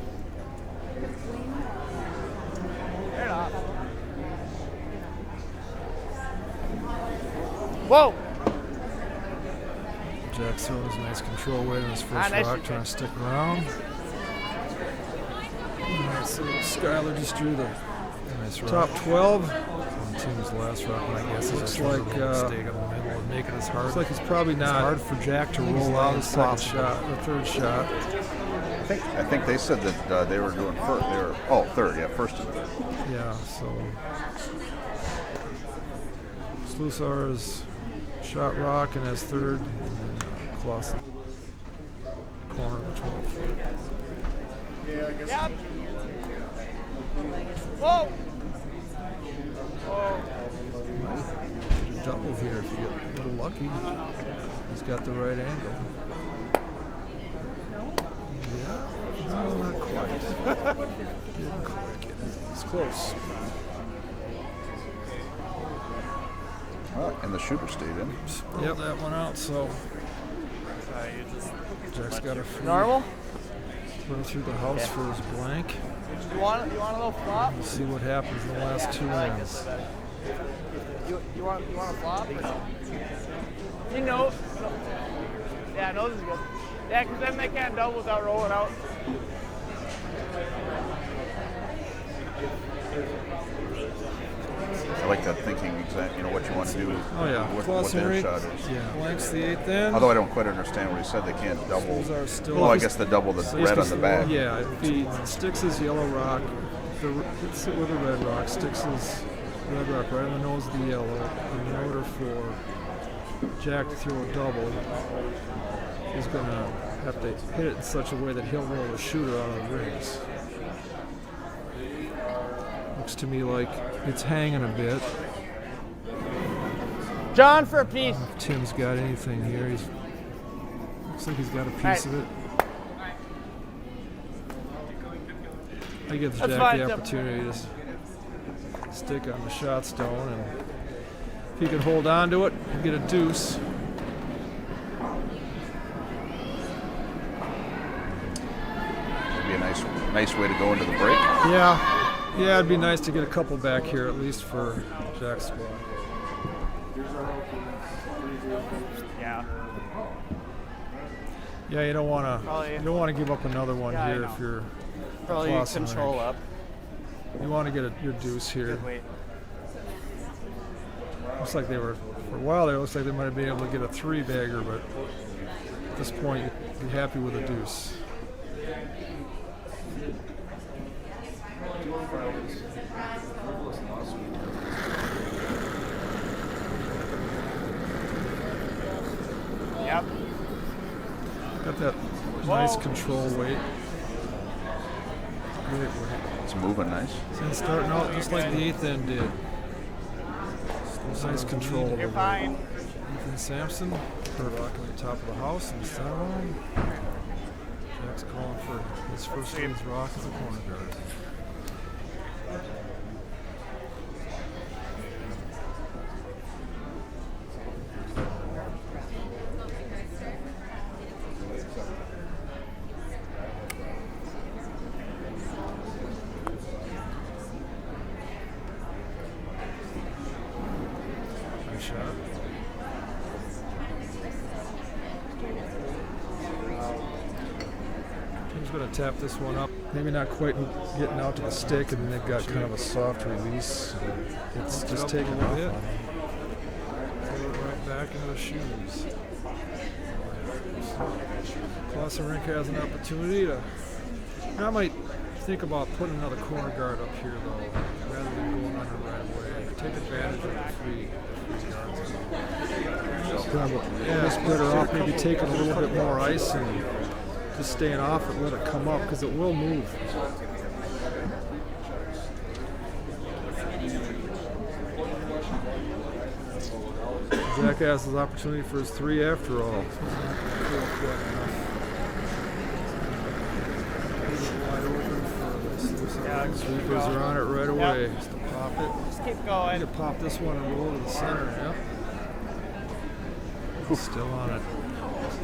Turn it off. Whoa! Jack's throwing his nice control weight on his first nice rock, and trying to stick around. Alright, so Skylar just drew the top 12 on Tim's last rock, and I guess it looks like mistake in the middle and making it hard. Looks like it's probably not hard for Jack to roll out his second shot, the third shot. I think they said that they were doing first. They were third. Yeah, first and third. Yeah, so Slusar is shot rock and has third, and then Clasen corner of the 12th. Yep. Whoa! Whoa. Might double here if you get a little lucky. He's got the right angle. Yeah, no, not quite. Didn't quite get it. It's close. And the shooter stayed in. Yep, that went out, so You just Jack's got a free Normal? run through the house for his blank. You want a little flop? We'll see what happens in the last two rounds. You want a flop? You know. Yeah, nose is good. Yeah, because then they can't double without rolling out. I like that thinking exact. You know what you want to do. Oh yeah, What their rate. shot is. Yeah, blanks the 8th end. Although I don't quite understand what he said. They can't double. Those are still. Well, I guess the double the red on the back. Yeah, if he sticks his yellow rock, hits it with a red rock, sticks his red rock right on the nose of the yellow, and in order for Jack to throw a double, he's going to have to hit it in such a way that he'll roll the shooter out of the rings. Looks to me like it's hanging a bit. John for a piece. If Tim's got anything here, looks like he's got a piece of it. That gives That's Jack fine, the Tim. opportunity to stick on the shot stone, and if he can hold on to it and get a deuce. It'd be a nice way to go into the break. Yeah, it'd be nice to get a couple back here at least for Jack's squad. yeah. Yeah, you don't want Probably. to give up another one Yeah, I here know. if you're Probably Clasen control rank. up. You want to get your deuce here. Good weight. Looks like they were, for a while there, looks like they might have been able to get a 3-bagger, but at this point, you'd be happy with a deuce. Yep. Got that nice control weight. Great weight. It's moving nice. And starting out just like the 8th end did. Nice control You're over fine. Ethan Sampson. Rocking the top of the house in the center line. Jack's calling for his first game's rock as a corner guard. Nice shot. Tim's going to tap this one up. Maybe not quite getting out to the stick, and they've got kind of a soft release. It's just taking a bit. Throw it right back into the shoes. Clasen Rink has an opportunity to. I might think about putting another corner guard up here, though, rather than going under right away. take advantage of the free yards. Yeah, it's better off maybe taking a little bit more ice and just staying off it, let it come up, because it will move. Zach has his opportunity for his 3 after all. Yeah, Sweepers are on it right away. Yep. Just to pop it. Just keep You going. can pop this one and roll to the center, yep. Still on it.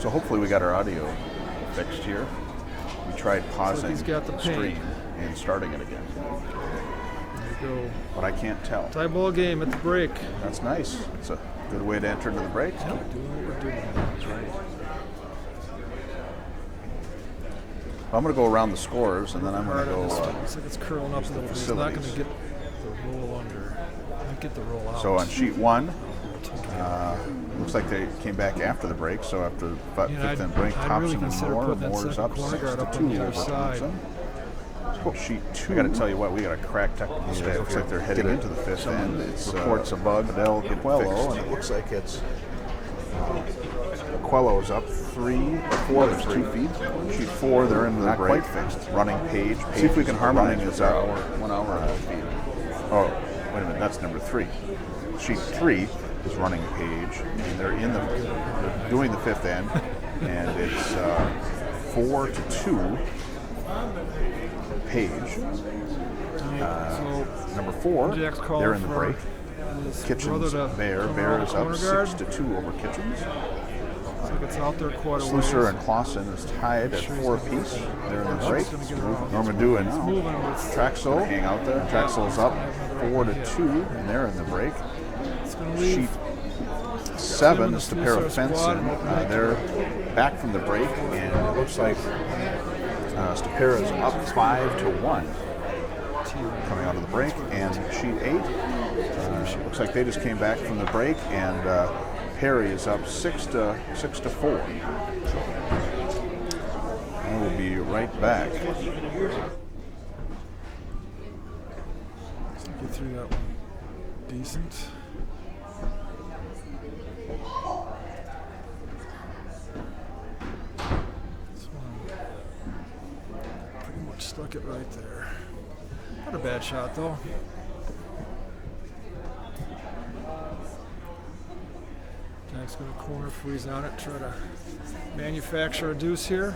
So hopefully we got our audio fixed here. We tried pausing he's got the paint. stream and starting it again, There you go. but I can't tell. Tie ball game at the break. That's nice. It's a good way to enter into the break. Yep. Doing what we're doing. That's right. I'm going to go around the scores, and then I'm going Hard to on go. this one. Looks like it's curling up a little bit. He's not going to facilities. get the roll under. Not get the roll out. So on sheet 1, looks like they came back after the break. So after the fifth and break, I'd really Thompson consider and putting that Moore's second up corner guard up 6-2 on the other over side. Thompson. So sheet 2, I got to tell you what, we got a crack technical staff. Looks like they're heading into the 5th end. It's reports a bug. They'll get Quello, and it looks like it's Quello's up 4 there's 2 feet. Sheet 4, they're in the break. Quite fixed. Running Page. See if we can harmonize is out 1 hour and 2 feet. Oh, wait a minute, that's number 3. Sheet 3 is running Page, and they're doing the 5th end, and it's 4-2 Page. Number 4, Jack's calling they're in the for break. his Kitchens, brother to Bear come around is the up corner guard. 6-2 over Kitchens. Looks like it's out there quite a ways. Slusar and Clasen is tied at 4 apiece. They're in the break. Norman Dew and Traxel hang out there. Traxel's up 4-2, and they're in the break. Sheet 7 is Tapera Fenson. They're back from the break, and it looks like Stapera's up 5-1 coming out of the break. And sheet 8 looks like they just came back from the break, and Perry is up 6-4. And we'll be right back. Get through that one. Decent. This one pretty much stuck it right there. Not a bad shot though. Jack's going to corner freeze on it, try to manufacture a deuce here.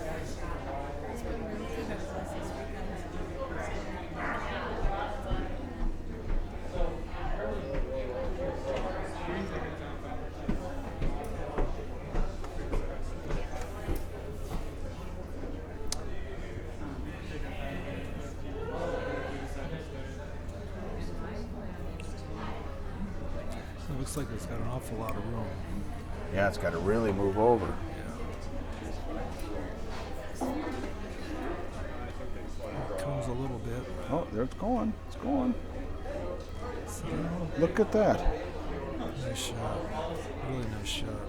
It looks like it's got an awful lot of room. Yeah, it's got to really move over. It comes a little bit. Oh, there it's going. It's going. Look at that. Nice shot. Really nice shot.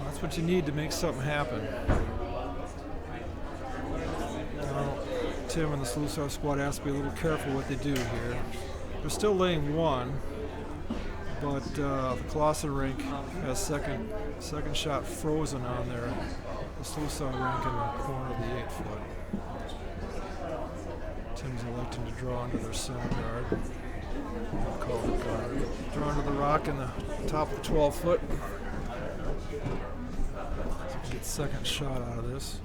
That's what you need to make something happen. Now, Tim and the Slusar squad has to be a little careful what they do here. They're still laying 1, but the Clasen rink has second shot frozen on there. The Slusar rink in the corner of the 8 foot. Tim's electing to draw into their center guard. Call it guard. Draw into the rock in the top of the 12 foot. Get second shot out of this.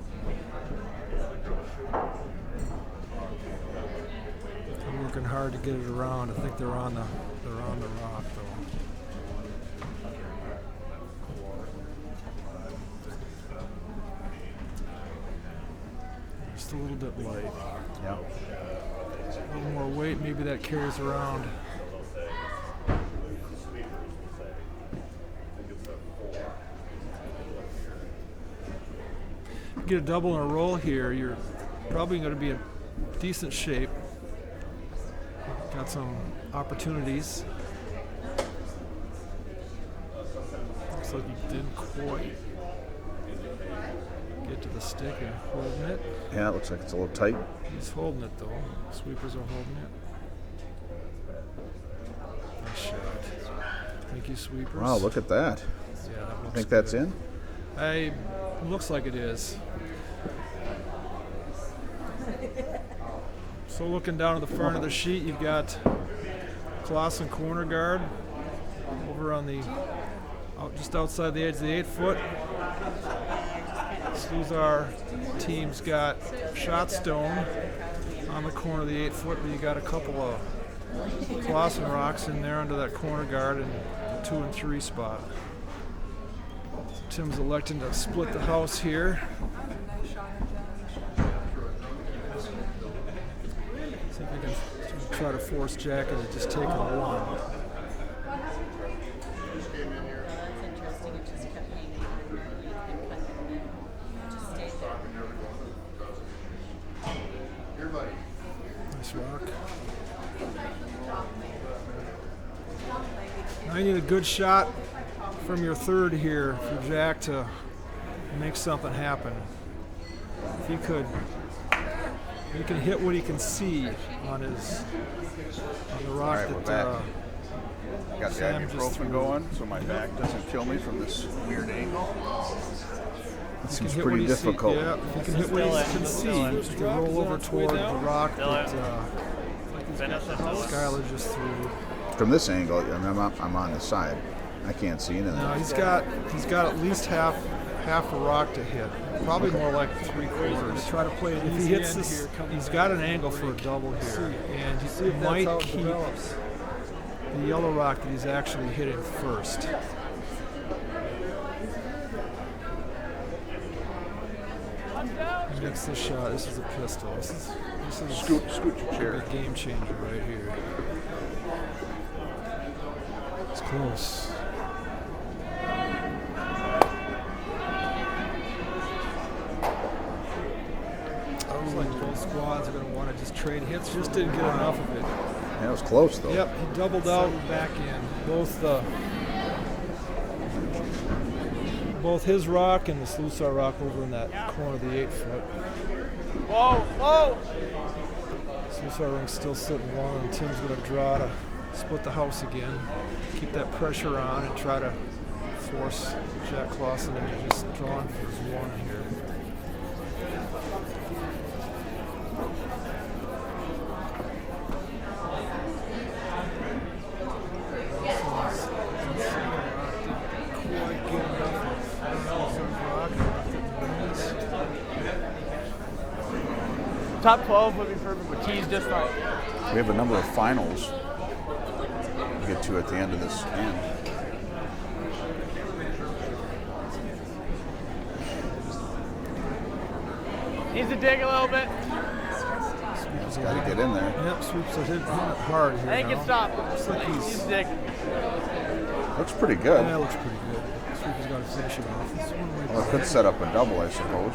They're working hard to get it around. I think they're on the rock though. Just a little bit light. Yeah. A little more weight, maybe that carries around. If you get a double and a roll here, you're probably going to be in decent shape. Got some opportunities. Looks like you didn't quite get to the stick and holding it. Yeah, it looks like it's a little tight. He's holding it though. Sweepers are holding it. Nice shot. Thank you, sweepers. Wow, look at that. Yeah, that I looks think that's good. in. Looks like it is. So looking down at the front of the sheet, you've got Clasen corner guard over on the just outside the edge of the 8-foot. Slusar team's got shot stone on the corner of the 8-foot, but you got a couple of Clasen rocks in there under that corner guard in the 2 and 3 spot. Tim's electing to split the house here. See if we can try to force Jack into just taking a one. That's interesting. It just kept hanging on. You can cut it in. Just stayed there. Nice rock. Now you need a good shot from your third here for Jack to make something happen. If he could, he can hit what he can see on the rock. All right, we're back. Got the Sam just ibuprofen threw. going so my back doesn't kill me from this weird angle. It He seems can hit pretty what he see- difficult. Yeah, if he can hit what he can see. Just to roll over toward the rock that Finish it, Dylan. Skylar just threw. From this angle, I mean, I'm on the side. I can't see anything. No, he's got at least half a rock to hit. Probably more like 3/4. Try to play it If he hits this, he's got an angle for a double here, and he might keep the yellow rock that he's actually hitting first. He makes this shot. This is a pistol. This is Scoot your a chair. game changer right here. It's close. Looks like both squads are going to want to just trade hits. Just didn't get enough of it. Yeah, it was close though. Yep, he doubled out and back in. Both his rock and the Slusar rock over in that corner of the 8-foot. Whoa, whoa! Slusar ring's still sitting one, and Tim's going to draw to split the house again. Keep that pressure on and try to force Jack Clasen into just drawing for his one here. Top 12 would be perfect, but he's just like. We have a number of finals to get to at the end of this end. Needs to dig a little bit. Got to get in there. Yep, sweeps are hitting it hard here I think now. it's stopped. Looks like Needs to dig. Looks pretty good. Yeah, it looks pretty good. Sweeper's got to finish it off. It's one way Well, it could set up a double, I suppose.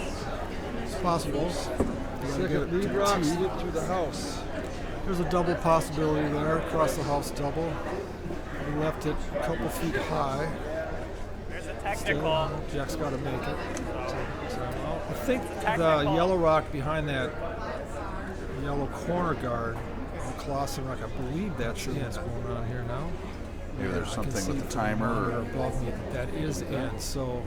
It's possible. Second lead rocks to get through the house. There's a double possibility there. Across the house double. He left it a couple feet high. There's a Still, technical. Jack's got to make it. I think the yellow rock behind that yellow corner guard, the Clasen rock, I believe that's what's going on here now. Maybe there's I can something see with the from timer monitor or above me that is in. So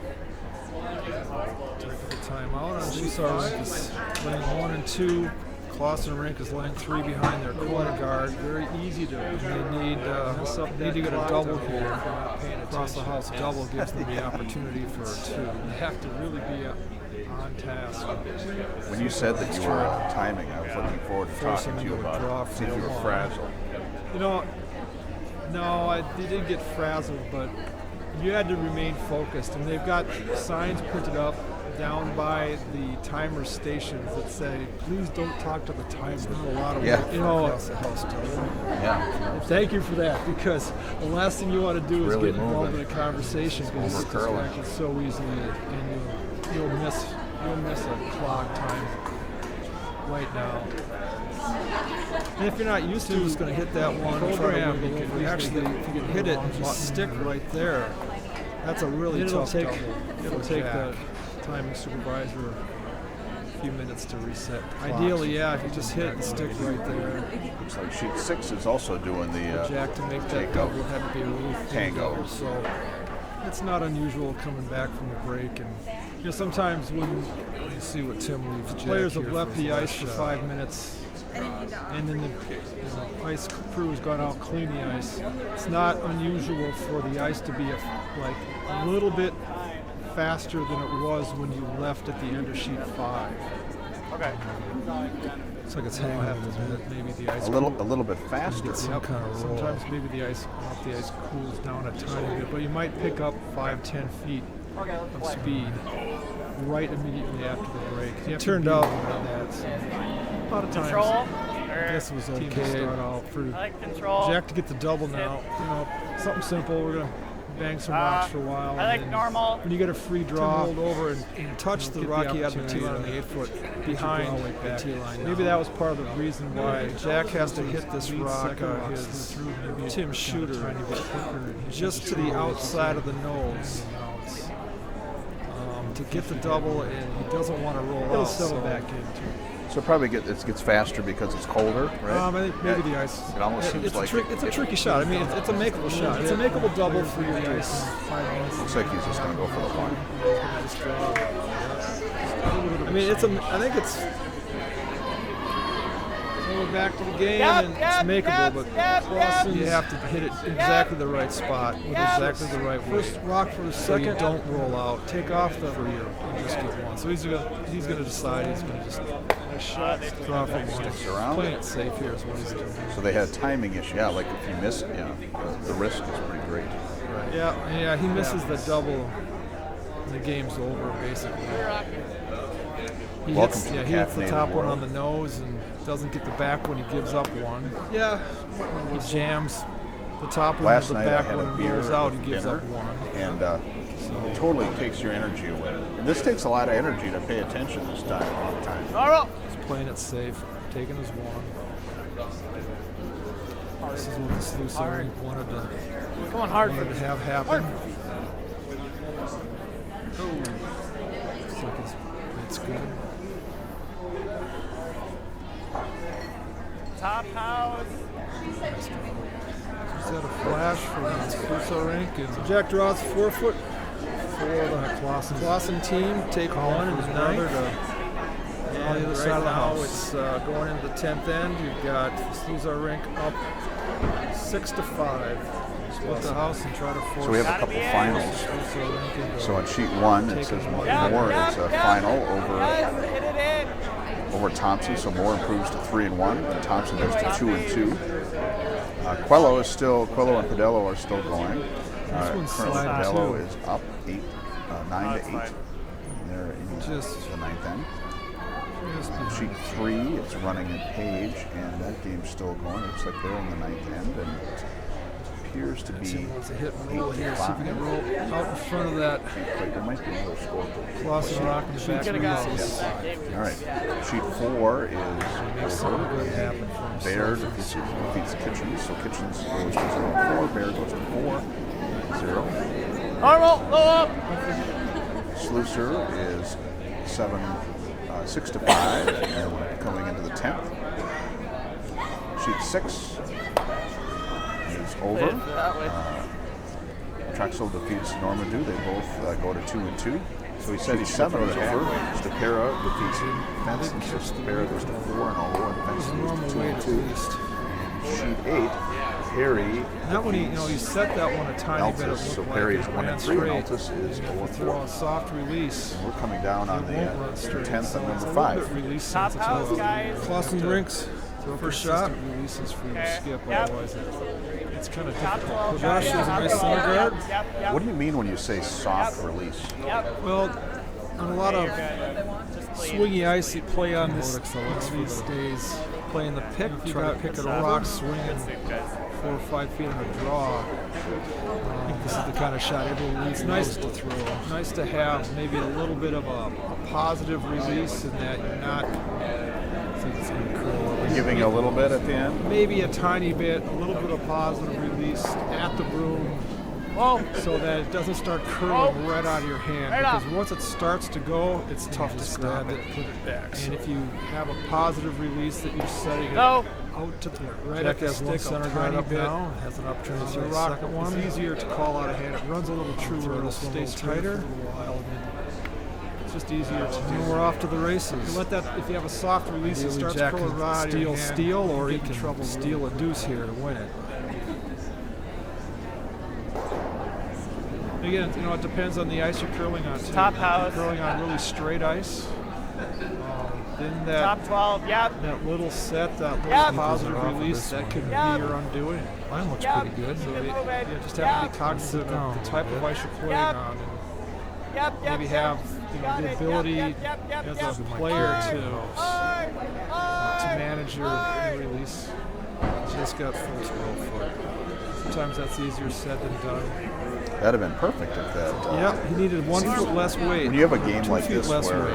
take the timeout. And Slusar Rink is laying 1 and 2. Clasen Rink is laying 3 behind their corner guard. Very easy to. They need to get a double here. Across the house double gives them the opportunity for a 2. They have to really be on task. when you said that you were timing, I was looking forward to talking to you about it. See if you were frazzled. You know, no, I did get frazzled, but you had to remain focused. And they've got signs printed up down by the timer stations that say, "Please don't talk to the timer." There's not a lot of Yeah. work across the house. Yeah. Thank you for that, because the last thing you want to do is Really get involved in moving. a conversation because Over it's curling. distracted so easily, and you'll miss a clock time right now. And if you're not used to just going to hit that one program, if you can hit it and just stick right there, that's a really tough double. It'll take timing supervisor a few minutes to reset. Ideally, yeah, if you just hit the stick right there. Looks like sheet 6 is also doing the Jack to make that double had to be a really thin tango. double, so it's not unusual coming back from a break. And you know, sometimes when you see what Tim leaves, players have left the ice for 5 minutes, and then the ice crew has gone out clean the ice. It's not unusual for the ice to be like a little bit faster than it was when you left at the end of sheet 5. Okay. It's like it's hanging a little bit. Maybe the ice a little bit faster. Get some kind of roll. Sometimes maybe the ice cools down a tiny bit, but you might pick up 5-10 feet of speed right immediately after the break. It turned out that a lot of times. Control. I guess it was okay to start out for I like control. Jack to get the double now. You know, something simple. We're gonna bang some rocks for a while. I like normal. When you get a free draw, rolled over and touch the rocky edge of the T-line on the 8-foot behind the T-line. Maybe that was part of the reason why Jack has to hit this rock, his Tim shooter, just to the outside of the nose. To get the double, and he doesn't want to roll out. He'll settle back into. So it probably gets faster because it's colder, right? I think maybe the ice. It almost seems like it's a tricky shot. I mean, it's a makeable shot. It's a makeable double for your ice. Looks like he's just going to go for the one. I mean, I think it's. We're back to the game, and it's makeable, but Clasen, you have to hit it exactly the right spot with exactly the right way. First rock for the second, so you don't roll out. Take off the for you and just get one. So he's gonna decide. He's gonna just draw for one. Around. Playing it safe here is what he's doing. So they had a timing issue. Yeah, like if you miss it, the risk is pretty great. Right. Yeah. He misses the double, the game's over basically. He hits the top one on the nose and doesn't get the back when he gives up one. Yeah, he jams the top one Last the night back I had one a beer goes out. He with gives dinner, up one. And it totally takes your energy away. And this takes a lot of energy to pay attention this time. All the time. He's playing it safe, taking his one. This is what the Slusar wanted to have happen. Looks like it's good. Top house. Is that a flash for the Slusar rink? And Jack draws 4 foot for the Clasen team. Take one and another to on the other side of the house. It's going into the 10th end. You've got the Slusar rink up 6-5. Split the house and try to force. So we have a couple finals. So on sheet 1 it says Moore is a final over Thompson. So Moore improves to 3-1, and Thompson goes to 2-2. Quello and Padello are still going. Currently Padello is up 9-8. They're in the 9th end. Sheet 3, it's running in Page, and that game's still going. Looks like they're in the 9th end, and it appears to be 8-5. Roll out in front of that. There might be another score. Clasen rock in the back. All right. Sheet 4 is over. Baird defeats Kitchens, so Kitchens goes to 0-4. Baird goes to 4-0. Normal, low up. Slusar is 6-5, and coming into the 10th. Sheet 6 is over. Traxel defeats Normandy. They both go to 2-2. So he said he's 7 is over. Stapera defeats Fenton. So Stapera goes to 4-0, and Fenton goes to 2-2. Sheet 8, Perry. That one, he set that one a tiny bit. So Perry is 1-3, and Altus is 0-4. A soft release. And we're coming down on the 10th and number 5. Top house, guys. Clasen rinks. First shot. Releases for you to skip, otherwise it's kind of difficult. Josh is a nice center guard. What do you mean when you say soft release? Well, on a lot of swingy ice, you play on these days. Playing the pick, you got to pick a rock swinging 4 or 5 feet on a draw. This is the kind of shot everyone needs nice to throw. Nice to have maybe a little bit of a positive release in that you're not. Giving you a little bit at the end? Maybe a tiny bit, a little bit of positive release at the broom. so that it doesn't start curling right out of your hand. Right Because up. once it starts to go, it's tough to stop it. Put it back. And if you have a positive release that you're setting it Go. out to the right Jack at the has one stick a center guard tiny up bit, now. Has an opportunity the to the rock second one. is easier to call out of hand. It runs a little truer. It'll stay straighter. It's just easier to do. And we're off to the races. You let that, if you have a soft release, it Ideally, starts Jack curling can right out of your steal, hand. or he You get in can trouble steal a deuce here to win it. Again, you know, it depends on the ice you're curling on too. Top If you're house. curling on really straight ice, then that Top 12. Yep. that little set, that little Yep. positive Off of release, this that one. could Yep. be your undoing. Mine looks Yep. pretty good. So Keep you it moving. just have to Yep. be cognizant down of the type of ice you're playing Yep. on, and Yep. Yep. maybe yep. have Got the it. ability Yep. Yep. Yep. as Yep. a player to Hard. Hard. manage your release. Just got full 12 foot. Sometimes that's easier said than done. That'd have been perfect if that. Yep, he needed 1 foot less weight. When you have a game 2 like feet this less where, weight.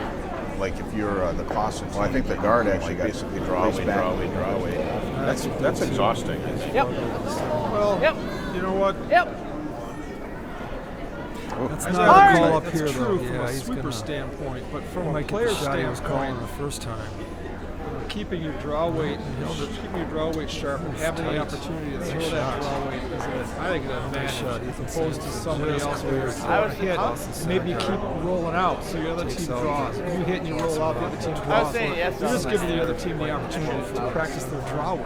like if you're the Clasen, well, I think the guard actually got basically draw away. That's exhausting. Yep. Well, Yep. you know what? Yep. That's That's not not a call up that's here, true though. from Yeah, a he's sweeper gonna standpoint, but from a might get the player shot he was calling standpoint, the first time. keeping your draw weight, keeping your draw weight sharp, and having the tight. opportunity to throw Nice that shot. draw weight is, I think, an advantage shot. Ethan opposed to Sampson somebody just else where clears it's I a was- hit, huh? maybe you keep rolling out, so your other Takes team out draws. the- You hit and you roll out, the other team I was draws. saying yes, You're just Don. giving the other team the opportunity to practice their draw weight.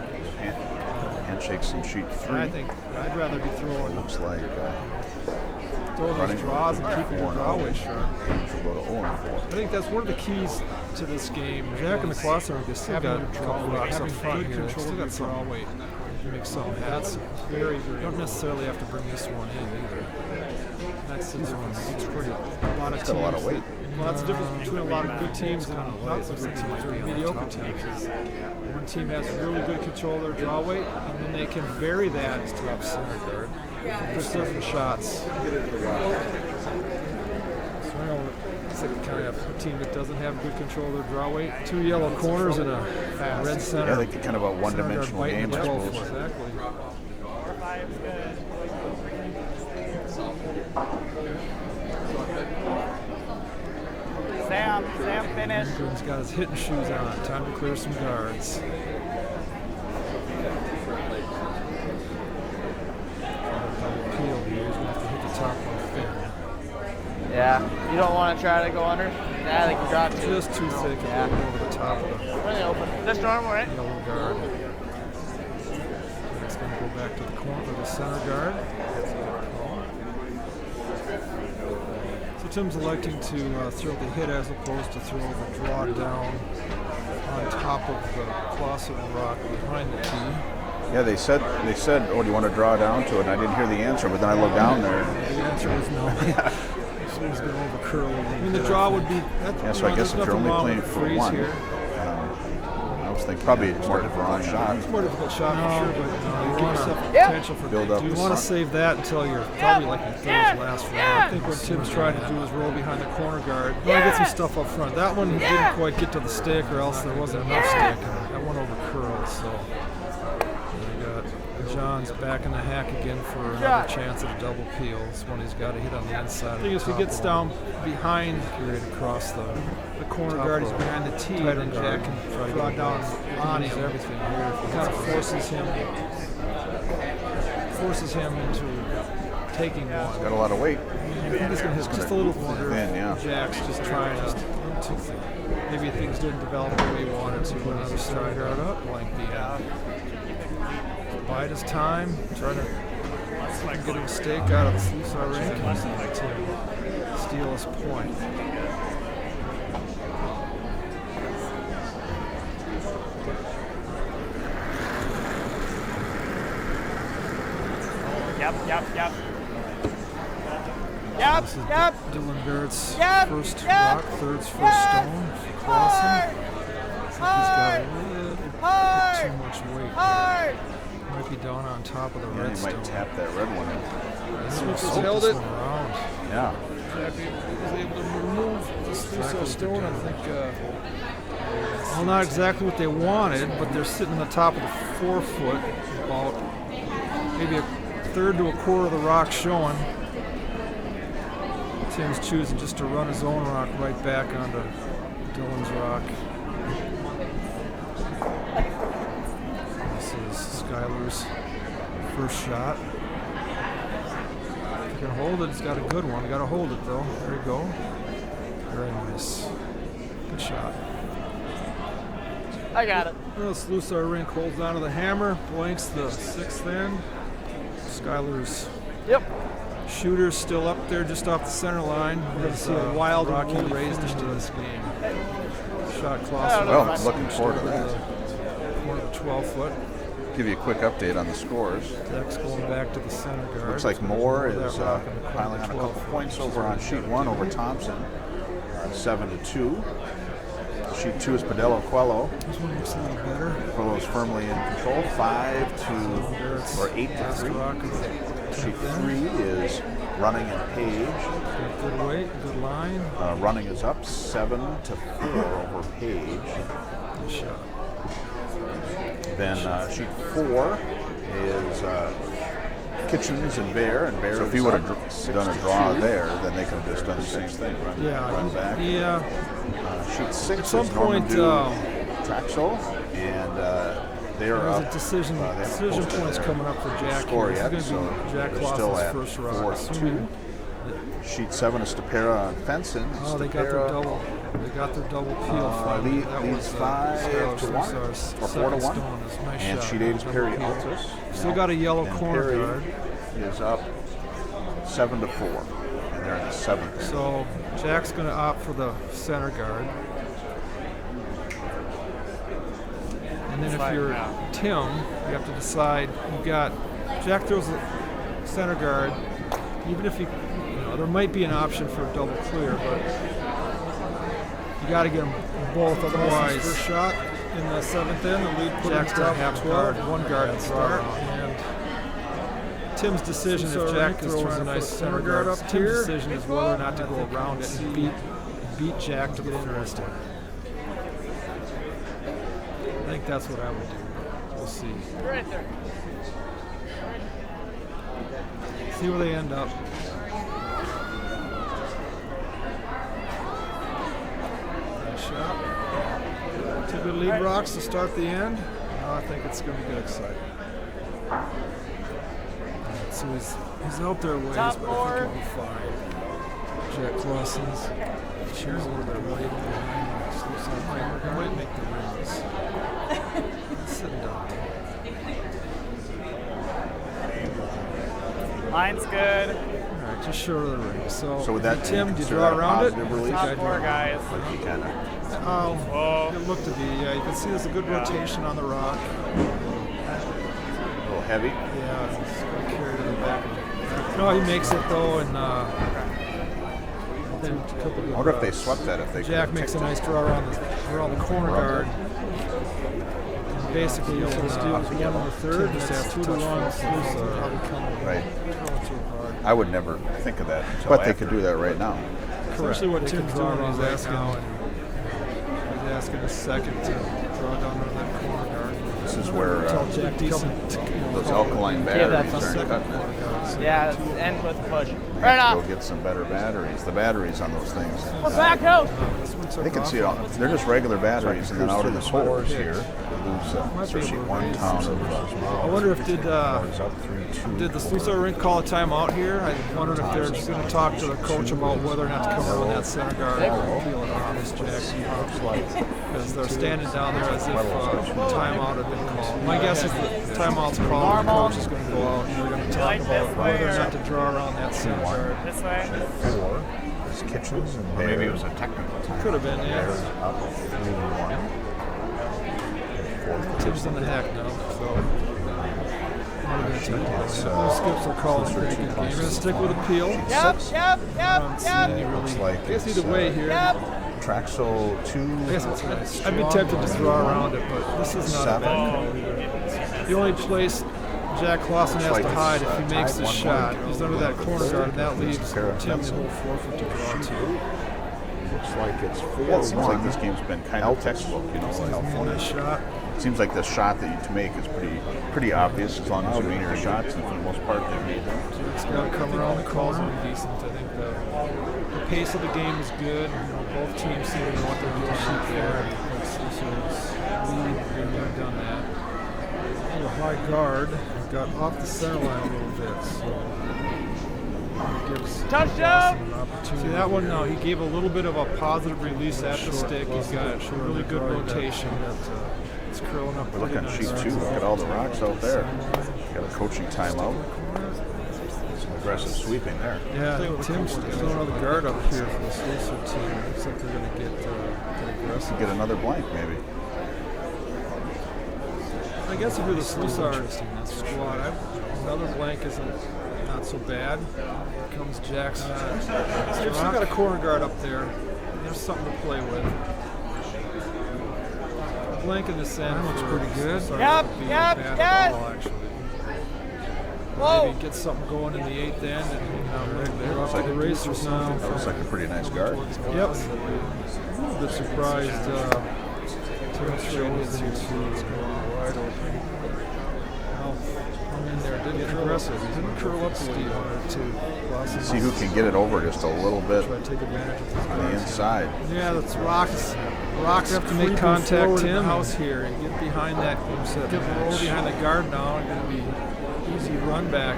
Handshakes in sheet And 3. I think I'd rather be throwing Looks like those running draws and keeping your draw weight sharp. should go to 0-4. I think that's one of the keys to this game. Jack and the Clasen, they still having got your a draw couple weight, rocks up having front good here. They control still of your got some. draw weight. Make something happen. That's very, very Don't necessarily have to bring this one in either. That's the difference. It's pretty. A lot of Got a lot of weight. Well, that's the difference between a lot of good teams and kinda not light. so Looks good like it teams might or be on the mediocre top teams. here. One team has really good control of their draw weight, and then they can vary that Top center guard. for certain shots. So, you know, it's like kind of a team that doesn't have good control of their draw weight. 2 yellow corners and a Fast. red Yeah, center. they kind of a one-dimensional biting game, the I 12 suppose. foot. Exactly. 4-5 is good. Sam finished. He's got his hitting shoes on. Time to clear some guards. Peel here. He's going to have to hit the top of the fin. Yeah. You don't want to try to go under? Yeah, they can drop you. Just too thick Yeah. and over the top of the Really open. This normal, right? yellow guard. It's going to go back to the corner of the center guard. So Tim's electing to throw the hit as opposed to throw the draw down on top of the Clasen rock behind the tee. Yeah, they said, oh, do you want to draw down to it? And I didn't hear the answer, but then I looked down there. The answer is no. So he's going to over curl. I mean, the draw would be. Yeah, so I guess if you're only playing for one, here. I was thinking probably a more difficult shot. It's a more difficult shot for sure, but you give yourself Yeah. potential for Build up You the want to sun. save that until you're probably like your third last round. Yeah. I think what Tim's trying to do is roll behind the corner guard. You want to get some stuff up front. That one he didn't quite get to the stick, or else there wasn't enough stick. And that one over curled, so we got John's back in the hack again for another chance at a double peel. This one he's got to hit on the inside. The thing is, if he gets down behind, carried across the corner guard, he's behind the tee, then Jack can draw down on him. Everything here. It kind of forces him into taking one. Got a lot of weight. I think he's going to hit just a little thinner. Thin, yeah. Jack's just trying to. Maybe things didn't develop the way he wanted to. Put another center guard up, blank the bide his time, try to get a mistake out of the Slusar rankings to steal his point. Yep. This is Yep. Dylan Barrett's Yep. first Yep. rock, third's first Yep. stone for Clasen. Looks like he's got a little bit too much weight. Hard. Might be down on top of the Yeah, red he might stone. tap that red one in. Sweepers Flip held this it. one around. Yeah. Jack was able to remove the Slusar stone. I think, well, not exactly what they wanted, but they're sitting on the top of the 4 foot, about maybe a third to a quarter of the rock showing. Tim's choosing just to run his own rock right back onto Dylan's rock. This is Skylar's first shot. If you can hold it, he's got a good one. Got to hold it though. There you go. Very nice. Good shot. I got it. Well, Slusar rink holds onto the hammer, blanks the sixth end. Skylar's shooter's still up there just off the center line. We're going to see a wild Rocky raised into this game. Shot Clasen. Well, I'm looking forward to that. Corner of the 12-foot. Give you a quick update on the scores. Deck's going back to the center guard. Looks like Moore is piling on a couple points over on sheet 1 over Thompson. 7-2. Sheet 2 is Padelo Quello. This one looks a little better. Quello's firmly in control. 8-3. Sheet 3 is Running and Page. Good weight, good line. Running is up 7-4 over Page. Good shot. Then sheet 4 is Kitchens and Bear. So if he would have done a draw there, then they could have just done the same thing. Run back. Yeah. Sheet 6 At some is Norman point, Traxel, and they're there's up. a decision points coming up for Jack. Score Here. yet, It's going to be Jack Clausen's first rock. 4-2. Sheet 7 is Stapera on Fenson. Oh, they got their double. They got their double peel. That leads was 5-1 or 4-1. Nice And shot. sheet 8 is Perry Double peel. Altus. Still got a yellow And corner Perry guard. is up 7-4, and they're in the 7th. So Jack's going to opt for the center guard. And then if you're Tim, you have to decide. You got Jack throws the center guard. Even if there might be an option for a double clear, but you got to get them both. Otherwise, his first shot in the 7th end, the lead put Jack's got half guard, one guard to start. And Tim's decision, if Jack throws a nice center guard up Tim's decision is whether or not to go around it and beat Jack to the interesting. I think that's what I would do. We'll see. Right there. See where they end up. Nice shot. 2 good lead rocks to start the end. Now I think it's going to get exciting. Right, so he's out there ways, but I think he'll be fine. Jack Clausen's cheers a little bit right behind. Slusar might make the rings. Sitting down. Line's good. All right, just short of the ring. So with that, Tim, do you draw around it? Top 4 guys. Like he kind of It looked to be. Yeah, you can see there's a good rotation on the rock. a little heavy. Yeah, it's going to carry to the back. No, he makes it though, and then a couple good I wonder if they routes. swept that. If they Jack makes a nice draw around the corner guard. And basically, you'll steals 1 on the third. Just has 2 to 1. Right. I would never think of that, but they could do that right now. Especially what Tim's doing. He's asking. He's asking a second to draw down on that corner guard. This is where Jack decent. those alkaline batteries are cutting it. Yeah, end with push. Right Go on. get some better batteries. The batteries on those things. We're back out. They can see it. They're just regular batteries, and then out in the scores here, lose especially one town I wonder if did the Slusar rink call a timeout here? I wondered if they're just going to talk to the coach about whether or not to come run that center guard. Feel it on this Jack because they're standing down there as if timeout had been called. My guess is the timeout's called. The coach is going to go out and they're going to talk about whether or not to draw around that center guard. This way. 4 is Kitchens, and maybe it was a technical time. Could have been, yeah. Bears up 3-1. Tim's in the hack now, so. Those skips are calling a pretty good game. We're going to stick with appeal. Looks like I guess it's, either way here. Traxel 2. I guess I'd be tempted to draw around it, but this is not a bad call either. The only place Jack Clasen has to hide if he makes the shot is under that corner guard, and that leaves Tim the whole forfeit to draw to. Looks like it's 4-1. It seems like this game's been kind of textbook, like Nice shot. seems like the shot that you to make is pretty obvious as long as you make your shots, and for the most part they made them. It's got to come around the corner. Decent. I think the pace of the game is good. Both teams seem to know what they're doing out there. They've done that. A high guard got off the center line a little bit, so gives Touchdown! an opportunity. See that one? No, he gave a little bit of a positive release at the stick. He's got really good rotation. It's curling up. We're looking at sheet 2. Look at all the rocks out there. Got a coaching timeout. Some aggressive sweeping there. Yeah, Tim's throwing another guard up here for the Slusar team. Looks like they're going to get aggressive. Get another blank, maybe. I guess if you're the Slusar squad, another blank isn't not so bad. Here comes Jackson. They've still got a corner guard up there. There's something to play with. Blank in this end looks pretty good. Yep. Whoa. Maybe get something going in the 8th end, and they're off to the races now. That looks like a pretty nice guard. Yep. A little bit surprised. Tim shows it's wide open. Hung in there, didn't get aggressive. He didn't curl up Steve on it too. See who can get it over just a little bit Try to take advantage of this on the inside. Yeah, that's Rocks. Rocks have to make contact in the house here and get behind that. Get roll behind the guard now. It's going to be easy run back.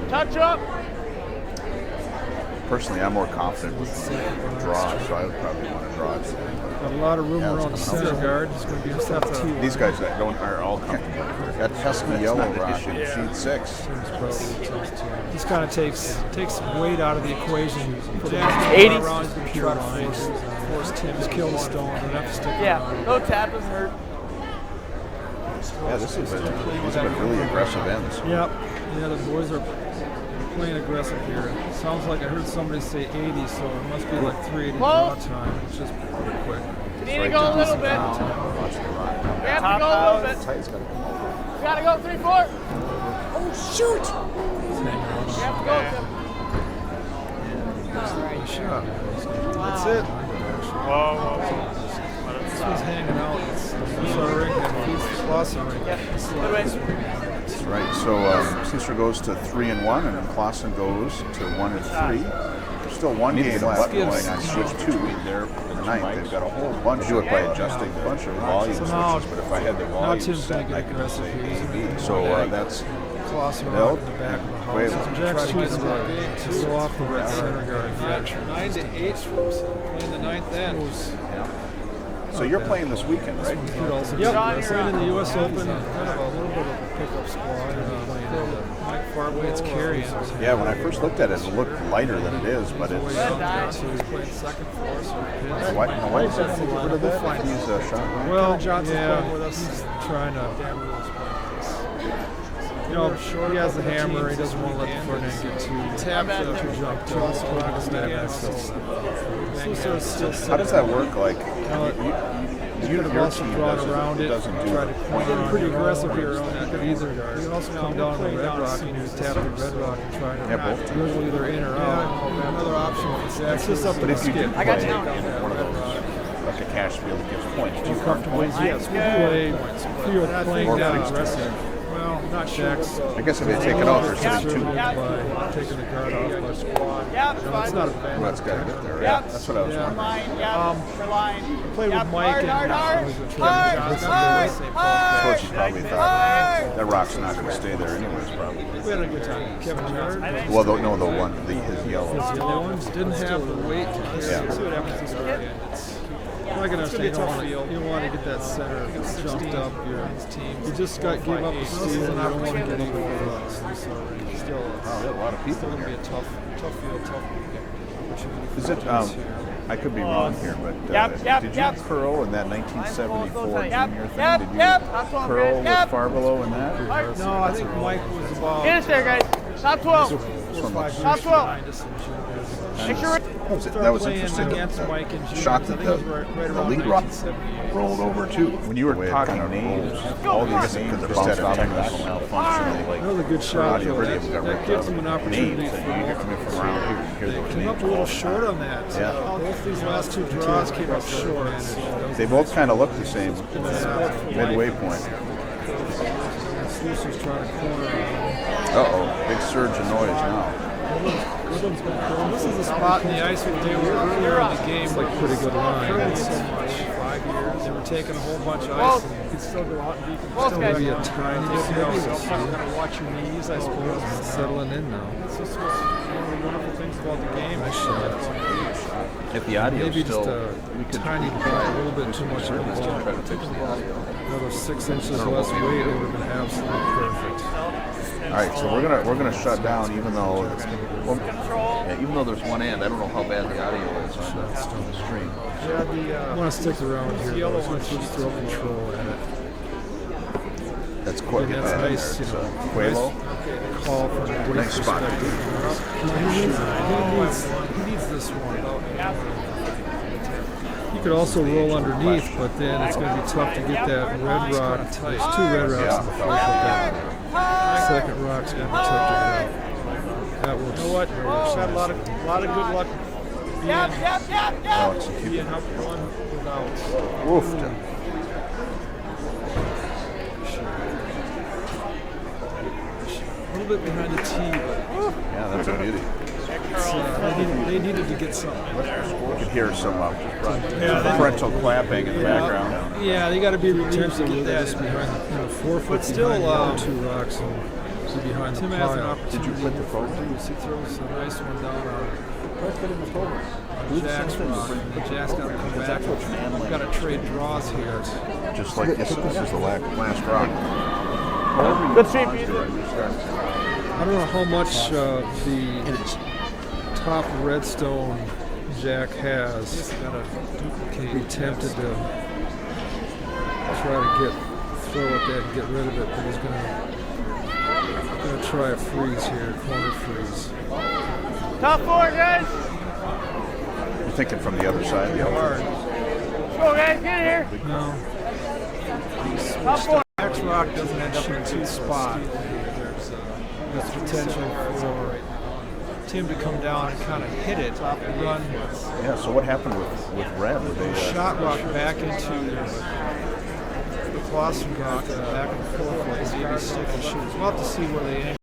Touch up! Personally, I'm more confident with draw, so I would probably want to draw it. Got a lot of room around the center guard. It's going to be a step 2. These guys that are all comfortable. That pesky yellow rock in sheet 6. This kind of takes weight out of the equation. 80. Around, he's going to try to force Tim to kill the stone. Don't have to stick around. No tap doesn't hurt. Yeah, these have been really aggressive ends. Yep. Yeah, the boys are playing aggressive here. It sounds like I heard somebody say 80, so it must be like 380 draw time. It's just pretty quick. You need to go a little bit. Watch the rock. We have to go a little bit. Tight's got to come over. We gotta go 3-4. Oh, shoot! We have to go with them. Shot. That's it. Whoa. Let it This stop. one's hanging out. It's the Slusar ring that feeds the Clasen ring. That's right. So Slusar goes to 3-1, and then Clasen goes to 1-3. There's still one game left going on switch 2 there in the 9th. They've got a whole bunch. Do it by adjusting a bunch of volume switches, but if I had the volume Tim's set, gonna I get could just say aggressive A, here. B. So that's Clasen Belt in the back of the house. Wait. Jack's choosing to go off the red center guard. 9 to 8 playing the 9th end. So you're playing this weekend, right? Could also be playing in the U.S. Open. Kind of a little bit of a pickup squad. Mike Farbley's carrying. Yeah, when I first looked at it, it looked lighter than it is, but it's. So he's playing second for us. Why did they get rid of that? He's shot. Well, Johnson's with us. He's trying to. You know, he has the hammer. He doesn't want to let the front end get too tapped to jump to us. How does that work? Like, you could have also drawn around it. Doesn't do Try to point get pretty aggressive here on that either. You can also come down the red rock and use tap the red rock and try to wiggle either in or out. Another option is just up to But the if you do skid. play one of those, like a cash field that gives points, do you Comfortable, points? yes. We feel playing down aggressive. Well, not Shaq's. I guess if they take it off, they're sitting 2. By taking the guard off by squad. It's not a bad. Well, that's got to get there, right? That's what I was wondering. Played with Mike and Coach probably thought that rock's not going to stay there anyways, probably. we had a good time. Kevin Johnson. Well, no, the one, his yellow. The other ones didn't have the weight. See what happens this weekend. I'm not gonna say you don't want to get that center jumped up. You just got give up the steal. You don't want to get up for us. Still, a lot of people gonna be here. a tough field, tough weekend. Is it? I could be wrong here, but did you curl in that 1974 junior thing? Did you curl with Farbelow in that? No, I think Mike was about. Get us there, guys. Top 12. This 4 or one 5 looks. years Top 12. behind us in juniors. That was Playing interesting. against Mike in juniors. Shot that I think it was right the around lead rock 1978. rolled over too. When you were talking names, all these names just had a technical malfunction. Like, That was a good for shot. audio Though. video, we got That ripped gives out. them an opportunity Names, for and you hear coming from around here, you hear They those came names up a little all the short time. on that. Yeah. Both these last 2 draws came up short. They both kind of look the same. Midway point. Slusar's trying to corner. Uh-oh, big surge of noise now. This is a spot in the ice where they were earlier in the game. It's like pretty good line. So much. 5 years. They were taking a whole bunch of ice. And you could still go out and beat them. Still maybe a tiny bit. You gotta watch your knees, I suppose. It's settling in now. It's just one of the wonderful things about the game. Nice shot. If the audio Maybe still, just a tiny bit, a little bit too much of a ball. Another 6 inches less weight, it would have been absolutely perfect. all right, so we're gonna shut down, even though even though there's one end. I don't know how bad the audio is on the stream. I want to stick around here. Though. So let's just throw control at it. That's quite And that's nice, you know, Quavo. nice call from a Nice spot. perspective. He needs this one. You could also roll underneath, but then it's going to be tough to get that red rock. There's 2 red rocks in the first, but that second rock's going to be tough to get out. That works. You know what? Got a lot of good luck Oh, it's a being up 1 without. woofed. A little bit behind the tee, but Yeah, that's a beauty. they needed to get something. You can hear some parental clapping in the background. Yeah, they got to be relieved to get that just behind the 4 foot. But still, behind the 2 rocks and be behind Tim the has an pile. opportunity. Did you put the phone? He throws a nice one down on Jack's rock. Jack's got to come back. We've got to trade draws here. Just like this is the last rock. Good street, Pete. I don't know how much the top redstone Jack has. Be tempted to try to throw at that and get rid of it, but he's gonna try a freeze here, corner freeze. Top 4, guys. You're thinking from the other side, the other. Go, guys, get here. No, Top 4. Jack's rock doesn't end up in a 2 spot. There's potential for Tim to come down and kind of hit it and run Yeah. So what happened with red? Were they, shot rock back into the Clasen rock and back and forth like maybe stick and shoot. We'll have to see where they end.